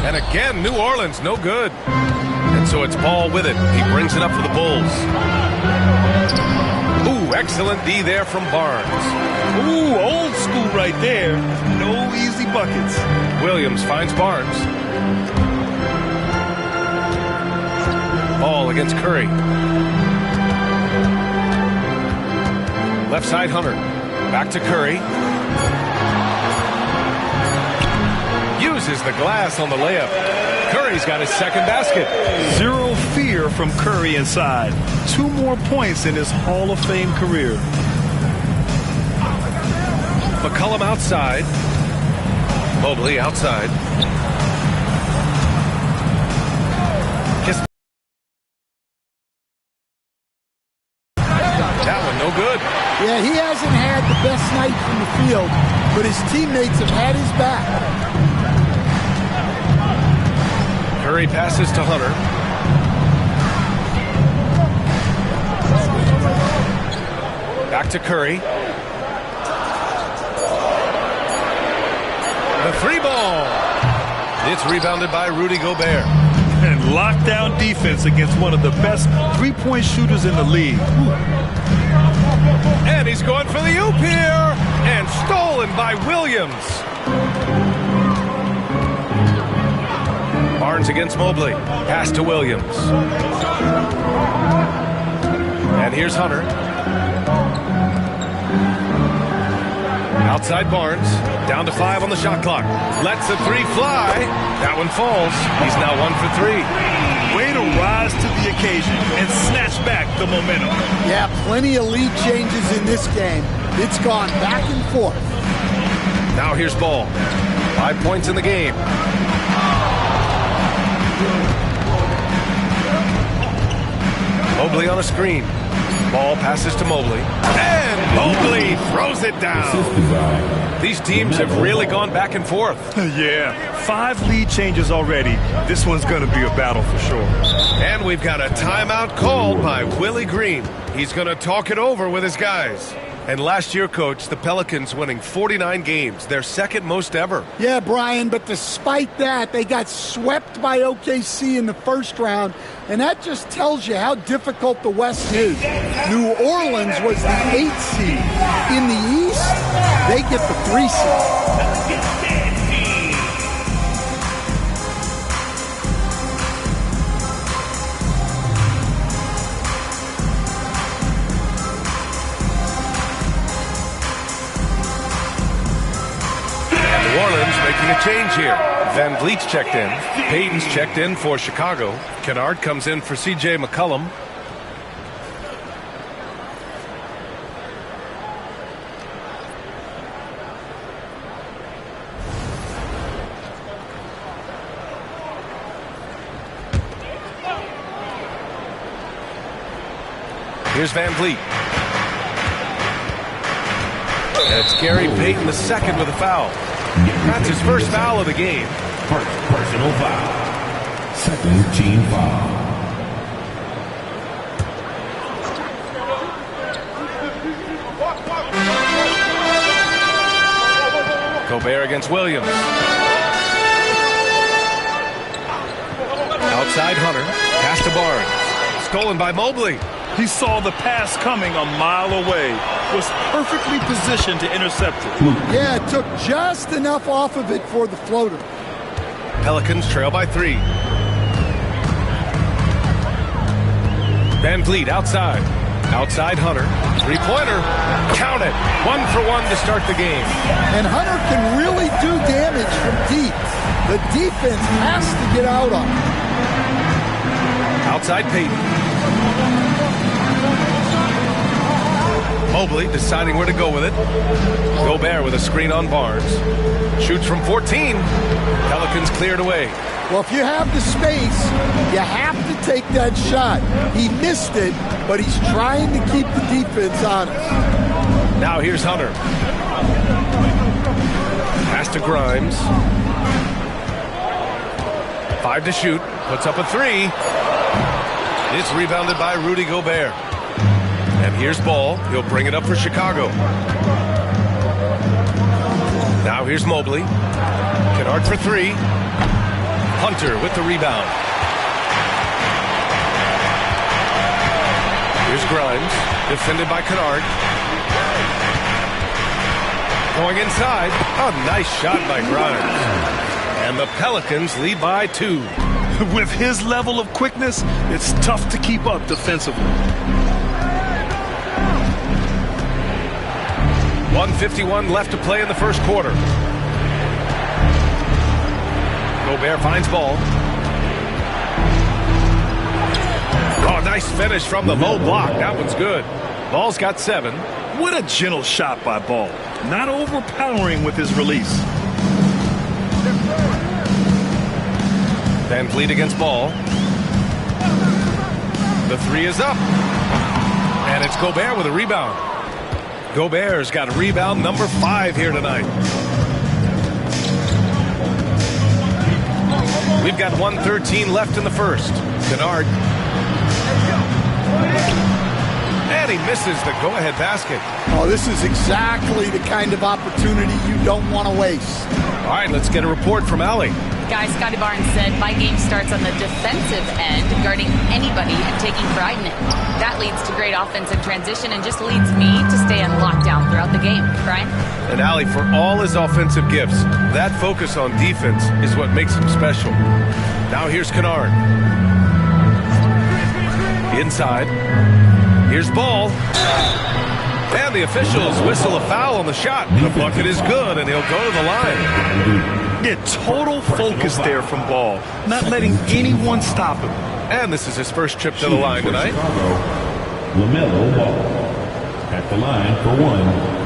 And again, New Orleans, no good. And so it's Ball with it. He brings it up for the Bulls. Ooh, excellent D there from Barnes. Ooh, old school right there. No easy buckets. Williams finds Barnes. Ball against Curry. Left side Hunter. Back to Curry. Uses the glass on the layup. Curry's got his second basket. Zero fear from Curry inside. 2 more points in his Hall of Fame career. McCollum outside. Mobley outside. Good. Yeah, he hasn't had the best night from the field, but his teammates have had his back. Curry passes to Hunter. Back to Curry. The 3-ball. It's rebounded by Rudy Gobert. And lockdown defense against one of the best 3-point shooters in the league. And he's going for the oop here. And stolen by Williams. Barnes against Mobley. Pass to Williams. And here's Hunter. Outside Barnes. Down to 5 on the shot clock. Lets the 3 fly. That one falls. He's now 1 for 3. Way to rise to the occasion and snatch back the momentum. Yeah, plenty of lead changes in this game. It's gone back and forth. Now here's Ball. 5 points in the game. Mobley on a screen. Ball passes to Mobley. And Mobley throws it down. These teams have really gone back and forth. Yeah, 5 lead changes already. This one's going to be a battle for sure. And we've got a timeout called by Willie Green. He's going to talk it over with his guys. And last year, Coach, the Pelicans winning 49 games, their second most ever. Yeah, Brian, but despite that, they got swept by OKC in the first round, and that just tells you how difficult the West is. New Orleans was the 8th seed. In the East, they get the 3 seed. Making a change here. Van Vliet's checked in. Payton's checked in for Chicago. Kennard comes in for C.J. McCollum. Here's Van Vliet. And it's Gary Payton II with a foul. That's his first foul of the game. Personal foul. Second team foul. Gobert against Williams. Outside Hunter. Pass to Barnes. Stolen by Mobley. He saw the pass coming a mile away. Was perfectly positioned to intercept it. Yeah, it took just enough off of it for the floater. Pelicans trail by 3. Van Vliet outside. Outside Hunter. 3-pointer. Count it. 1 for 1 to start the game. And Hunter can really do damage from deep. The defense has to get out on him. Outside Payton. Mobley deciding where to go with it. Gobert with a screen on Barnes. Shoots from 14. Pelicans cleared away. Well, if you have the space, you have to take that shot. He missed it, but he's trying to keep the defense honest. Now here's Hunter. Pass to Grimes. 5 to shoot. Puts up a 3. It's rebounded by Rudy Gobert. And here's Ball. He'll bring it up for Chicago. Now here's Mobley. Kennard for 3. Hunter with the rebound. Here's Grimes. Defended by Kennard. Going inside. A nice shot by Grimes. And the Pelicans lead by 2. With his level of quickness, it's tough to keep up defensively. 1:51 left to play in the first quarter. Gobert finds Ball. Oh, nice finish from the low block. That one's good. Ball's got 7. What a gentle shot by Ball. Not overpowering with his release. Van Vliet against Ball. The 3 is up. And it's Gobert with a rebound. Gobert's got rebound number 5 here tonight. We've got 1:13 left in the first. Kennard. And he misses the go-ahead basket. Oh, this is exactly the kind of opportunity you don't want to waste. All right, let's get a report from Allie. Guys, Scotty Barnes said, my game starts on the defensive end, guarding anybody and taking pride in it. That leads to great offensive transition and just leads me to stay on lockdown throughout the game. Brian? And Allie, for all his offensive gifts, that focus on defense is what makes him special. Now here's Kennard. Inside. Here's Ball. And the officials whistle a foul on the shot. The bucket is good, and he'll go to the line. Yeah, total focus there from Ball. Not letting anyone stop him. And this is his first trip to the line tonight. LaMelo Ball at the line for 1.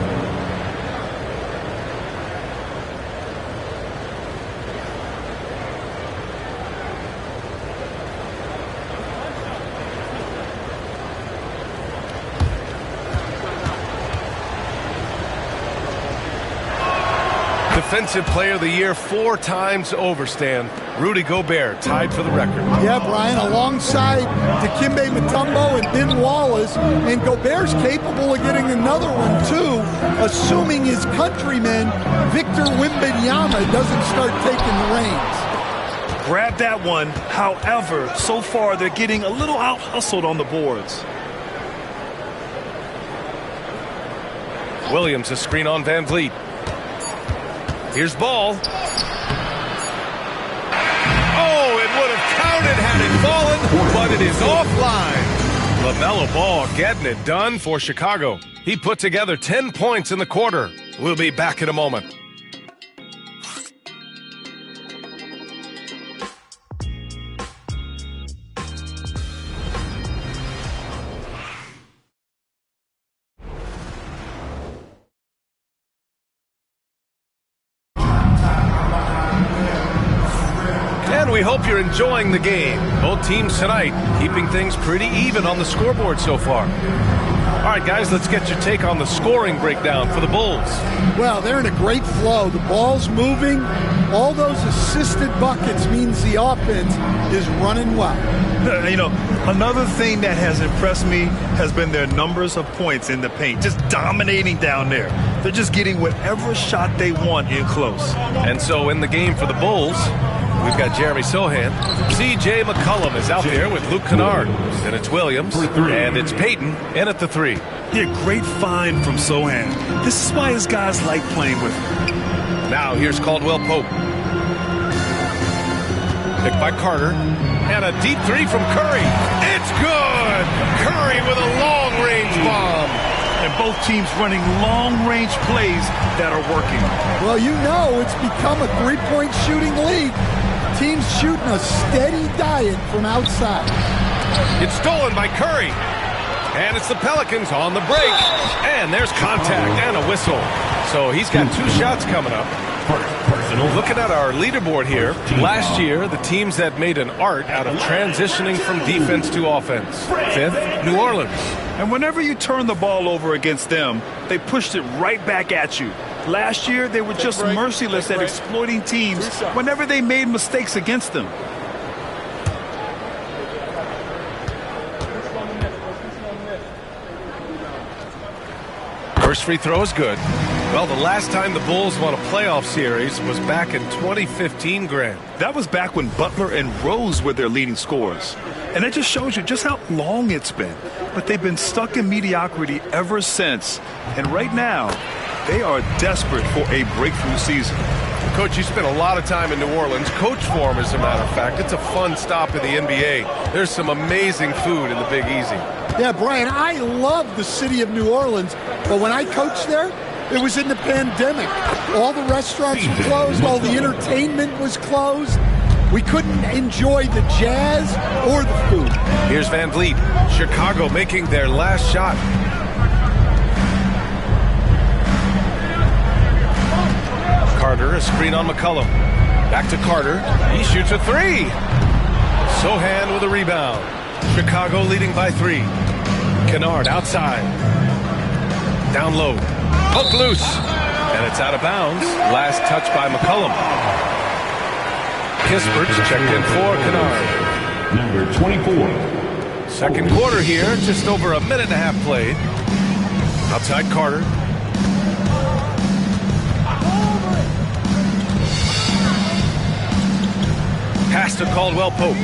Defensive Player of the Year 4 times over, Stan. Rudy Gobert tied for the record. Yeah, Brian, alongside Dikembe Mutombo and Ben Wallace, and Gobert's capable of getting another one too, assuming his countryman Victor Wembanyama doesn't start taking the reins. Grab that one. However, so far they're getting a little out-hustled on the boards. Williams, a screen on Van Vliet. Here's Ball. Oh, it would have counted had it fallen, but it is offline. LaMelo Ball getting it done for Chicago. He put together 10 points in the quarter. We'll be back in a moment. We hope you're enjoying the game. Both teams tonight keeping things pretty even on the scoreboard so far. All right, guys, let's get your take on the scoring breakdown for the Bulls. Well, they're in a great flow. The ball's moving. All those assisted buckets means the offense is running well. You know, another thing that has impressed me has been their numbers of points in the paint, just dominating down there. They're just getting whatever shot they want in close. And so in the game for the Bulls, we've got Jeremy Sohan. C.J. McCollum is out there with Luke Kennard. And it's Williams. And it's Payton in at the 3. Yeah, great find from Sohan. This is why his guys like playing with him. Now here's Caldwell Pope. Picked by Carter. And a deep 3 from Curry. It's good! Curry with a long-range bomb. And both teams running long-range plays that are working. Well, you know it's become a three-point shooting league. Teams shooting a steady diet from outside. It's stolen by Curry. And it's the Pelicans on the break. And there's contact and a whistle. So he's got 2 shots coming up. Looking at our leaderboard here, last year, the teams that made an art out of transitioning from defense to offense. 5th, New Orleans. And whenever you turn the ball over against them, they pushed it right back at you. Last year, they were just merciless at exploiting teams whenever they made mistakes against them. First free throw is good. Well, the last time the Bulls won a playoff series was back in 2015, Grant. That was back when Butler and Rose were their leading scorers. And it just shows you just how long it's been. But they've been stuck in mediocrity ever since. And right now, they are desperate for a breakthrough season. Coach, you spent a lot of time in New Orleans. Coach for him, as a matter of fact. It's a fun stop in the NBA. There's some amazing food in the Big Easy. Yeah, Brian, I love the city of New Orleans. But when I coached there, it was in the pandemic. All the restaurants were closed. All the entertainment was closed. We couldn't enjoy the jazz or the food. Here's Van Vliet. Chicago making their last shot. Carter, a screen on McCollum. Back to Carter. He shoots a 3. Sohan with a rebound. Chicago leading by 3. Kennard outside. Down low. Hook loose. And it's out of bounds. Last touch by McCollum. Kispert's checked in for Kennard. Number 24. Second quarter here. Just over a minute and a half played. Outside Carter. Pass to Caldwell Pope.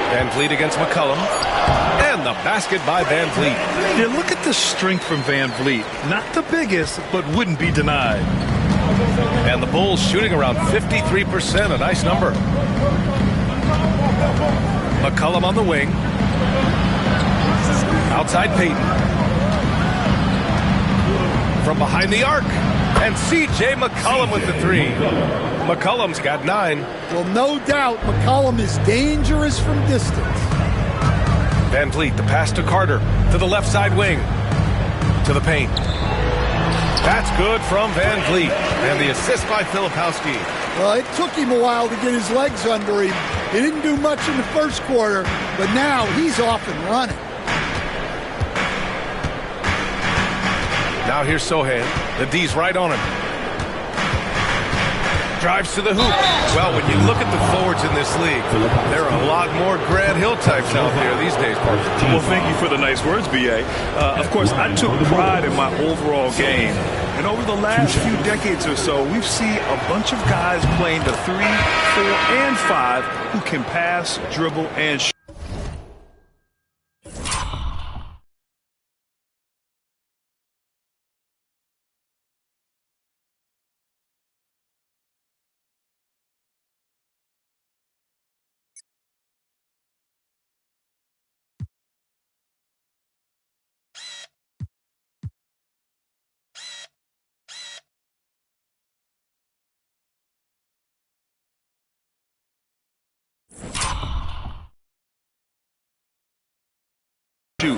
Van Vliet against McCollum. And the basket by Van Vliet. Yeah, look at the strength from Van Vliet. Not the biggest, but wouldn't be denied. And the Bulls shooting around 53%, a nice number. McCollum on the wing. Outside Payton. From behind the arc. And C.J. McCollum with the 3. McCollum's got 9. Well, no doubt McCollum is dangerous from distance. Van Vliet, the pass to Carter. To the left side wing. To the paint. That's good from Van Vliet. And the assist by Filipowski. Well, it took him a while to get his legs under him. He didn't do much in the first quarter, but now he's off and running. Now here's Sohan. The D's right on him. Drives to the hoop. Well, when you look at the forwards in this league, there are a lot more Grant Hill types out there these days, Parker. Well, thank you for the nice words, B.A. Of course, I took pride in my overall game. And over the last few decades or so, we've seen a bunch of guys playing the 3, 4, and 5 who can pass, dribble, and shoot.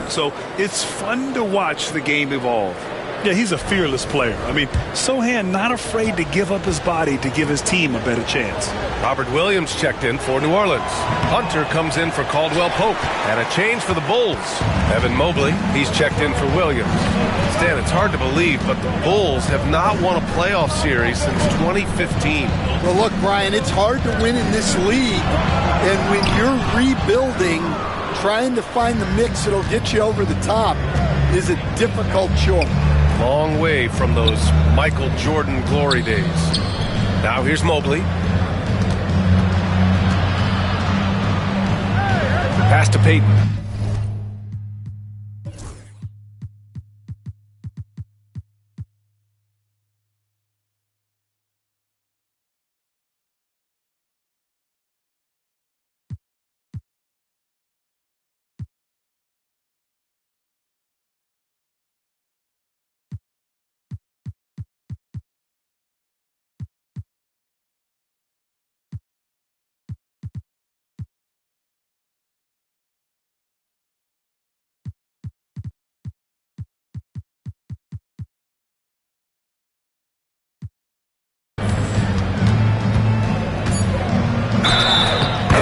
So it's fun to watch the game evolve. Yeah, he's a fearless player. I mean, Sohan not afraid to give up his body to give his team a better chance. Robert Williams checked in for New Orleans. Hunter comes in for Caldwell Pope. And a change for the Bulls. Evan Mobley, he's checked in for Williams. Stan, it's hard to believe, but the Bulls have not won a playoff series since 2015. Well, look, Brian, it's hard to win in this league. And when you're rebuilding, trying to find the mix that'll get you over the top is a difficult chore. Long way from those Michael Jordan glory days. Now here's Mobley. Pass to Peyton.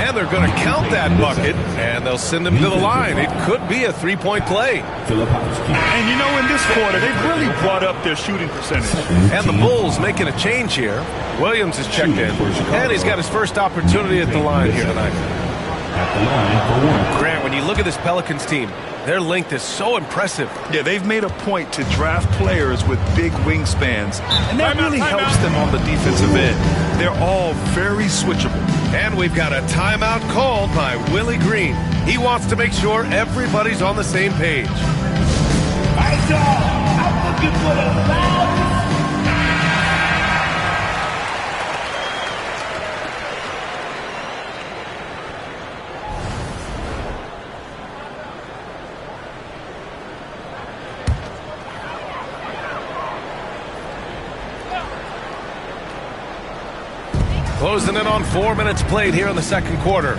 They're going to count that bucket, and they'll send him to the line. It could be a three-point play. And you know, in this quarter, they've really brought up their shooting percentage. And the Bulls making a change here. Williams is checked in, and he's got his first opportunity at the line here tonight. Grant, when you look at this Pelicans team, their length is so impressive. Yeah, they've made a point to draft players with big wingspans, and that really helps them on the defensive end. They're all very switchable. And we've got a timeout called by Willie Green. He wants to make sure everybody's on the same page. All right, y'all, I'm looking for the loudest. Closing in on 4 minutes played here in the second quarter.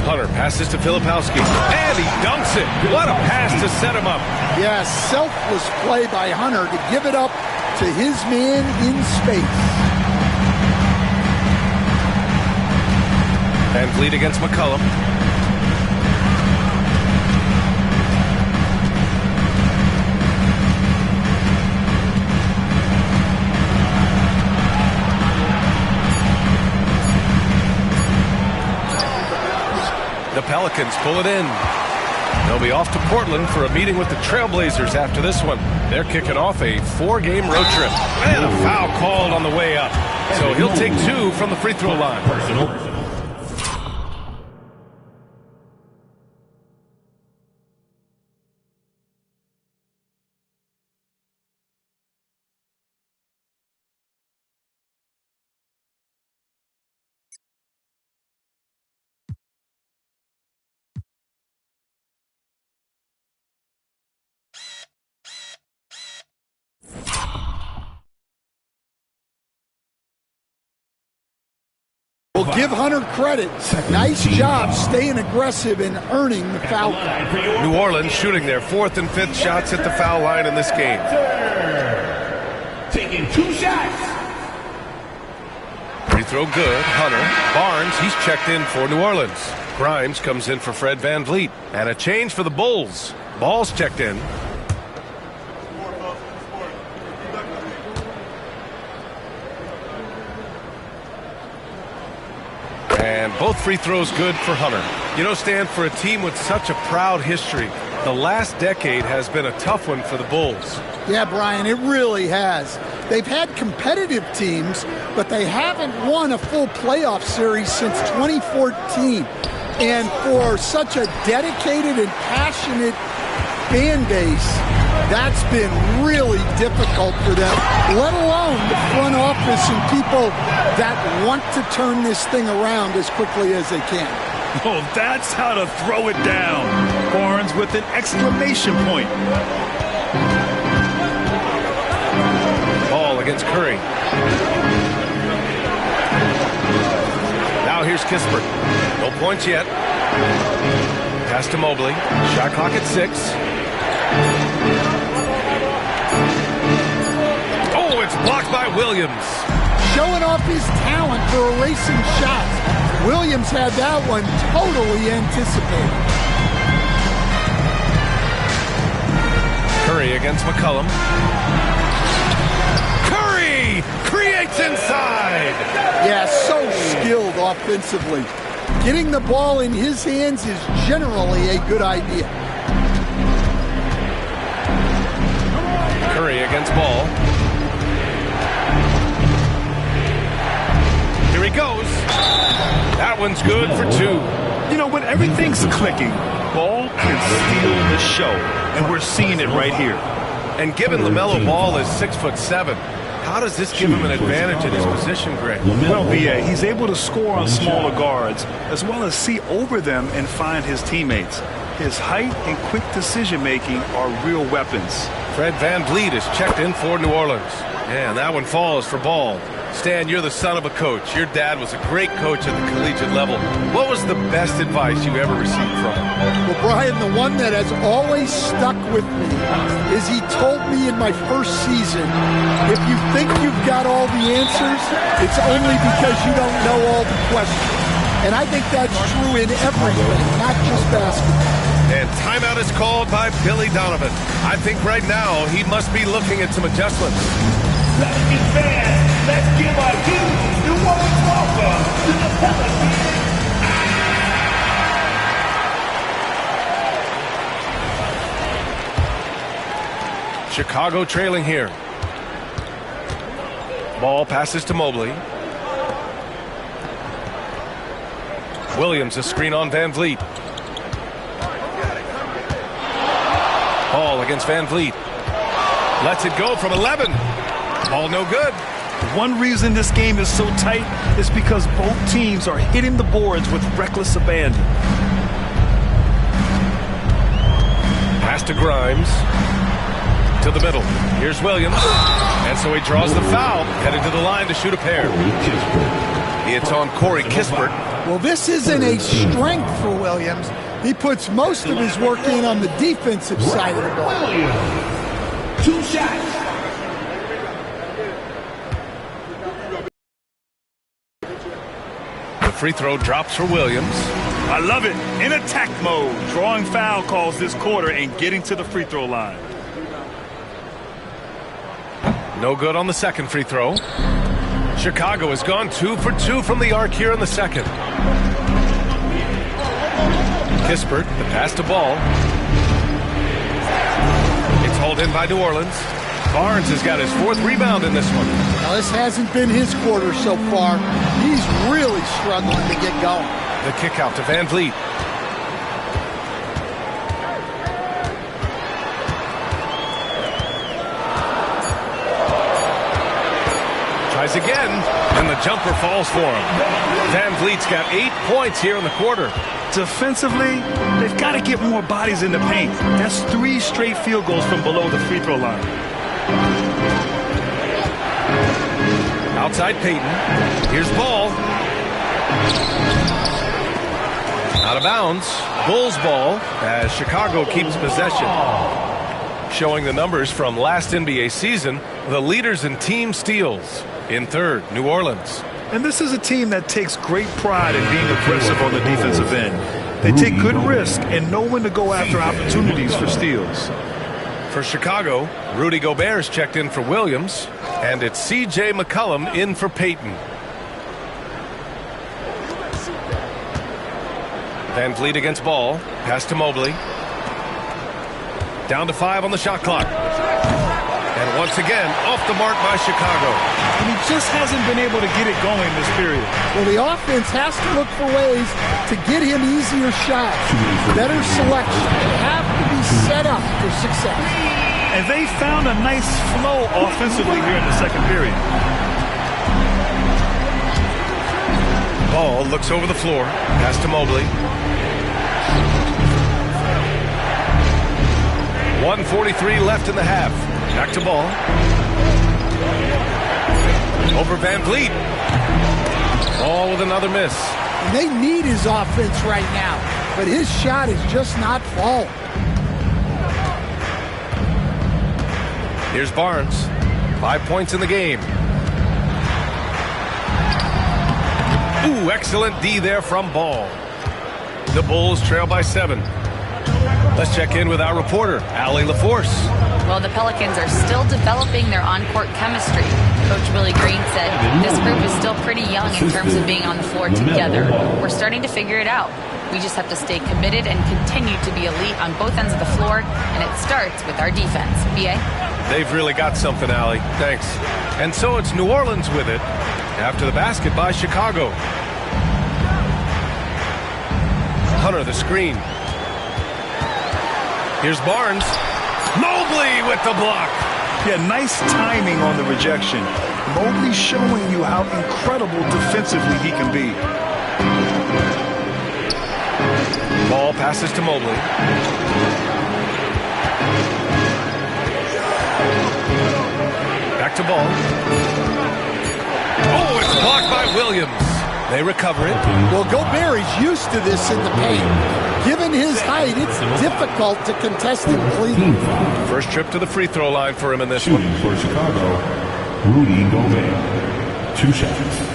Hunter passes to Filipowski, and he dunks it. What a pass to set him up. Yeah, selfless play by Hunter to give it up to his man in space. Van Vliet against McCollum. The Pelicans pull it in. They'll be off to Portland for a meeting with the Trailblazers after this one. They're kicking off a 4-game road trip. And a foul called on the way up. So he'll take 2 from the free throw line. Well, give Hunter credit. Nice job staying aggressive and earning the foul. New Orleans shooting their 4th and 5th shots at the foul line in this game. Taking 2 shots. Free throw good. Hunter. Barnes, he's checked in for New Orleans. Grimes comes in for Fred Van Vliet. And a change for the Bulls. Ball's checked in. And both free throws good for Hunter. You know, Stan, for a team with such a proud history, the last decade has been a tough one for the Bulls. Yeah, Brian, it really has. They've had competitive teams, but they haven't won a full playoff series since 2014. And for such a dedicated and passionate fan base, that's been really difficult for them, let alone the front office and people that want to turn this thing around as quickly as they can. Oh, that's how to throw it down. Barnes with an exclamation point. Ball against Curry. Now here's Kispert. No points yet. Pass to Mobley. Shot clock at 6. Oh, it's blocked by Williams. Showing off his talent for erasing shots. Williams had that one totally anticipated. Curry against McCollum. Curry creates inside. Yeah, so skilled offensively. Getting the ball in his hands is generally a good idea. Curry against Ball. Here he goes. That one's good for 2. You know, when everything's clicking, Ball can steal the show, and we're seeing it right here. And given LaMelo Ball is 6'7", how does this give him an advantage in his position, Greg? Well, B.A., he's able to score on smaller guards, as well as see over them and find his teammates. His height and quick decision-making are real weapons. Fred VanVleet is checked in for New Orleans. And that one falls for Ball. Stan, you're the son of a coach. Your dad was a great coach at the collegiate level. What was the best advice you ever received from him? Well, Brian, the one that has always stuck with me is he told me in my first season, if you think you've got all the answers, it's only because you don't know all the questions. And I think that's true in everything, not just basketball. And timeout is called by Billy Donovan. I think right now he must be looking at some adjustments. Let's get fans. Let's give a huge New Orleans welcome to the Pelicans. Chicago trailing here. Ball passes to Mobley. Williams a screen on VanVleet. Ball against VanVleet. Lets it go from 11. Ball no good. One reason this game is so tight is because both teams are hitting the boards with reckless abandon. Pass to Grimes. To the middle. Here's Williams. And so he draws the foul. Headed to the line to shoot a pair. It's on Corey Kispert. Well, this isn't a strength for Williams. He puts most of his work in on the defensive side of the ball. 2 shots. The free throw drops for Williams. I love it. In attack mode. Drawing foul calls this quarter and getting to the free throw line. No good on the second free throw. Chicago has gone 2 for 2 from the arc here in the second. Kispert, the pass to Ball. It's hauled in by New Orleans. Barnes has got his 4th rebound in this one. Now, this hasn't been his quarter so far. He's really struggling to get going. The kick out to VanVleet. Tries again, and the jumper falls for him. VanVleet's got 8 points here in the quarter. Defensively, they've got to get more bodies in the paint. That's 3 straight field goals from below the free throw line. Outside Payton. Here's Ball. Out of bounds. Bulls ball as Chicago keeps possession. Showing the numbers from last NBA season, the leaders in team steals. In third, New Orleans. And this is a team that takes great pride in being aggressive on the defensive end. They take good risk and know when to go after opportunities for steals. For Chicago, Rudy Gobert's checked in for Williams, and it's C.J. McCollum in for Payton. Van Vliet against ball. Pass to Mobley. Down to 5 on the shot clock. And once again, off the mark by Chicago. And he just hasn't been able to get it going this period. Well, the offense has to look for ways to get him easier shots, better selection. They have to be set up for success. And they found a nice flow offensively here in the second period. Ball looks over the floor. Pass to Mobley. 1:43 left in the half. Back to ball. Over Van Vliet. Ball with another miss. And they need his offense right now, but his shot is just not falling. Here's Barnes. 5 points in the game. Ooh, excellent D there from Ball. The Bulls trail by 7. Let's check in with our reporter, Allie LaForce. Well, the Pelicans are still developing their on-court chemistry. Coach Willie Green said this group is still pretty young in terms of being on the floor together. We're starting to figure it out. We just have to stay committed and continue to be elite on both ends of the floor, and it starts with our defense. B.A.? They've really got something, Allie. Thanks. And so it's New Orleans with it after the basket by Chicago. Hunter the screen. Here's Barnes. Mobley with the block. Yeah, nice timing on the rejection. Mobley showing you how incredible defensively he can be. Ball passes to Mobley. Back to Ball. Oh, it's blocked by Williams. They recover it. Well, Gobert is used to this in the paint. Given his height, it's difficult to contest him clean. First trip to the free throw line for him in this one. Shooting for Chicago, Rudy Gobert. 2 shots.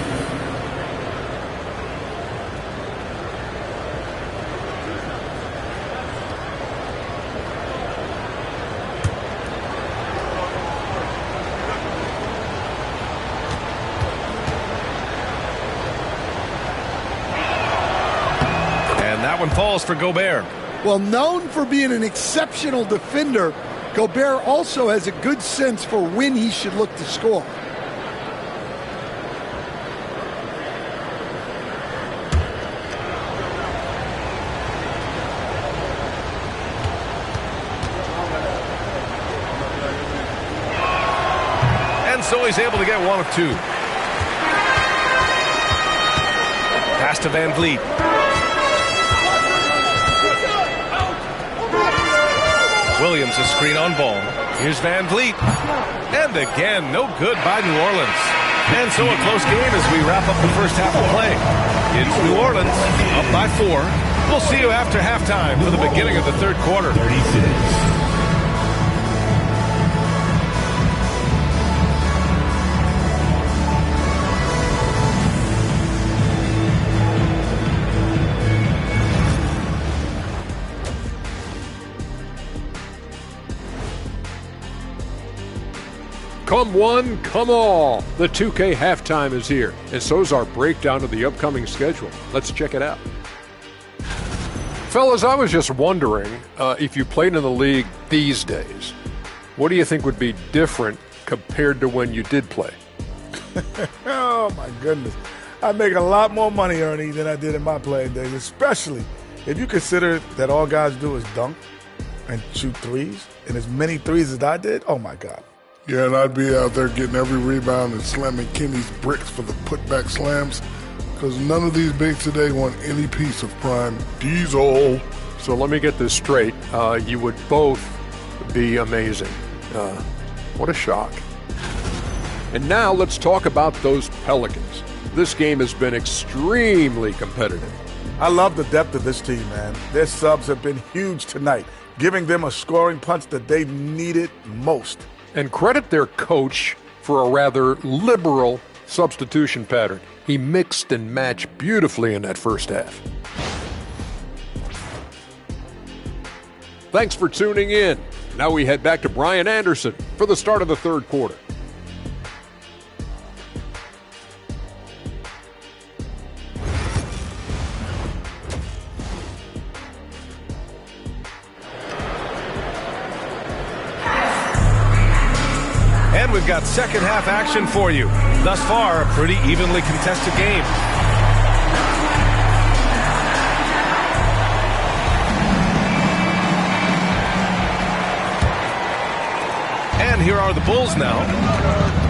Falls for Gobert. Well, known for being an exceptional defender, Gobert also has a good sense for when he should look to score. And so he's able to get 1 of 2. Pass to Van Vliet. Williams a screen on Ball. Here's Van Vliet. And again, no good by New Orleans. And so a close game as we wrap up the first half of play. It's New Orleans up by 4. We'll see you after halftime for the beginning of the third quarter. 36. Come one, come all. The 2K halftime is here, and so's our breakdown of the upcoming schedule. Let's check it out. Fellas, I was just wondering if you played in the league these days, what do you think would be different compared to when you did play? Oh, my goodness. I make a lot more money, Ernie, than I did in my playing days, especially if you consider that all guys do is dunk and shoot threes, and as many threes as I did, oh, my God. Yeah, and I'd be out there getting every rebound and slamming Kenny's bricks for the putback slams because none of these bigs today want any piece of prime diesel. So let me get this straight. You would both be amazing. What a shock. And now let's talk about those Pelicans. This game has been extremely competitive. I love the depth of this team, man. Their subs have been huge tonight, giving them a scoring punch that they needed most. And credit their coach for a rather liberal substitution pattern. He mixed and matched beautifully in that first half. Thanks for tuning in. Now we head back to Brian Anderson for the start of the third quarter. And we've got second half action for you. Thus far, a pretty evenly contested game. And here are the Bulls now.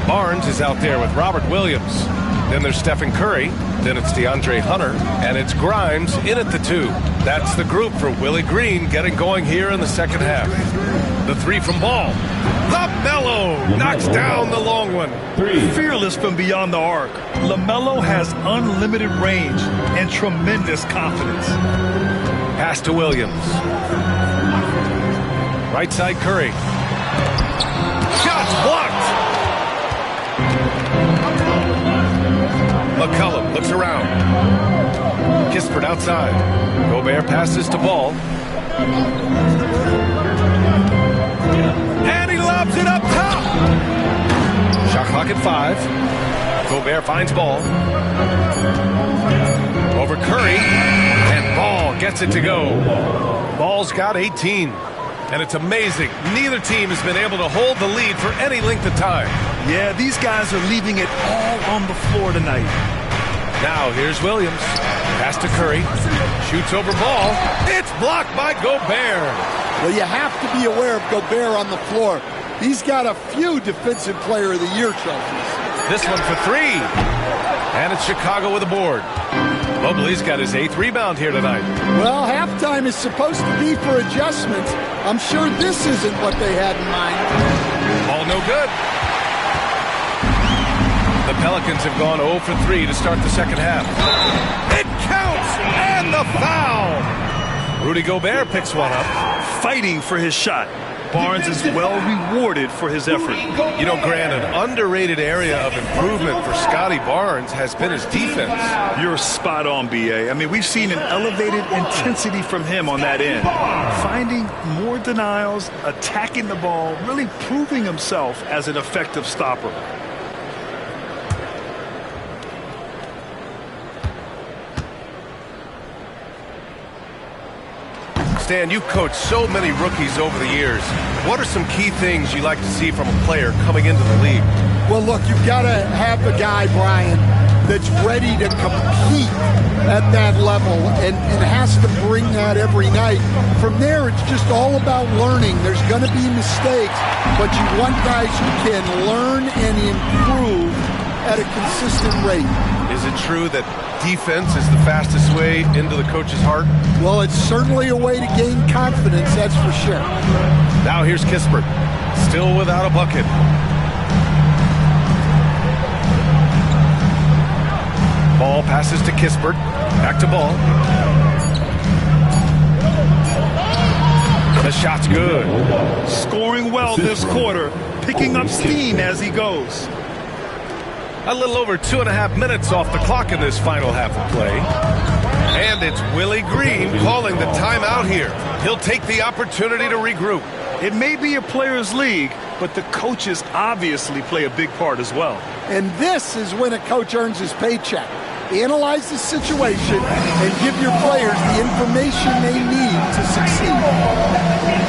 Barnes is out there with Robert Williams. Then there's Stephen Curry. Then it's DeAndre Hunter. And it's Grimes in at the 2. That's the group for Willie Green getting going here in the second half. The 3 from Ball. LaMelo knocks down the long one. Fearless from beyond the arc. LaMelo has unlimited range and tremendous confidence. Pass to Williams. Right side Curry. Shots blocked. McCollum looks around. Kispert outside. Gobert passes to Ball. And he lobs it up top. Shot clock at 5. Gobert finds Ball. Over Curry. And Ball gets it to go. Ball's got 18. And it's amazing. Neither team has been able to hold the lead for any length of time. Yeah, these guys are leaving it all on the floor tonight. Now here's Williams. Pass to Curry. Shoots over Ball. It's blocked by Gobert. Well, you have to be aware of Gobert on the floor. He's got a few Defensive Player of the Year trophies. This one for 3. And it's Chicago with a board. Mobley's got his 8th rebound here tonight. Well, halftime is supposed to be for adjustments. I'm sure this isn't what they had in mind. All no good. The Pelicans have gone 0 for 3 to start the second half. It counts! And the foul! Rudy Gobert picks one up. Fighting for his shot. Barnes is well rewarded for his effort. You know, Grant, an underrated area of improvement for Scotty Barnes has been his defense. You're spot on, B.A. I mean, we've seen an elevated intensity from him on that end. Finding more denials, attacking the ball, really proving himself as an effective stopper. Stan, you've coached so many rookies over the years. What are some key things you like to see from a player coming into the league? Well, look, you've got to have a guy, Brian, that's ready to compete at that level and has to bring that every night. From there, it's just all about learning. There's going to be mistakes, but you want guys who can learn and improve at a consistent rate. Is it true that defense is the fastest way into the coach's heart? Well, it's certainly a way to gain confidence, that's for sure. Now here's Kispert, still without a bucket. Ball passes to Kispert, back to Ball. The shot's good. Scoring well this quarter, picking up steam as he goes. A little over 2.5 minutes off the clock in this final half of play. And it's Willie Green calling the timeout here. He'll take the opportunity to regroup. It may be a players' league, but the coaches obviously play a big part as well. And this is when a coach earns his paycheck. Analyze the situation and give your players the information they need to succeed.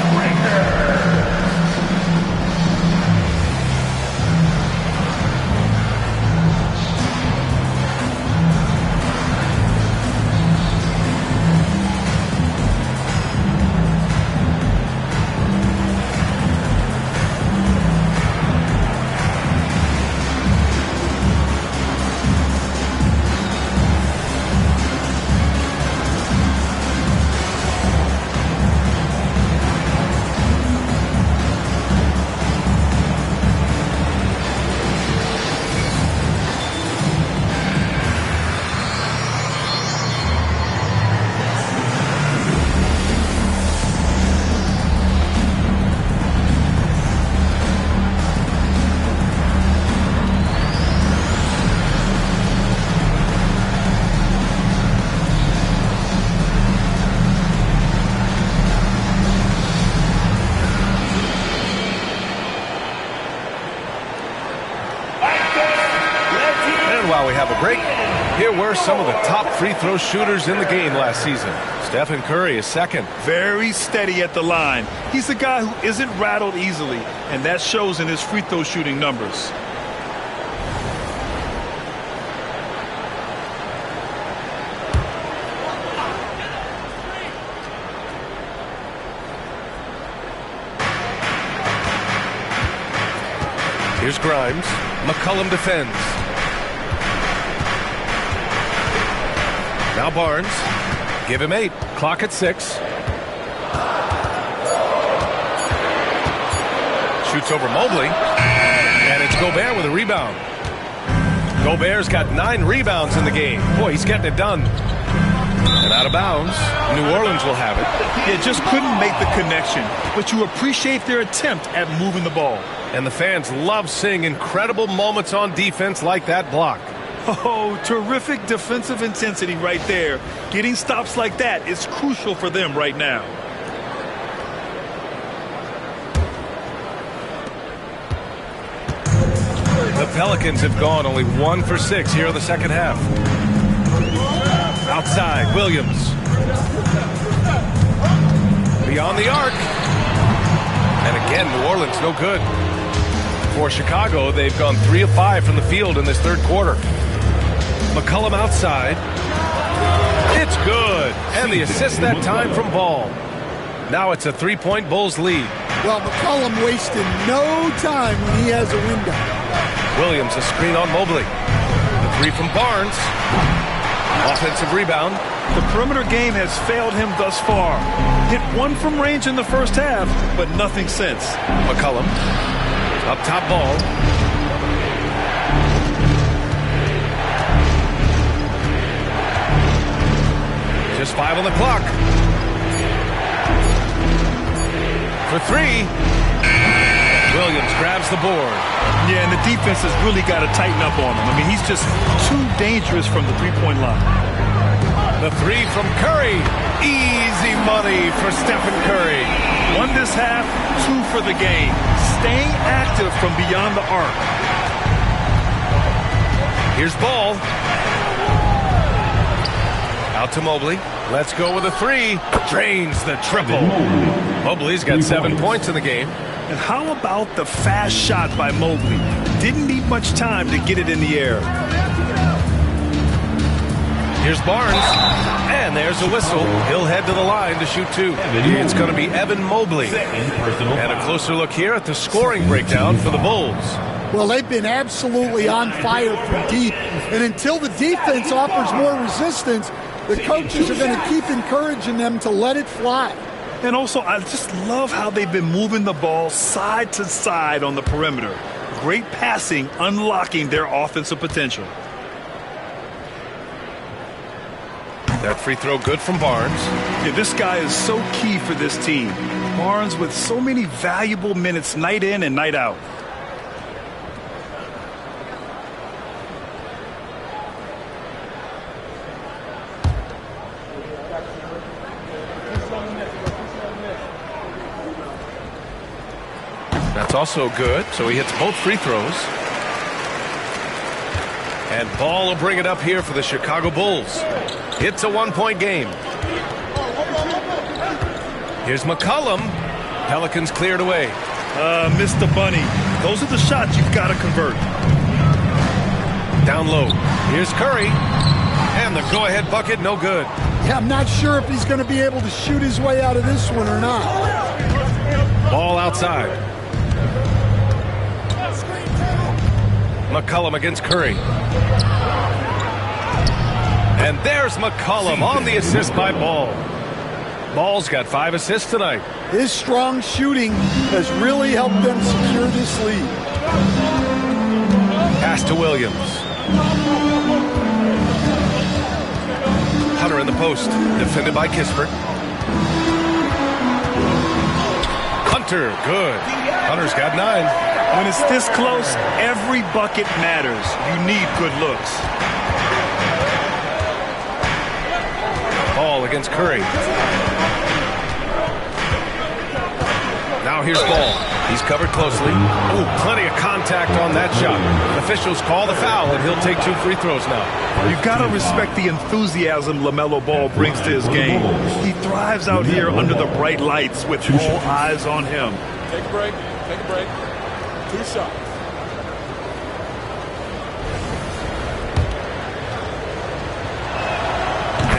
were some of the top free throw shooters in the game last season. Stephen Curry is second. Very steady at the line. He's a guy who isn't rattled easily, and that shows in his free throw shooting numbers. Here's Grimes. McCollum defends. Now Barnes. Give him 8. Clock at 6. Shoots over Mobley. And it's Gobert with a rebound. Gobert's got 9 rebounds in the game. Boy, he's getting it done. And out of bounds. New Orleans will have it. Yeah, just couldn't make the connection. But you appreciate their attempt at moving the ball. And the fans love seeing incredible moments on defense like that block. Oh, terrific defensive intensity right there. Getting stops like that is crucial for them right now. The Pelicans have gone only 1 for 6 here in the second half. Outside, Williams. Beyond the arc. And again, New Orleans no good. For Chicago, they've gone 3 of 5 from the field in this third quarter. McCollum outside. It's good. And the assist that time from Ball. Now it's a 3-point Bulls lead. Well, McCollum wasted no time when he has a window. Williams, a screen on Mobley. The 3 from Barnes. Offensive rebound. The perimeter game has failed him thus far. Hit 1 from range in the first half, but nothing since. McCollum. Up top Ball. Just 5 on the clock. For 3. Williams grabs the board. Yeah, and the defense has really got to tighten up on him. I mean, he's just too dangerous from the three-point line. The 3 from Curry. Easy money for Stephen Curry. 1 this half, 2 for the game. Staying active from beyond the arc. Here's Ball. Out to Mobley. Let's go with a 3. Drains the triple. Mobley's got 7 points in the game. And how about the fast shot by Mobley? Didn't need much time to get it in the air. Here's Barnes. And there's a whistle. He'll head to the line to shoot 2. It's going to be Evan Mobley. And a closer look here at the scoring breakdown for the Bulls. Well, they've been absolutely on fire from deep. And until the defense offers more resistance, the coaches are going to keep encouraging them to let it fly. And also, I just love how they've been moving the ball side to side on the perimeter. Great passing, unlocking their offensive potential. That free throw good from Barnes. Yeah, this guy is so key for this team. Barnes with so many valuable minutes night in and night out. That's also good, so he hits both free throws. And Ball will bring it up here for the Chicago Bulls. It's a 1-point game. Here's McCollum. Pelicans cleared away. Mr. Bunny. Those are the shots you've got to convert. Down low. Here's Curry. And the go-ahead bucket, no good. Yeah, I'm not sure if he's going to be able to shoot his way out of this one or not. Ball outside. McCollum against Curry. And there's McCollum on the assist by Ball. Ball's got 5 assists tonight. His strong shooting has really helped them secure this lead. Pass to Williams. Hunter in the post. Defended by Kispert. Hunter, good. Hunter's got 9. When it's this close, every bucket matters. You need good looks. Ball against Curry. Now here's Ball. He's covered closely. Ooh, plenty of contact on that shot. Officials call the foul, and he'll take 2 free throws now. You've got to respect the enthusiasm LaMelo Ball brings to his game. He thrives out here under the bright lights with all eyes on him. Take a break. Take a break. 2 shots.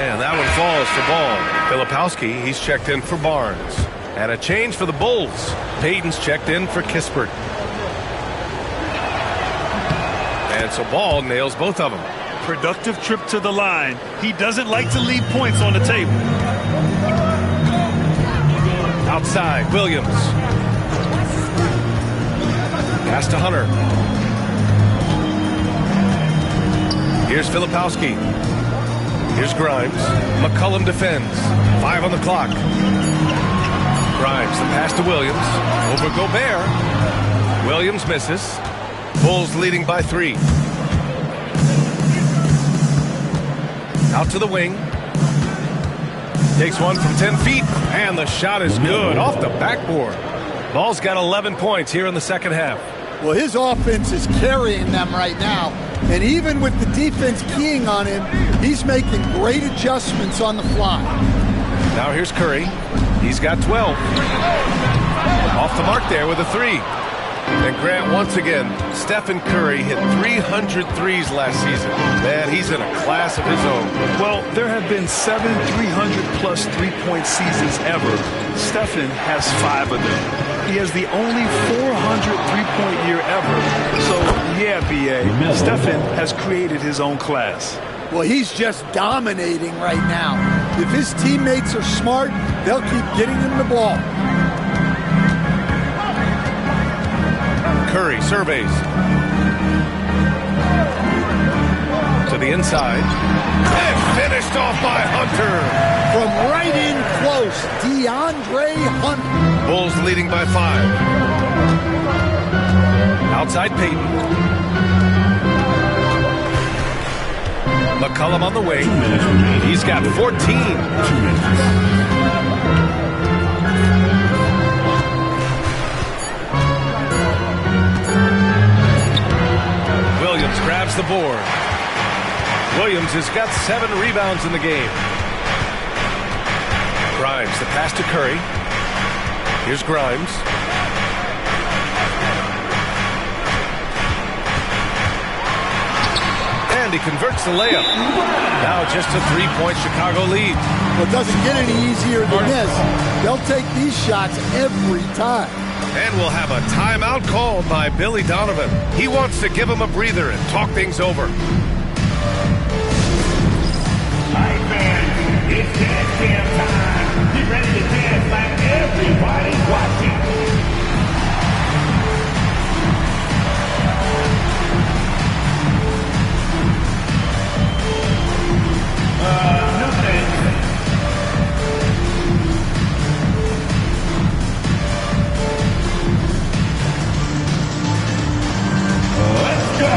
And that one falls for Ball. Filipowski, he's checked in for Barnes. And a change for the Bulls. Payton's checked in for Kispert. And so Ball nails both of them. Productive trip to the line. He doesn't like to leave points on the table. Outside, Williams. Pass to Hunter. Here's Filipowski. Here's Grimes. McCollum defends. 5 on the clock. Grimes, the pass to Williams. Over Gobert. Williams misses. Bulls leading by 3. Out to the wing. Takes one from 10 feet. And the shot is good off the backboard. Ball's got 11 points here in the second half. Well, his offense is carrying them right now. And even with the defense keying on him, he's making great adjustments on the fly. Now here's Curry. He's got 12. Off the mark there with a 3. And Grant, once again, Stephen Curry hit 300 threes last season. Man, he's in a class of his own. Well, there have been 7 300-plus three-point seasons ever. Stephen has 5 of them. He has the only 400 three-point year ever. So, yeah, B.A., Stephen has created his own class. Well, he's just dominating right now. If his teammates are smart, they'll keep getting him the ball. Curry surveys. To the inside. And finished off by Hunter. From right in close, DeAndre Hunter. Bulls leading by 5. Outside Payton. McCollum on the wing. He's got 14. Williams grabs the board. Williams has got 7 rebounds in the game. Grimes, the pass to Curry. Here's Grimes. And he converts the layup. Now just a 3-point Chicago lead. Well, it doesn't get any easier than this. They'll take these shots every time. And we'll have a timeout called by Billy Donovan. He wants to give him a breather and talk things over. Hi, fans. It's dance cam time. Get ready to dance like everybody's watching. Nothing. Let's go.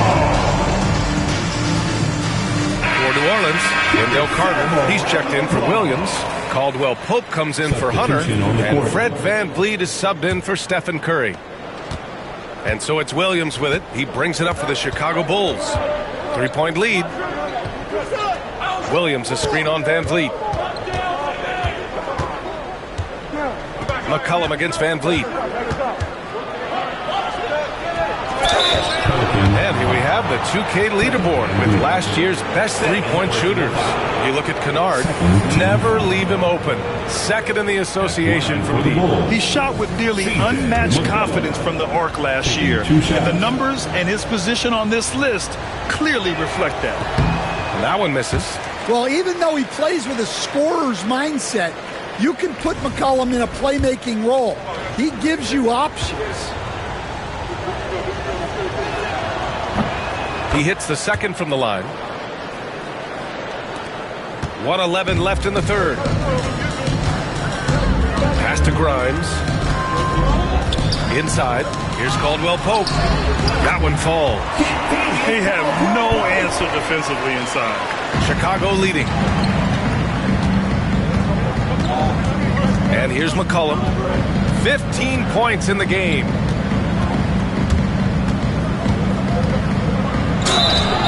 For New Orleans, Wendell Carter, he's checked in for Williams. Caldwell Pope comes in for Hunter. And Fred VanVleet is subbed in for Stephen Curry. And so it's Williams with it. He brings it up for the Chicago Bulls. 3-point lead. Williams, a screen on VanVleet. McCollum against VanVleet. And here we have the 2K leaderboard with last year's best 3-point shooters. You look at Kennard, never leave him open. Second in the association from deep. He shot with nearly unmatched confidence from the arc last year. And the numbers and his position on this list clearly reflect that. And that one misses. Well, even though he plays with a scorer's mindset, you can put McCollum in a playmaking role. He gives you options. He hits the second from the line. 1:11 left in the third. Pass to Grimes. Inside. Here's Caldwell Pope. That one falls. They have no answer defensively inside. Chicago leading. And here's McCollum. 15 points in the game.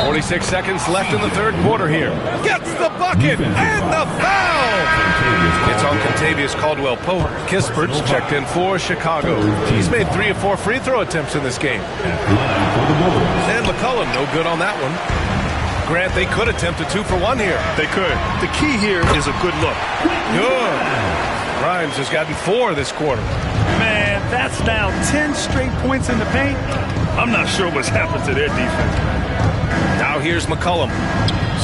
46 seconds left in the third quarter here. Gets the bucket and the foul! It's on Contavious Caldwell-Pope. Kispert's checked in for Chicago. He's made 3 of 4 free throw attempts in this game. And McCollum, no good on that one. Grant, they could attempt a 2 for 1 here. They could. The key here is a good look. Good. Grimes has gotten 4 this quarter. Man, that's now 10 straight points in the paint. I'm not sure what's happened to their defense. Now here's McCollum.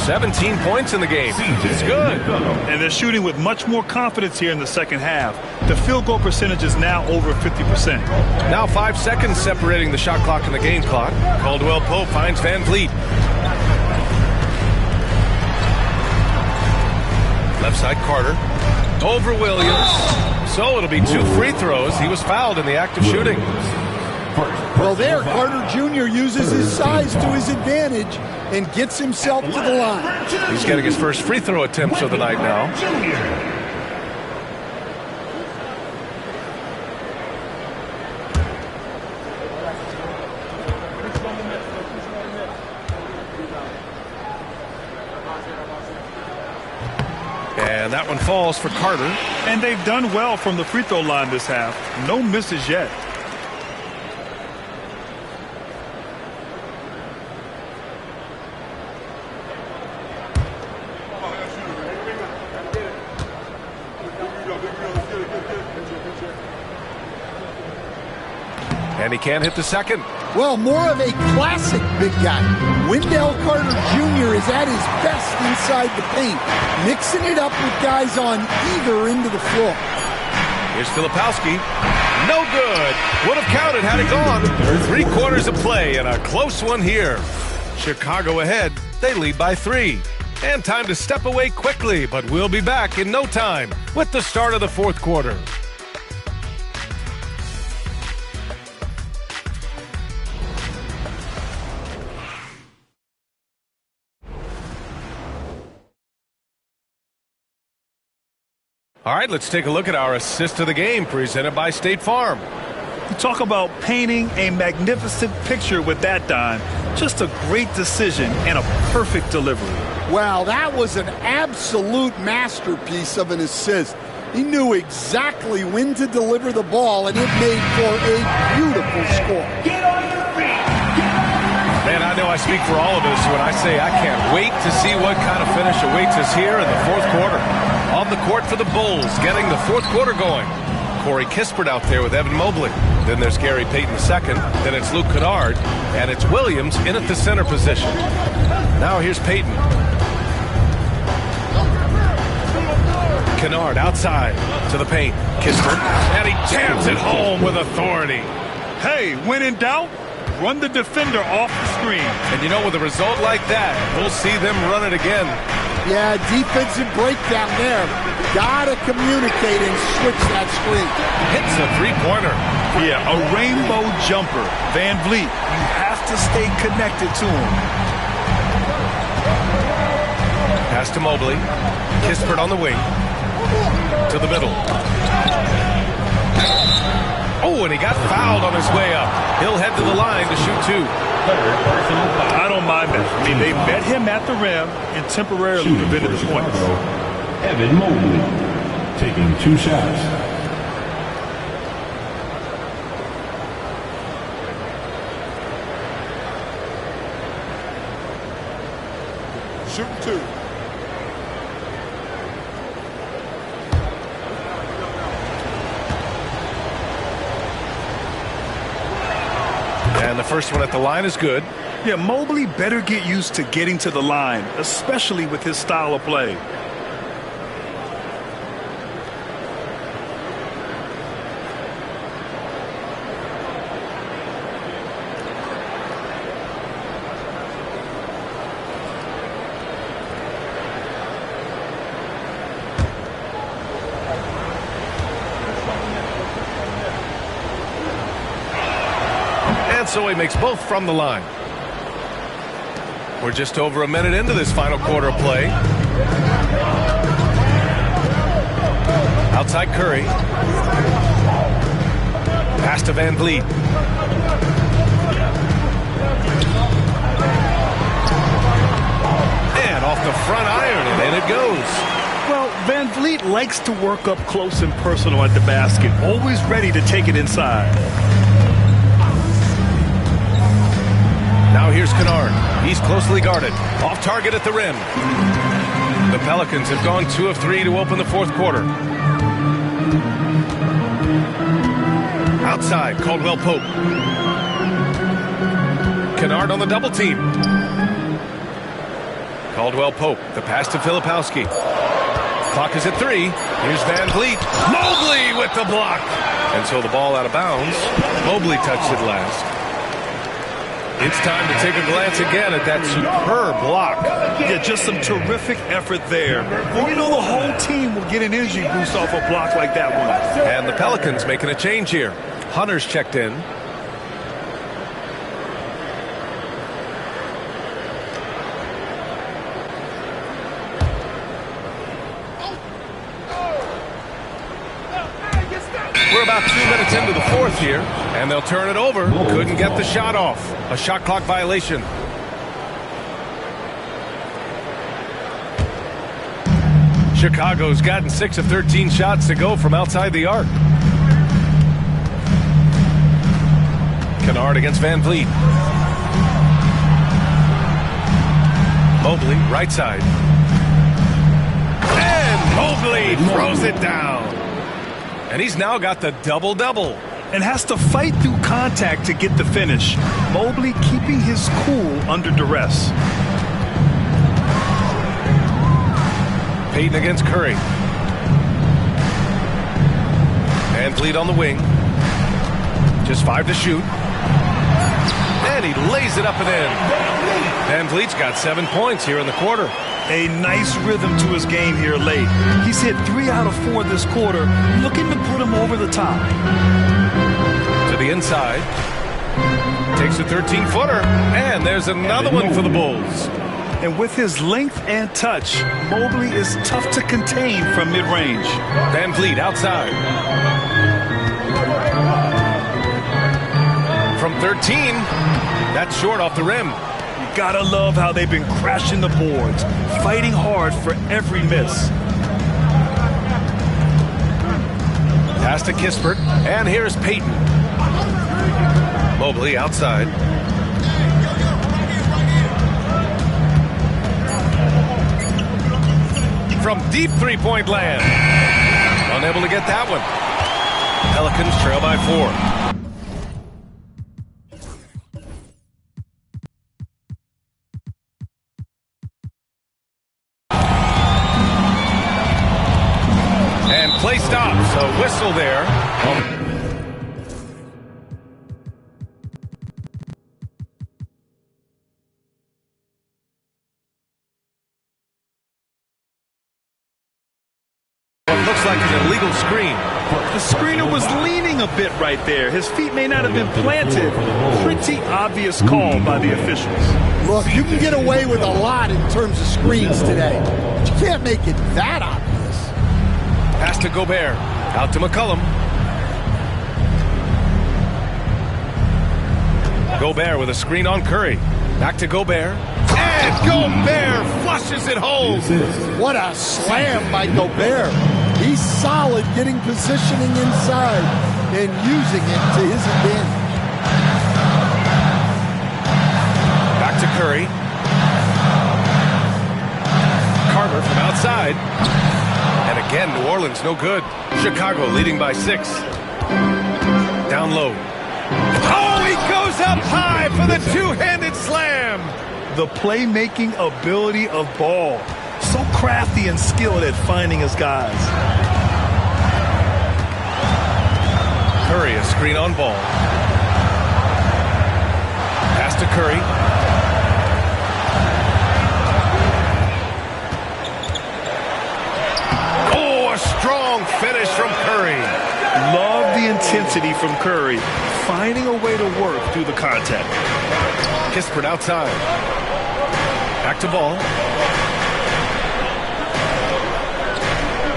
17 points in the game. It's good. And they're shooting with much more confidence here in the second half. The field goal percentage is now over 50%. Now 5 seconds separating the shot clock and the game clock. Caldwell-Pope finds Van Vliet. Left side Carter. Over Williams. So it'll be 2 free throws. He was fouled in the act of shooting. Well, there, Carter Jr. uses his size to his advantage and gets himself to the line. He's getting his first free throw attempts of the night now. And that one falls for Carter. And they've done well from the free throw line this half. No misses yet. And he can't hit the second. Well, more of a classic big guy. Wendell Carter Jr. is at his best inside the paint, mixing it up with guys on either end of the floor. Here's Filipowski. No good. Would have counted had it gone. 3 quarters of play and a close one here. Chicago ahead. They lead by 3. And time to step away quickly, but we'll be back in no time with the start of the fourth quarter. All right, let's take a look at our assist of the game presented by State Farm. You talk about painting a magnificent picture with that dime. Just a great decision and a perfect delivery. Wow, that was an absolute masterpiece of an assist. He knew exactly when to deliver the ball, and it made for a beautiful score. Man, I know I speak for all of us when I say I can't wait to see what kind of finish awaits us here in the fourth quarter. On the court for the Bulls, getting the fourth quarter going. Corey Kispert out there with Evan Mobley. Then there's Gary Payton II. Then it's Luke Kennard. And it's Williams in at the center position. Now here's Payton. Kennard outside to the paint. Kispert. And he jams it home with authority. Hey, when in doubt, run the defender off the screen. And you know, with a result like that, we'll see them run it again. Yeah, defensive breakdown there. Gotta communicate and switch that screen. Hits a three-pointer. Yeah, a rainbow jumper. Van Vliet, you have to stay connected to him. Pass to Mobley. Kispert on the wing. To the middle. Oh, and he got fouled on his way up. He'll head to the line to shoot 2. I don't mind that. I mean, they met him at the rim and temporarily prevented the points. Evan Mobley taking 2 shots. Shoot 2. And the first one at the line is good. Yeah, Mobley better get used to getting to the line, especially with his style of play. So he makes both from the line. We're just over a minute into this final quarter of play. Outside Curry. Pass to Van Vliet. And off the front iron, and in it goes. Well, Van Vliet likes to work up close and personal at the basket, always ready to take it inside. Now here's Kennard. He's closely guarded. Off target at the rim. The Pelicans have gone 2 of 3 to open the fourth quarter. Outside, Caldwell Pope. Kennard on the double team. Caldwell Pope, the pass to Filipowski. Clock is at 3. Here's Van Vliet. Mobley with the block. And so the ball out of bounds. Mobley touched it last. It's time to take a glance again at that superb block. Yeah, just some terrific effort there. Well, you know the whole team will get an energy boost off a block like that one. And the Pelicans making a change here. Hunter's checked in. We're about 2 minutes into the fourth here, and they'll turn it over. Couldn't get the shot off. A shot clock violation. Chicago's gotten 6 of 13 shots to go from outside the arc. Kennard against Van Vliet. Mobley, right side. And Mobley throws it down. And he's now got the double-double. And has to fight through contact to get the finish. Mobley keeping his cool under duress. Payton against Curry. Van Vliet on the wing. Just 5 to shoot. And he lays it up and in. Van Vliet's got 7 points here in the quarter. A nice rhythm to his game here late. He's hit 3 out of 4 this quarter, looking to put him over the top. To the inside. Takes a 13-footer. And there's another one for the Bulls. And with his length and touch, Mobley is tough to contain from mid-range. Van Vliet outside. From 13, that's short off the rim. You gotta love how they've been crashing the boards, fighting hard for every miss. Pass to Kispert, and here's Payton. Mobley outside. From deep three-point land. Unable to get that one. Pelicans trail by 4. And play stops. A whistle there. Looks like an illegal screen. The screener was leaning a bit right there. His feet may not have been planted. Pretty obvious call by the officials. Look, you can get away with a lot in terms of screens today. But you can't make it that obvious. Pass to Gobert. Out to McCollum. Gobert with a screen on Curry. Back to Gobert. And Gobert flushes it home. What a slam by Gobert. He's solid getting positioning inside and using it to his advantage. Back to Curry. Carter from outside. And again, New Orleans no good. Chicago leading by 6. Down low. Oh, he goes up high for the two-handed slam. The playmaking ability of Ball. So crafty and skilled at finding his guys. Curry, a screen on Ball. Pass to Curry. Oh, a strong finish from Curry. Love the intensity from Curry. Finding a way to work through the contact. Kispert outside. Back to Ball.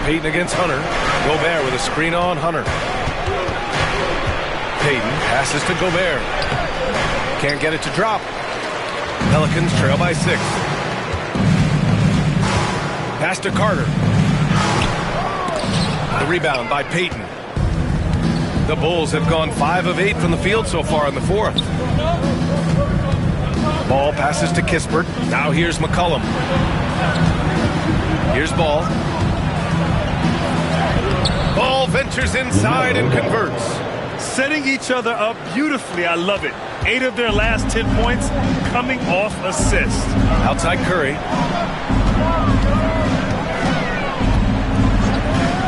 Payton against Hunter. Gobert with a screen on Hunter. Payton passes to Gobert. Can't get it to drop. Pelicans trail by 6. Pass to Carter. The rebound by Payton. The Bulls have gone 5 of 8 from the field so far in the 4th. Ball passes to Kispert. Now here's McCollum. Here's Ball. Ball ventures inside and converts. Setting each other up beautifully. I love it. 8 of their last 10 points coming off assists. Outside Curry.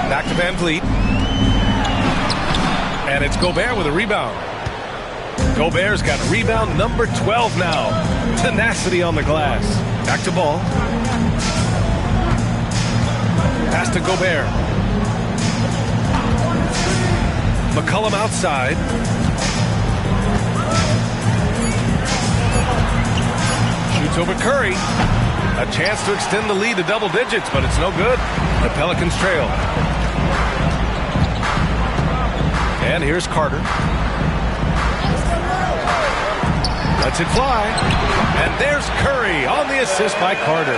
Back to Van Vliet. And it's Gobert with a rebound. Gobert's got rebound number 12 now. Tenacity on the glass. Back to Ball. Pass to Gobert. McCollum outside. Shoots over Curry. A chance to extend the lead to double digits, but it's no good. The Pelicans trail. And here's Carter. Lets it fly. And there's Curry on the assist by Carter.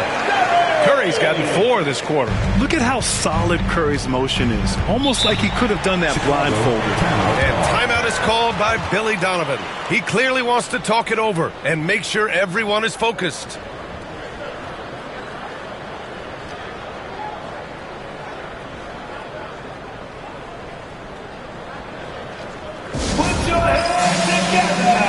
Curry's gotten 4 this quarter. Look at how solid Curry's motion is. Almost like he could have done that blindfolded. And timeout is called by Billy Donovan. He clearly wants to talk it over and make sure everyone is focused. Put your hands together.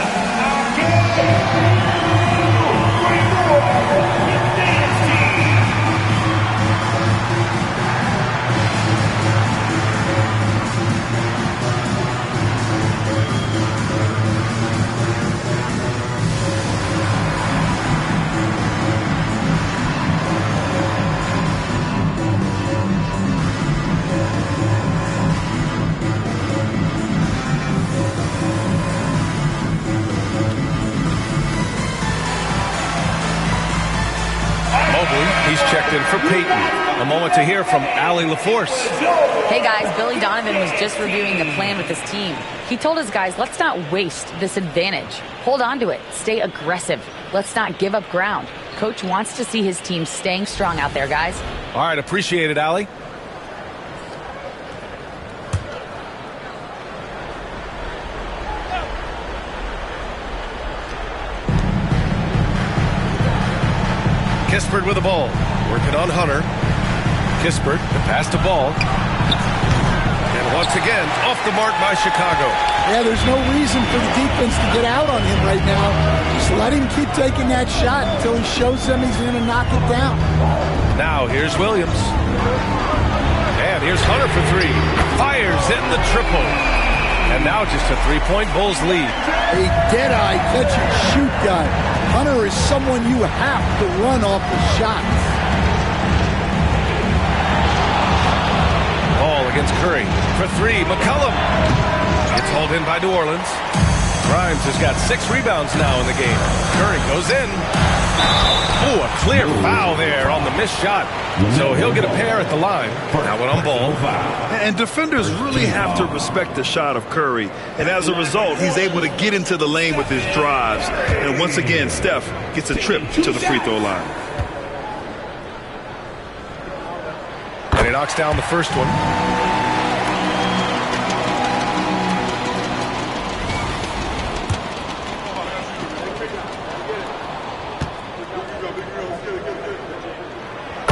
He's checked in for Payton. A moment to hear from Allie LaForce. Hey guys, Billy Donovan was just reviewing the plan with his team. He told his guys, let's not waste this advantage. Hold on to it. Stay aggressive. Let's not give up ground. Coach wants to see his team staying strong out there, guys. All right, appreciate it, Allie. Kispert with the ball. Working on Hunter. Kispert, the pass to Ball. And once again, off the mark by Chicago. Yeah, there's no reason for the defense to get out on him right now. Just let him keep taking that shot until he shows them he's going to knock it down. Now here's Williams. And here's Hunter for 3. Fires in the triple. And now just a 3-point Bulls lead. A dead-eye catch-and-shoot guy. Hunter is someone you have to run off the shots. Ball against Curry for 3. McCollum. It's hauled in by New Orleans. Grimes has got 6 rebounds now in the game. Curry goes in. Ooh, a clear foul there on the missed shot. So he'll get a pair at the line. Now one on Ball. And defenders really have to respect the shot of Curry. And as a result, he's able to get into the lane with his drives. And once again, Steph gets a trip to the free throw line. And he knocks down the first one.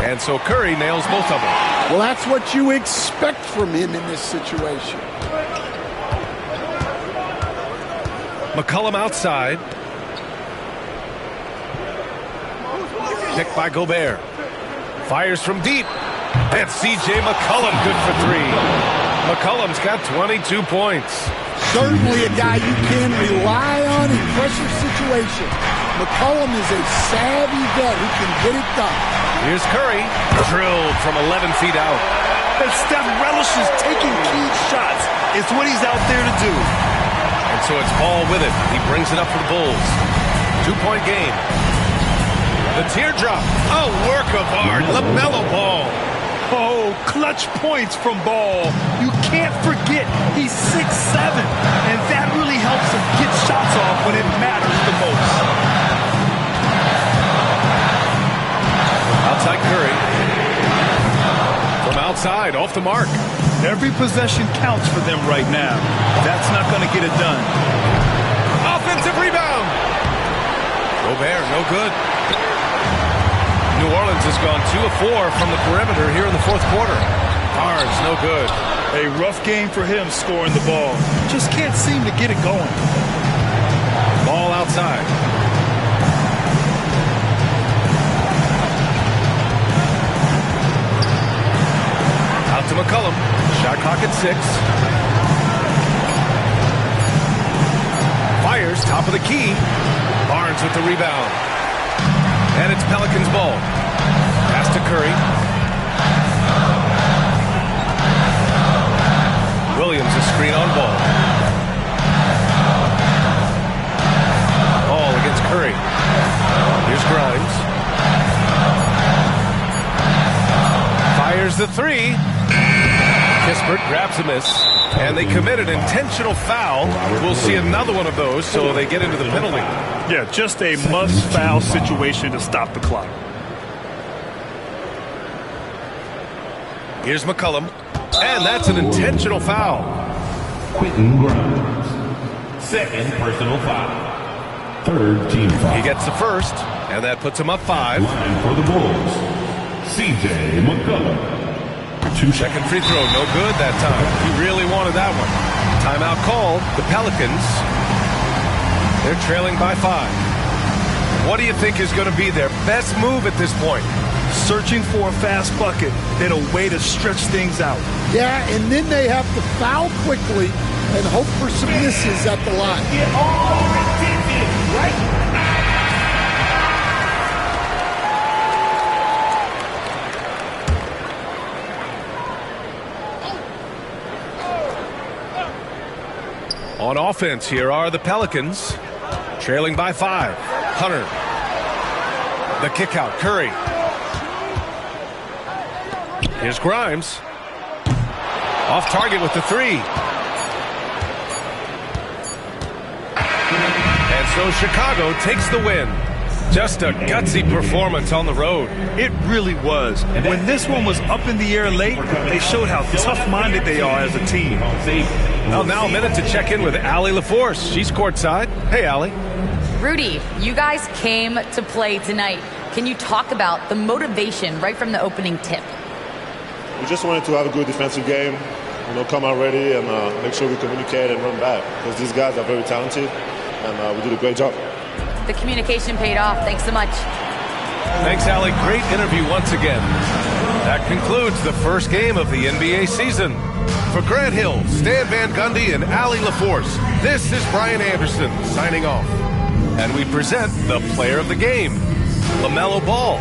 And so Curry nails both of them. Well, that's what you expect from him in this situation. McCollum outside. Picked by Gobert. Fires from deep. And C.J. McCollum good for 3. McCollum's got 22 points. Certainly a guy you can rely on in pressure situations. McCollum is a savvy vet who can get it done. Here's Curry, drilled from 11 feet out. And Steph relishes taking key shots. It's what he's out there to do. And so it's Ball with it. He brings it up for the Bulls. 2-point game. The teardrop. A work of art. LaMelo Ball. Oh, clutch points from Ball. You can't forget he's 6'7", and that really helps him get shots off when it matters the most. Outside Curry. From outside, off the mark. Every possession counts for them right now. That's not going to get it done. Offensive rebound. Gobert, no good. New Orleans has gone 2 of 4 from the perimeter here in the fourth quarter. Barnes, no good. A rough game for him scoring the ball. Just can't seem to get it going. Ball outside. Out to McCollum. Shot clock at 6. Fires, top of the key. Barnes with the rebound. And it's Pelicans ball. Pass to Curry. Williams a screen on Ball. Ball against Curry. Here's Grimes. Fires the 3. Kispert grabs a miss, and they committed intentional foul. We'll see another one of those, so they get into the penalty. Yeah, just a must-foul situation to stop the clock. Here's McCollum, and that's an intentional foul. Quentin Grimes. Second personal foul. Third team foul. He gets the first, and that puts him up 5. Line for the Bulls. C.J. McCollum. Second free throw, no good that time. He really wanted that one. Timeout called. The Pelicans, they're trailing by 5. What do you think is going to be their best move at this point? Searching for a fast bucket and a way to stretch things out. Yeah, and then they have to foul quickly and hope for some misses at the line. Get all your attention right now. On offense, here are the Pelicans, trailing by 5. Hunter. The kick out, Curry. Here's Grimes. Off target with the 3. And so Chicago takes the win. Just a gutsy performance on the road. It really was. When this one was up in the air late, they showed how tough-minded they are as a team. Well, now a minute to check in with Allie LaForce. She's courtside. Hey, Allie. Rudy, you guys came to play tonight. Can you talk about the motivation right from the opening tip? We just wanted to have a good defensive game, come out ready and make sure we communicate and run back, because these guys are very talented, and we did a great job. The communication paid off. Thanks so much. Thanks, Allie. Great interview once again. That concludes the first game of the NBA season. For Grant Hill, Stan Van Gundy, and Allie LaForce, this is Brian Anderson signing off. And we present the player of the game, LaMelo Ball.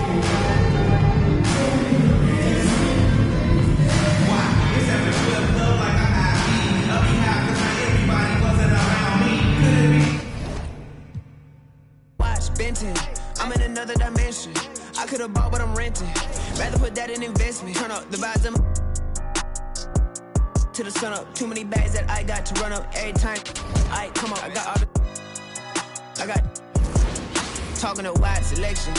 I'm in another dimension. I could have bought, but I'm renting. Rather put that in investment. Turn up the vibes to the sun up. Too many bags that I got to run up every time. I come up. I got talking a wide selection.